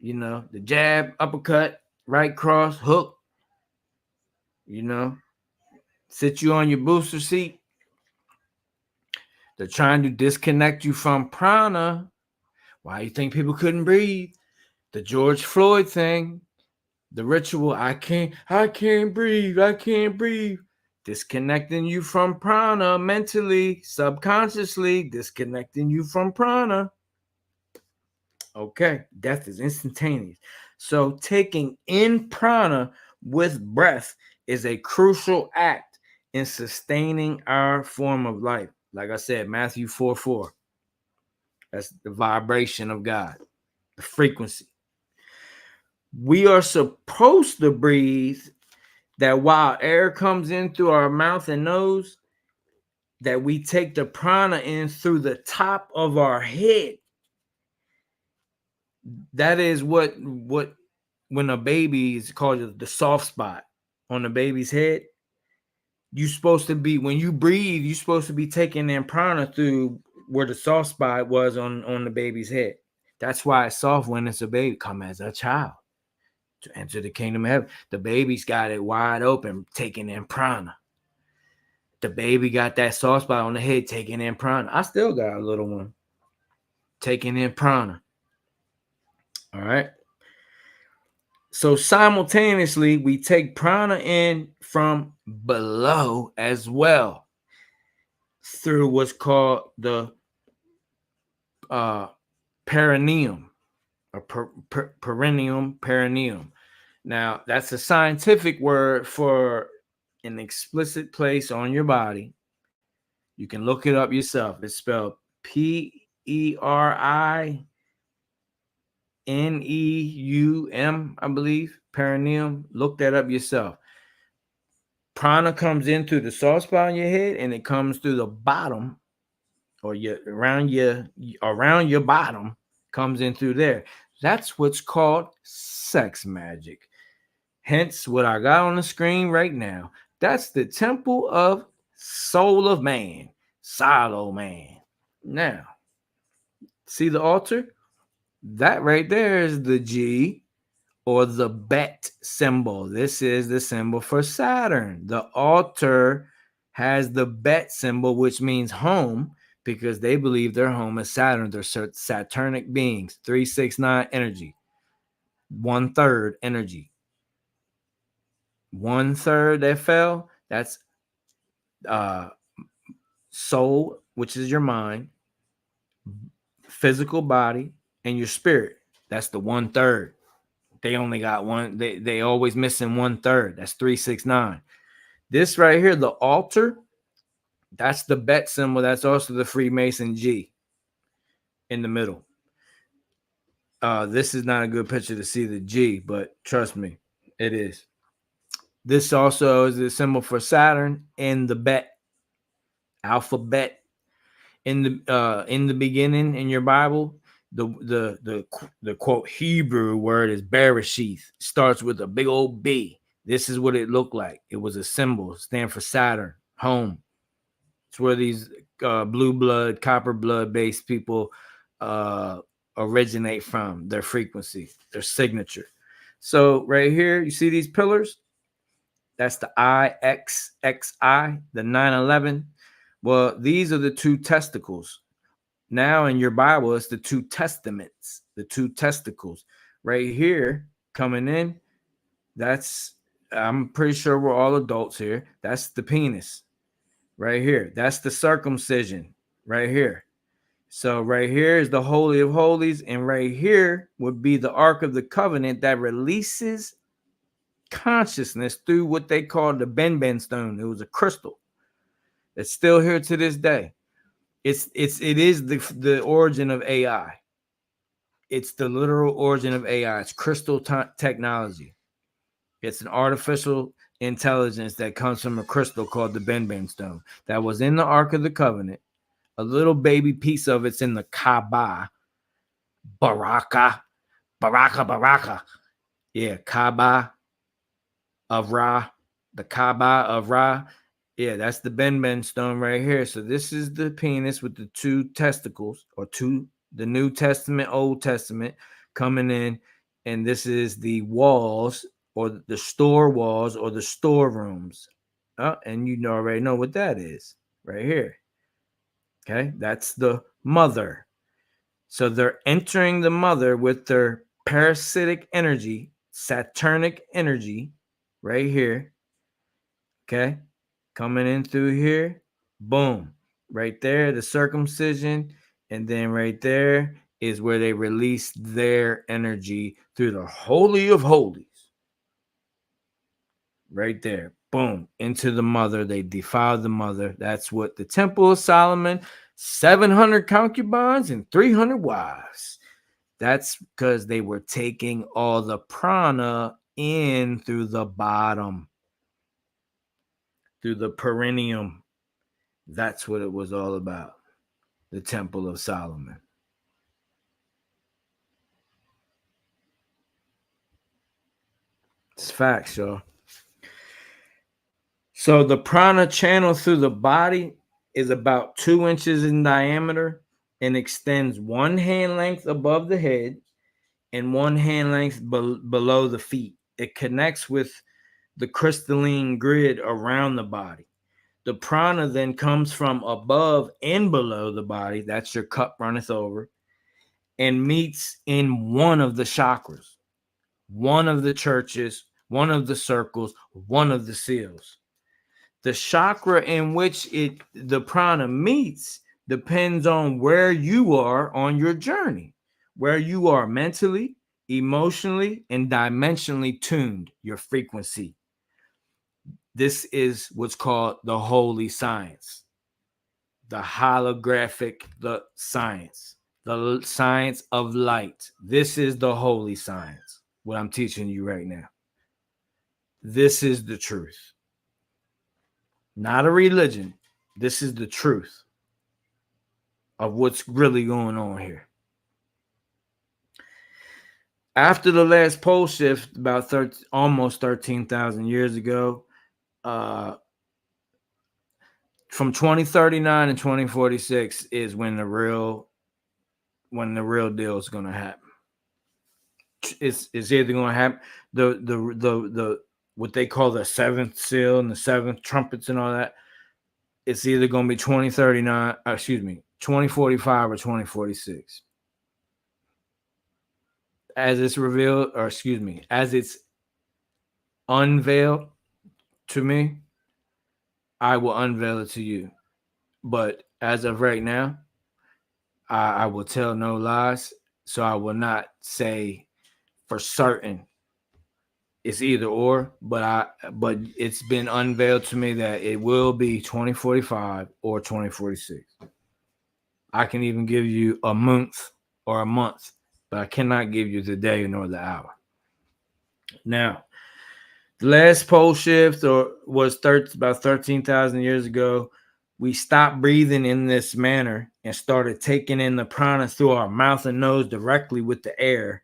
the jab, uppercut, right cross, hook, sit you on your booster seat. They're trying to disconnect you from prana. Why do you think people couldn't breathe? The George Floyd thing, the ritual, I can't breathe. Disconnecting you from prana mentally, subconsciously, disconnecting you from prana. Okay, death is instantaneous. So taking in prana with breath is a crucial act in sustaining our form of life. Like I said, Matthew 4:4. That's the vibration of God, the frequency. We are supposed to breathe that while air comes in through our mouth and nose, that we take the prana in through the top of our head. That is what when a baby is called the soft spot on the baby's head. you're supposed to be, when you breathe, you're supposed to be taking in prana through where the soft spot was on the baby's head. That's why it's soft when it's a baby. Come as a child to enter the kingdom of heaven. The baby's got it wide open, taking in prana. The baby got that soft spot on the head, taking in prana. I still got a little one taking in prana. All right. So simultaneously, we take prana in from below as well through what's called the perineum, or perineum. Now, that's a scientific word for an explicit place on your body. You can look it up yourself. It's spelled PERINEUM, I believe. Perineum. Look that up yourself. Prana comes in through the soft spot on your head, and it comes through the bottom, or around your bottom, comes in through there. That's what's called sex magic. Hence, what I got on the screen right now. That's the temple of soul of man, Silo man. Now, see the altar? That right there is the G, or the bet symbol. This is the symbol for Saturn. The altar has the bet symbol, which means home, because they believe their home is Saturn. They're Saturnic beings. 369 energy. 1/3 energy. 1/3 that fell, that's soul, which is your mind, physical body, and your spirit. That's the 1/3. They only got one. They always missing 1/3. That's 369. This right here, the altar, that's the bet symbol. That's also the Freemason G in the middle. This is not a good picture to see the G, but trust me, it is. This also is the symbol for Saturn and the bet, alphabet. In the beginning in your Bible, the quote Hebrew word is Bereshith. Starts with a big old B. This is what it looked like. It was a symbol, stand for Saturn, home. It's where these blue blood, copper blood based people originate from, their frequency, their signature. So right here, you see these pillars? That's the IXXI, the 911. Well, these are the two testicles. Now in your Bible, it's the two testaments, the two testicles. Right here, coming in, that's, I'm pretty sure we're all adults here. That's the penis. Right here. That's the circumcision. Right here. So right here is the Holy of Holies, and right here would be the Ark of the Covenant that releases consciousness through what they call the Ben stone. It was a crystal. It's still here to this day. It is the origin of AI. It's the literal origin of AI. It's crystal technology. It's an artificial intelligence that comes from a crystal called the Ben stone that was in the Ark of the Covenant. A little baby piece of it's in the Kaaba. Baraka. Yeah, Kaaba of Ra. The Kaaba of Ra. Yeah, that's the Ben stone right here. So this is the penis with the two testicles, or the New Testament, Old Testament coming in. And this is the walls, or the store walls, or the storerooms. And you already know what that is right here. Okay, that's the mother. So they're entering the mother with their parasitic energy, Saturnic energy, right here. Okay, coming in through here, boom, right there, the circumcision, and then right there is where they release their energy through the Holy of Holies. Right there, boom, into the mother. They defiled the mother. That's what the Temple of Solomon, 700 concubines and 300 wives. That's because they were taking all the prana in through the bottom, through the perineum. That's what it was all about. The Temple of Solomon. It's facts, y'all. So the prana channel through the body is about 2 inches in diameter and extends 1 hand length above the head and 1 hand length below the feet. It connects with the crystalline grid around the body. The prana then comes from above and below the body. That's your cup runneth over, and meets in one of the chakras, one of the churches, one of the circles, one of the seals. The chakra in which the prana meets depends on where you are on your journey, where you are mentally, emotionally, and dimensionally tuned, your frequency. This is what's called the holy science, the holographic, the science of light. This is the holy science, what I'm teaching you right now. This is the truth. Not a religion. This is the truth of what's really going on here. After the last pole shift, about almost 13,000 years ago, from 2039 and 2046 is when the real deal is going to happen. It's either going to happen the what they call the seventh seal and the seventh trumpets and all that. It's either going to be 2045 or 2046. As it's revealed, or as it's unveiled to me, I will unveil it to you. But as of right now, I will tell no lies. So I will not say for certain it's either or, but it's been unveiled to me that it will be 2045 or 2046. I can even give you a month, but I cannot give you the day nor the hour. Now, the last pole shift was about 13,000 years ago. We stopped breathing in this manner and started taking in the prana through our mouth and nose directly with the air,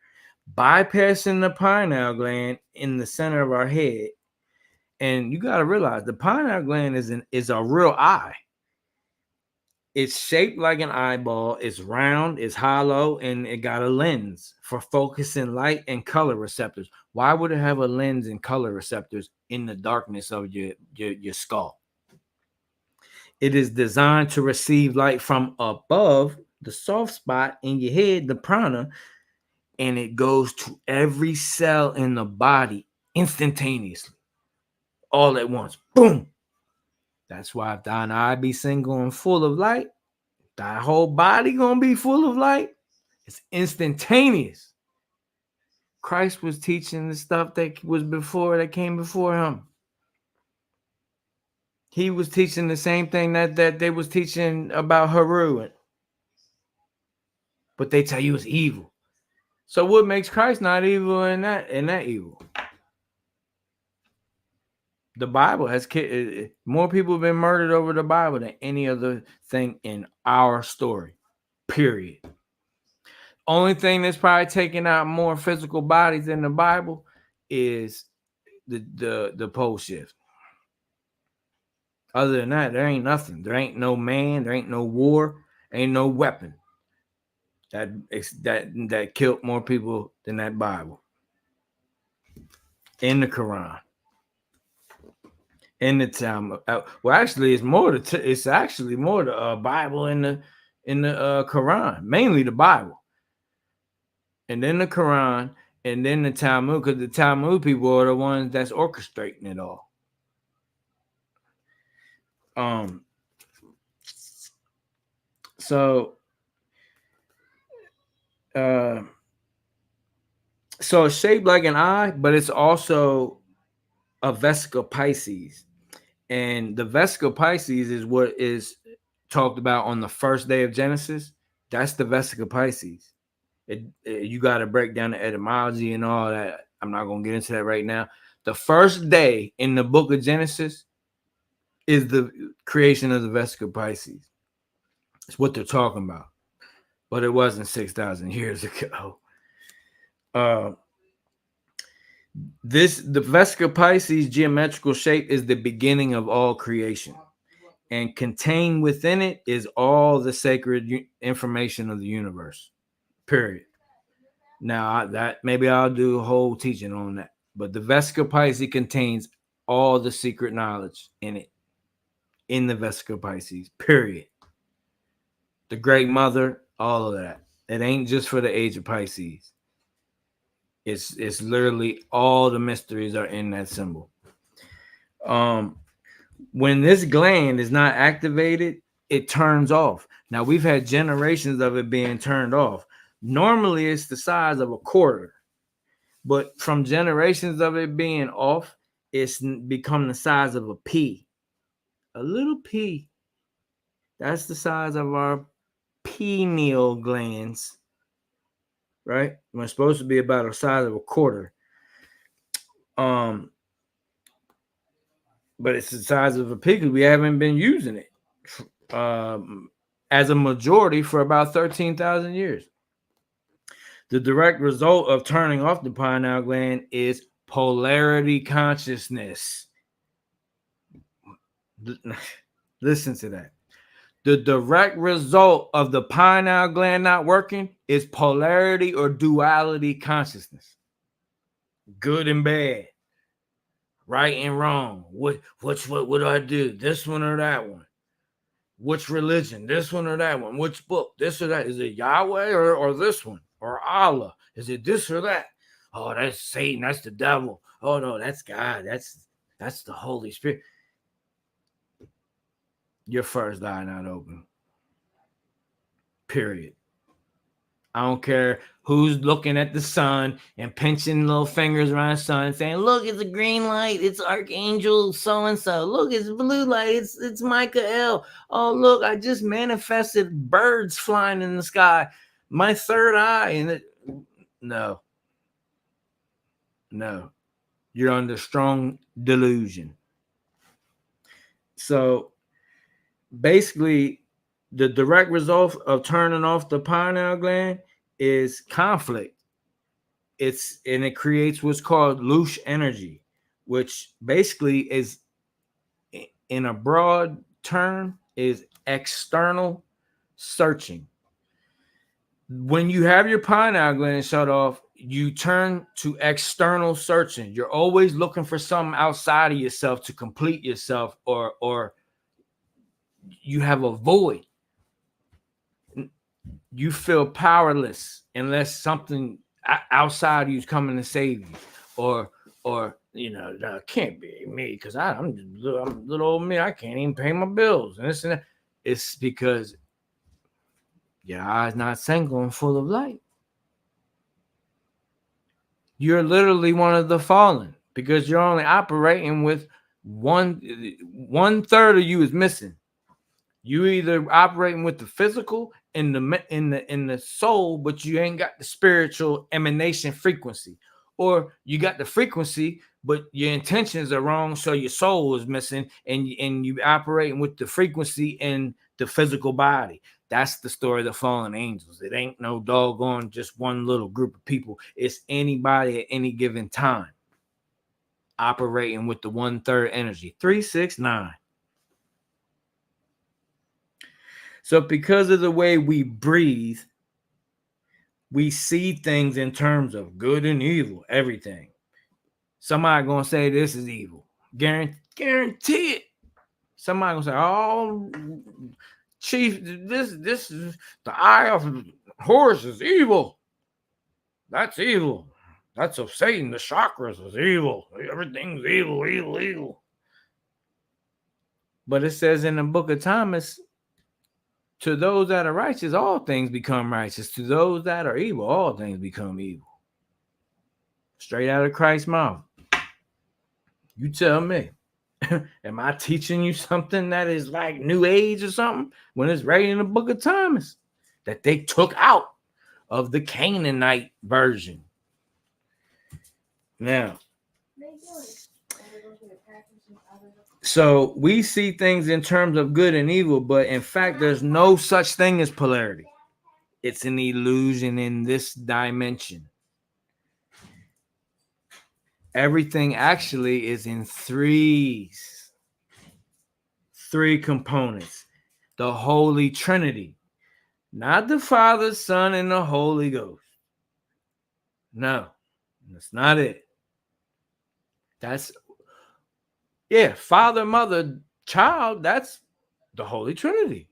bypassing the pineal gland in the center of our head. And you got to realize the pineal gland is a real eye. It's shaped like an eyeball. It's round, it's hollow, and it got a lens for focusing light and color receptors. Why would it have a lens and color receptors in the darkness of your skull? It is designed to receive light from above, the soft spot in your head, the prana, and it goes to every cell in the body instantaneously, all at once. Boom. That's why if thine eye be single and full of light, thy whole body gonna be full of light. It's instantaneous. Christ was teaching the stuff that came before him. He was teaching the same thing that they was teaching about HORUS. But they tell you it's evil. So what makes Christ not evil in that evil? The Bible has more people have been murdered over the Bible than any other thing in our story. Period. Only thing that's probably taking out more physical bodies in the Bible is the pole shift. Other than that, there ain't nothing. There ain't no man. There ain't no war. Ain't no weapon that killed more people than that Bible in the Quran. In the Talmud. Well, actually, it's actually more the Bible in the Quran, mainly the Bible, and then the Quran, and then the Talmud, because the Talmud people are the ones that's orchestrating it all. So it's shaped like an eye, but it's also a Vesica Pisces. And the Vesica Pisces is what is talked about on the first day of Genesis. That's the Vesica Pisces. You got to break down the etymology and all that. I'm not going to get into that right now. The first day in the book of Genesis is the creation of the Vesica Pisces. It's what they're talking about. But it wasn't 6,000 years ago. The Vesica Pisces geometrical shape is the beginning of all creation, and contained within it is all the sacred information of the universe. Period. Now that maybe I'll do a whole teaching on that, but the Vesica Pisces contains all the secret knowledge in it, in the Vesica Pisces. Period. The Great Mother, all of that. It ain't just for the age of Pisces. It's literally all the mysteries are in that symbol. When this gland is not activated, it turns off. Now we've had generations of it being turned off. Normally it's the size of a quarter, but from generations of it being off, it's become the size of a pea. A little pea. That's the size of our pineal glands, right? We're supposed to be about the size of a quarter. But it's the size of a pea because we haven't been using it as a majority for about 13,000 years. The direct result of turning off the pineal gland is polarity consciousness. Listen to that. The direct result of the pineal gland not working is polarity or duality consciousness. Good and bad. Right and wrong. What do I do? This one or that one? Which religion? This one or that one? Which book? This or that? Is it Yahweh or this one? Or Allah? Is it this or that? Oh, that's Satan. That's the devil. Oh no, that's God. That's the Holy Spirit. Your first eye not open. Period. I don't care who's looking at the sun and pinching little fingers around the sun and saying, look, it's a green light. It's Archangel so-and-so. Look, it's blue light. It's Michael. Oh, look, I just manifested birds flying in the sky. My third eye. And no. You're under strong delusion. So basically, the direct result of turning off the pineal gland is conflict. It creates what's called loose energy, which basically is, in a broad term, is external searching. When you have your pineal gland shut off, you turn to external searching. You're always looking for something outside of yourself to complete yourself, or you have a void. You feel powerless unless something outside of you is coming to save you, or that can't be me because I'm little old me. I can't even pay my bills and this and that. It's because your eye's not single and full of light. You're literally one of the fallen because you're only operating with one third of you is missing. You either operating with the physical in the soul, but you ain't got the spiritual emanation frequency, or you got the frequency, but your intentions are wrong, so your soul is missing, and you operating with the frequency in the physical body. That's the story of the fallen angels. It ain't no doggone just one little group of people. It's anybody at any given time operating with the 1/3 energy. 3, 6, 9. So because of the way we breathe, we see things in terms of good and evil, everything. Somebody gonna say this is evil. Guarantee it. Somebody gonna say, oh, chief, this is the eye of Horus is evil. That's evil. That's of Satan. The chakras is evil. Everything's evil. But it says in the book of Thomas, to those that are righteous, all things become righteous. To those that are evil, all things become evil. Straight out of Christ's mouth. You tell me. Am I teaching you something that is like New Age or something when it's right in the book of Thomas that they took out of the Canaanite version? Now, so we see things in terms of good and evil, but in fact, there's no such thing as polarity. It's an illusion in this dimension. Everything actually is in three components. The Holy Trinity, not the Father, Son, and the Holy Ghost. No, that's not it. That's, yeah, Father, Mother, Child, that's the Holy Trinity.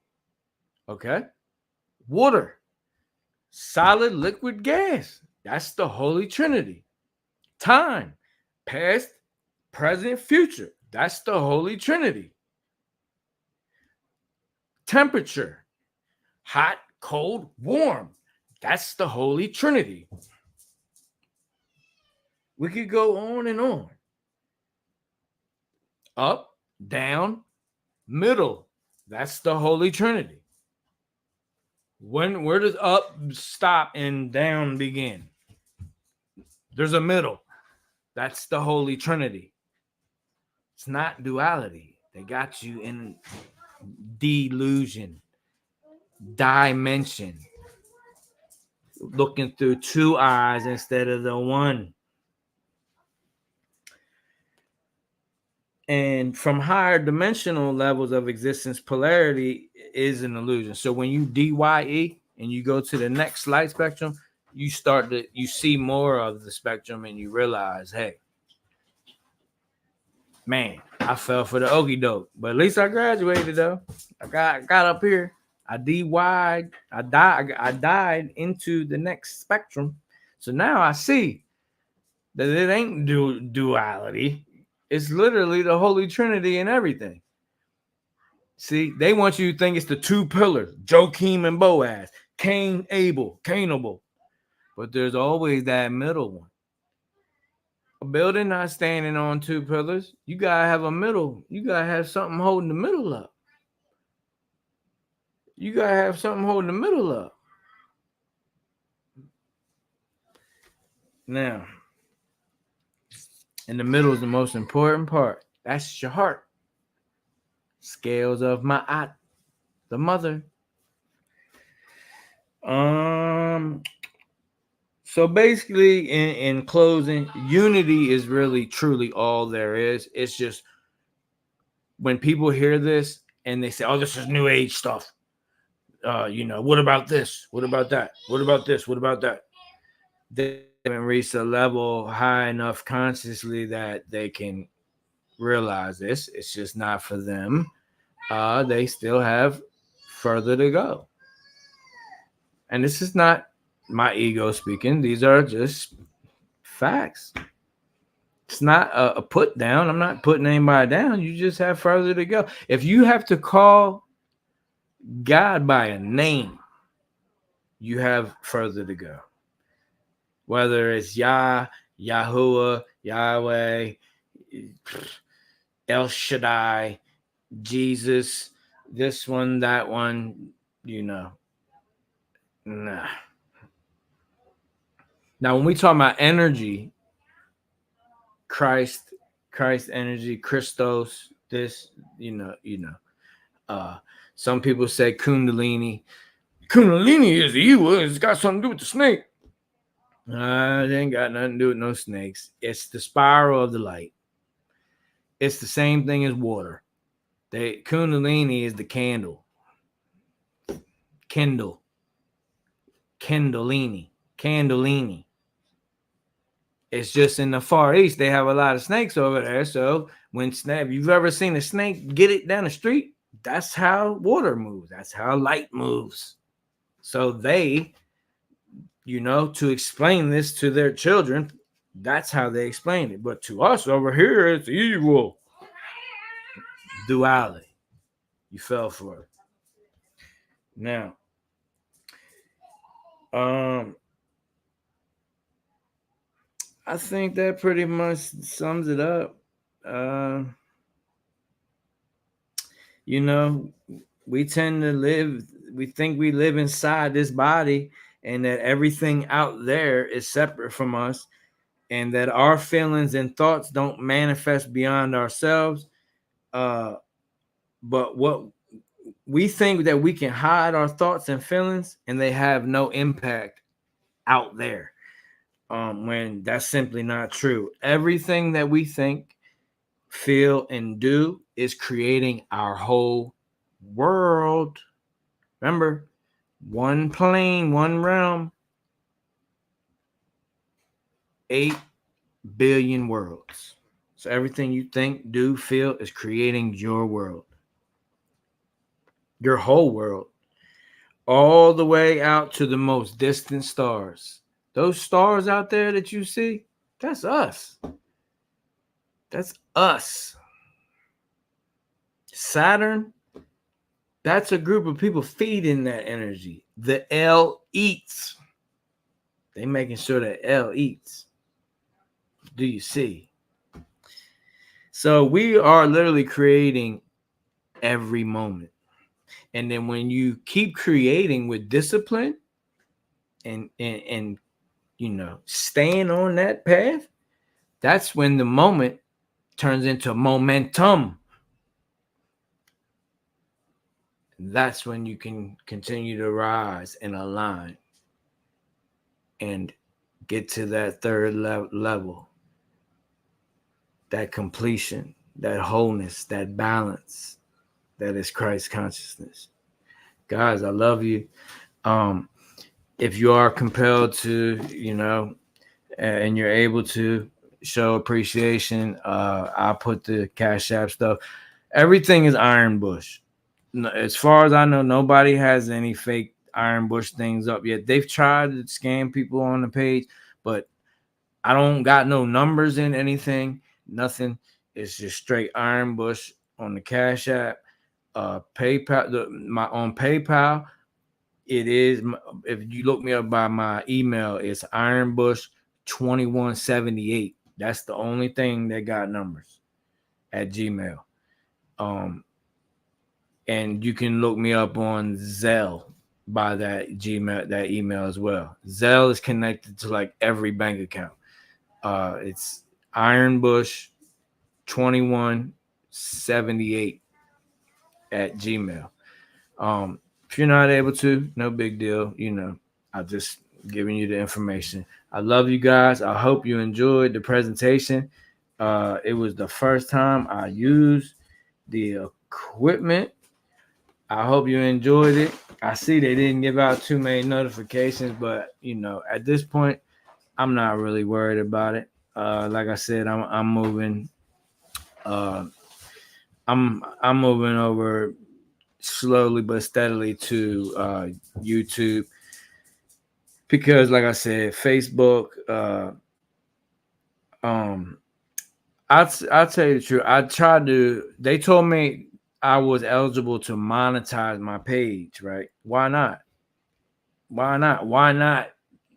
Okay? Water, solid, liquid, gas, that's the Holy Trinity. Time, past, present, future, that's the Holy Trinity. Temperature, hot, cold, warm, that's the Holy Trinity. We could go on and on. Up, down, middle, that's the Holy Trinity. Where does up stop and down begin? There's a middle. That's the Holy Trinity. It's not duality. They got you in delusion, dimension, looking through two eyes instead of the one. And from higher dimensional levels of existence, polarity is an illusion. So when you DYE and you go to the next light spectrum, you see more of the spectrum and you realize, hey, man, I fell for the okie doke. But at least I graduated though. I got up here. I DY'd. I died into the next spectrum. So now I see that it ain't duality. It's literally the Holy Trinity and everything. See, they want you to think it's the two pillars, Joachim and Boaz, Cain, Abel, Cainable. But there's always that middle one. A building not standing on two pillars. You got to have a middle. You got to have something holding the middle up. You got to have something holding the middle up. Now, in the middle is the most important part. That's your heart. Scales of Ma'at, the mother. So basically, in closing, unity is really truly all there is. It's just when people hear this and they say, "Oh, this is New Age stuff." What about this? What about that? What about this? What about that? They haven't reached a level high enough consciously that they can realize this. It's just not for them. They still have further to go. And this is not my ego speaking. These are just facts. It's not a put down. I'm not putting anybody down. You just have further to go. If you have to call God by a name, you have further to go. Whether it's Yah, Yahuwah, Yahweh, El Shaddai, Jesus, this one, that one, Nah. Now, when we talk about energy, Christ energy, Christos, this, some people say Kundalini. Kundalini is evil. It's got something to do with the snake. It ain't got nothing to do with no snakes. It's the spiral of the light. It's the same thing as water. Kundalini is the candle. Kindle. Kundalini. It's just in the Far East, they have a lot of snakes over there. So if you've ever seen a snake get it down the street, that's how water moves. That's how light moves. So they, to explain this to their children, that's how they explain it. But to us over here, it's evil. Duality. You fell for it. Now, I think that pretty much sums it up. We tend to we think we live inside this body and that everything out there is separate from us and that our feelings and thoughts don't manifest beyond ourselves. But what we think that we can hide our thoughts and feelings and they have no impact out there. when that's simply not true. Everything that we think, feel, and do is creating our whole world. Remember, one plane, one realm, 8 billion worlds. So everything you think, do, feel is creating your world, your whole world, all the way out to the most distant stars. Those stars out there that you see, that's us. That's us. Saturn, that's a group of people feeding that energy. The L eats. They making sure that L eats. Do you see? So we are literally creating every moment. And then when you keep creating with discipline and you know, staying on that path, that's when the moment turns into momentum. That's when you can continue to rise and align and get to that third level, that completion, that wholeness, that balance that is Christ consciousness. Guys, I love you. If you are compelled to, you know, and you're able to show appreciation, I'll put the Cash App stuff. Everything is Iron Bush. As far as I know, nobody has any fake Iron Bush things up yet. They've tried to scam people on the page, but I don't got no numbers in anything, nothing. It's just straight Iron Bush on the Cash App. PayPal, on PayPal, it is. If you look me up by my email, it's ironbush2178. That's the only thing that got numbers at Gmail. And you can look me up on Zelle by that Gmail, that email as well. Zelle is connected to like every bank account. It's ironbush2178 at Gmail. If you're not able to, no big deal. You know, I'm just giving you the information. I love you guys. I hope you enjoyed the presentation. It was the first time I used the equipment. I hope you enjoyed it. I see they didn't give out too many notifications, but you know, at this point, I'm not really worried about it. Like I said, I'm moving. I'm moving over slowly but steadily to YouTube because, like I said, Facebook. I'll tell you the truth. I tried to. They told me I was eligible to monetize my page. Right? Why not? Why not? Why not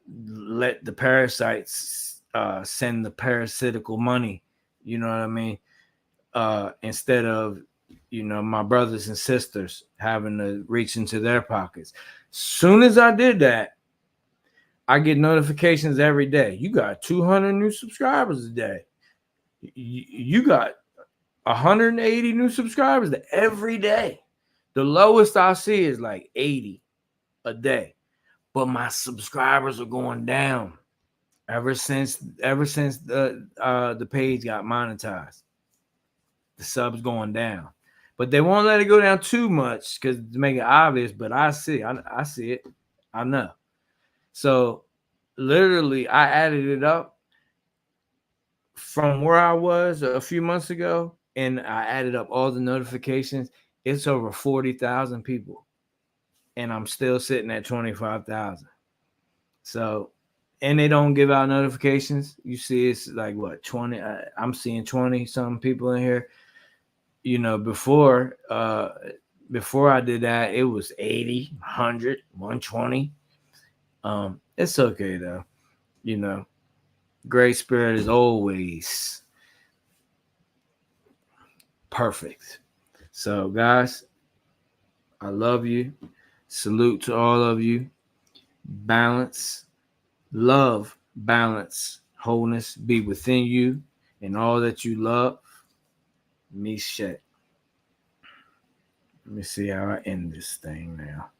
let the parasites send the parasitical money? You know what I mean? Instead of, you know, my brothers and sisters having to reach into their pockets. Soon as I did that, I get notifications every day. You got 200 new subscribers a day. You got 180 new subscribers every day. The lowest I see is like 80 a day. But my subscribers are going down ever since the page got monetized. The subs going down. But they won't let it go down too much because to make it obvious. But I see it. I know. So literally, I added it up from where I was a few months ago, and I added up all the notifications. It's over 40,000 people, and I'm still sitting at 25,000. So, and they don't give out notifications. You see, it's like what 20? I'm seeing 20 some people in here. You know, before I did that, it was 80, 100, 120. It's okay though. You know, Great Spirit is always perfect. So guys, I love you. Salute to all of you. Balance, love, balance, wholeness be within you and all that you love. Me shit. Let me see how I end this thing now.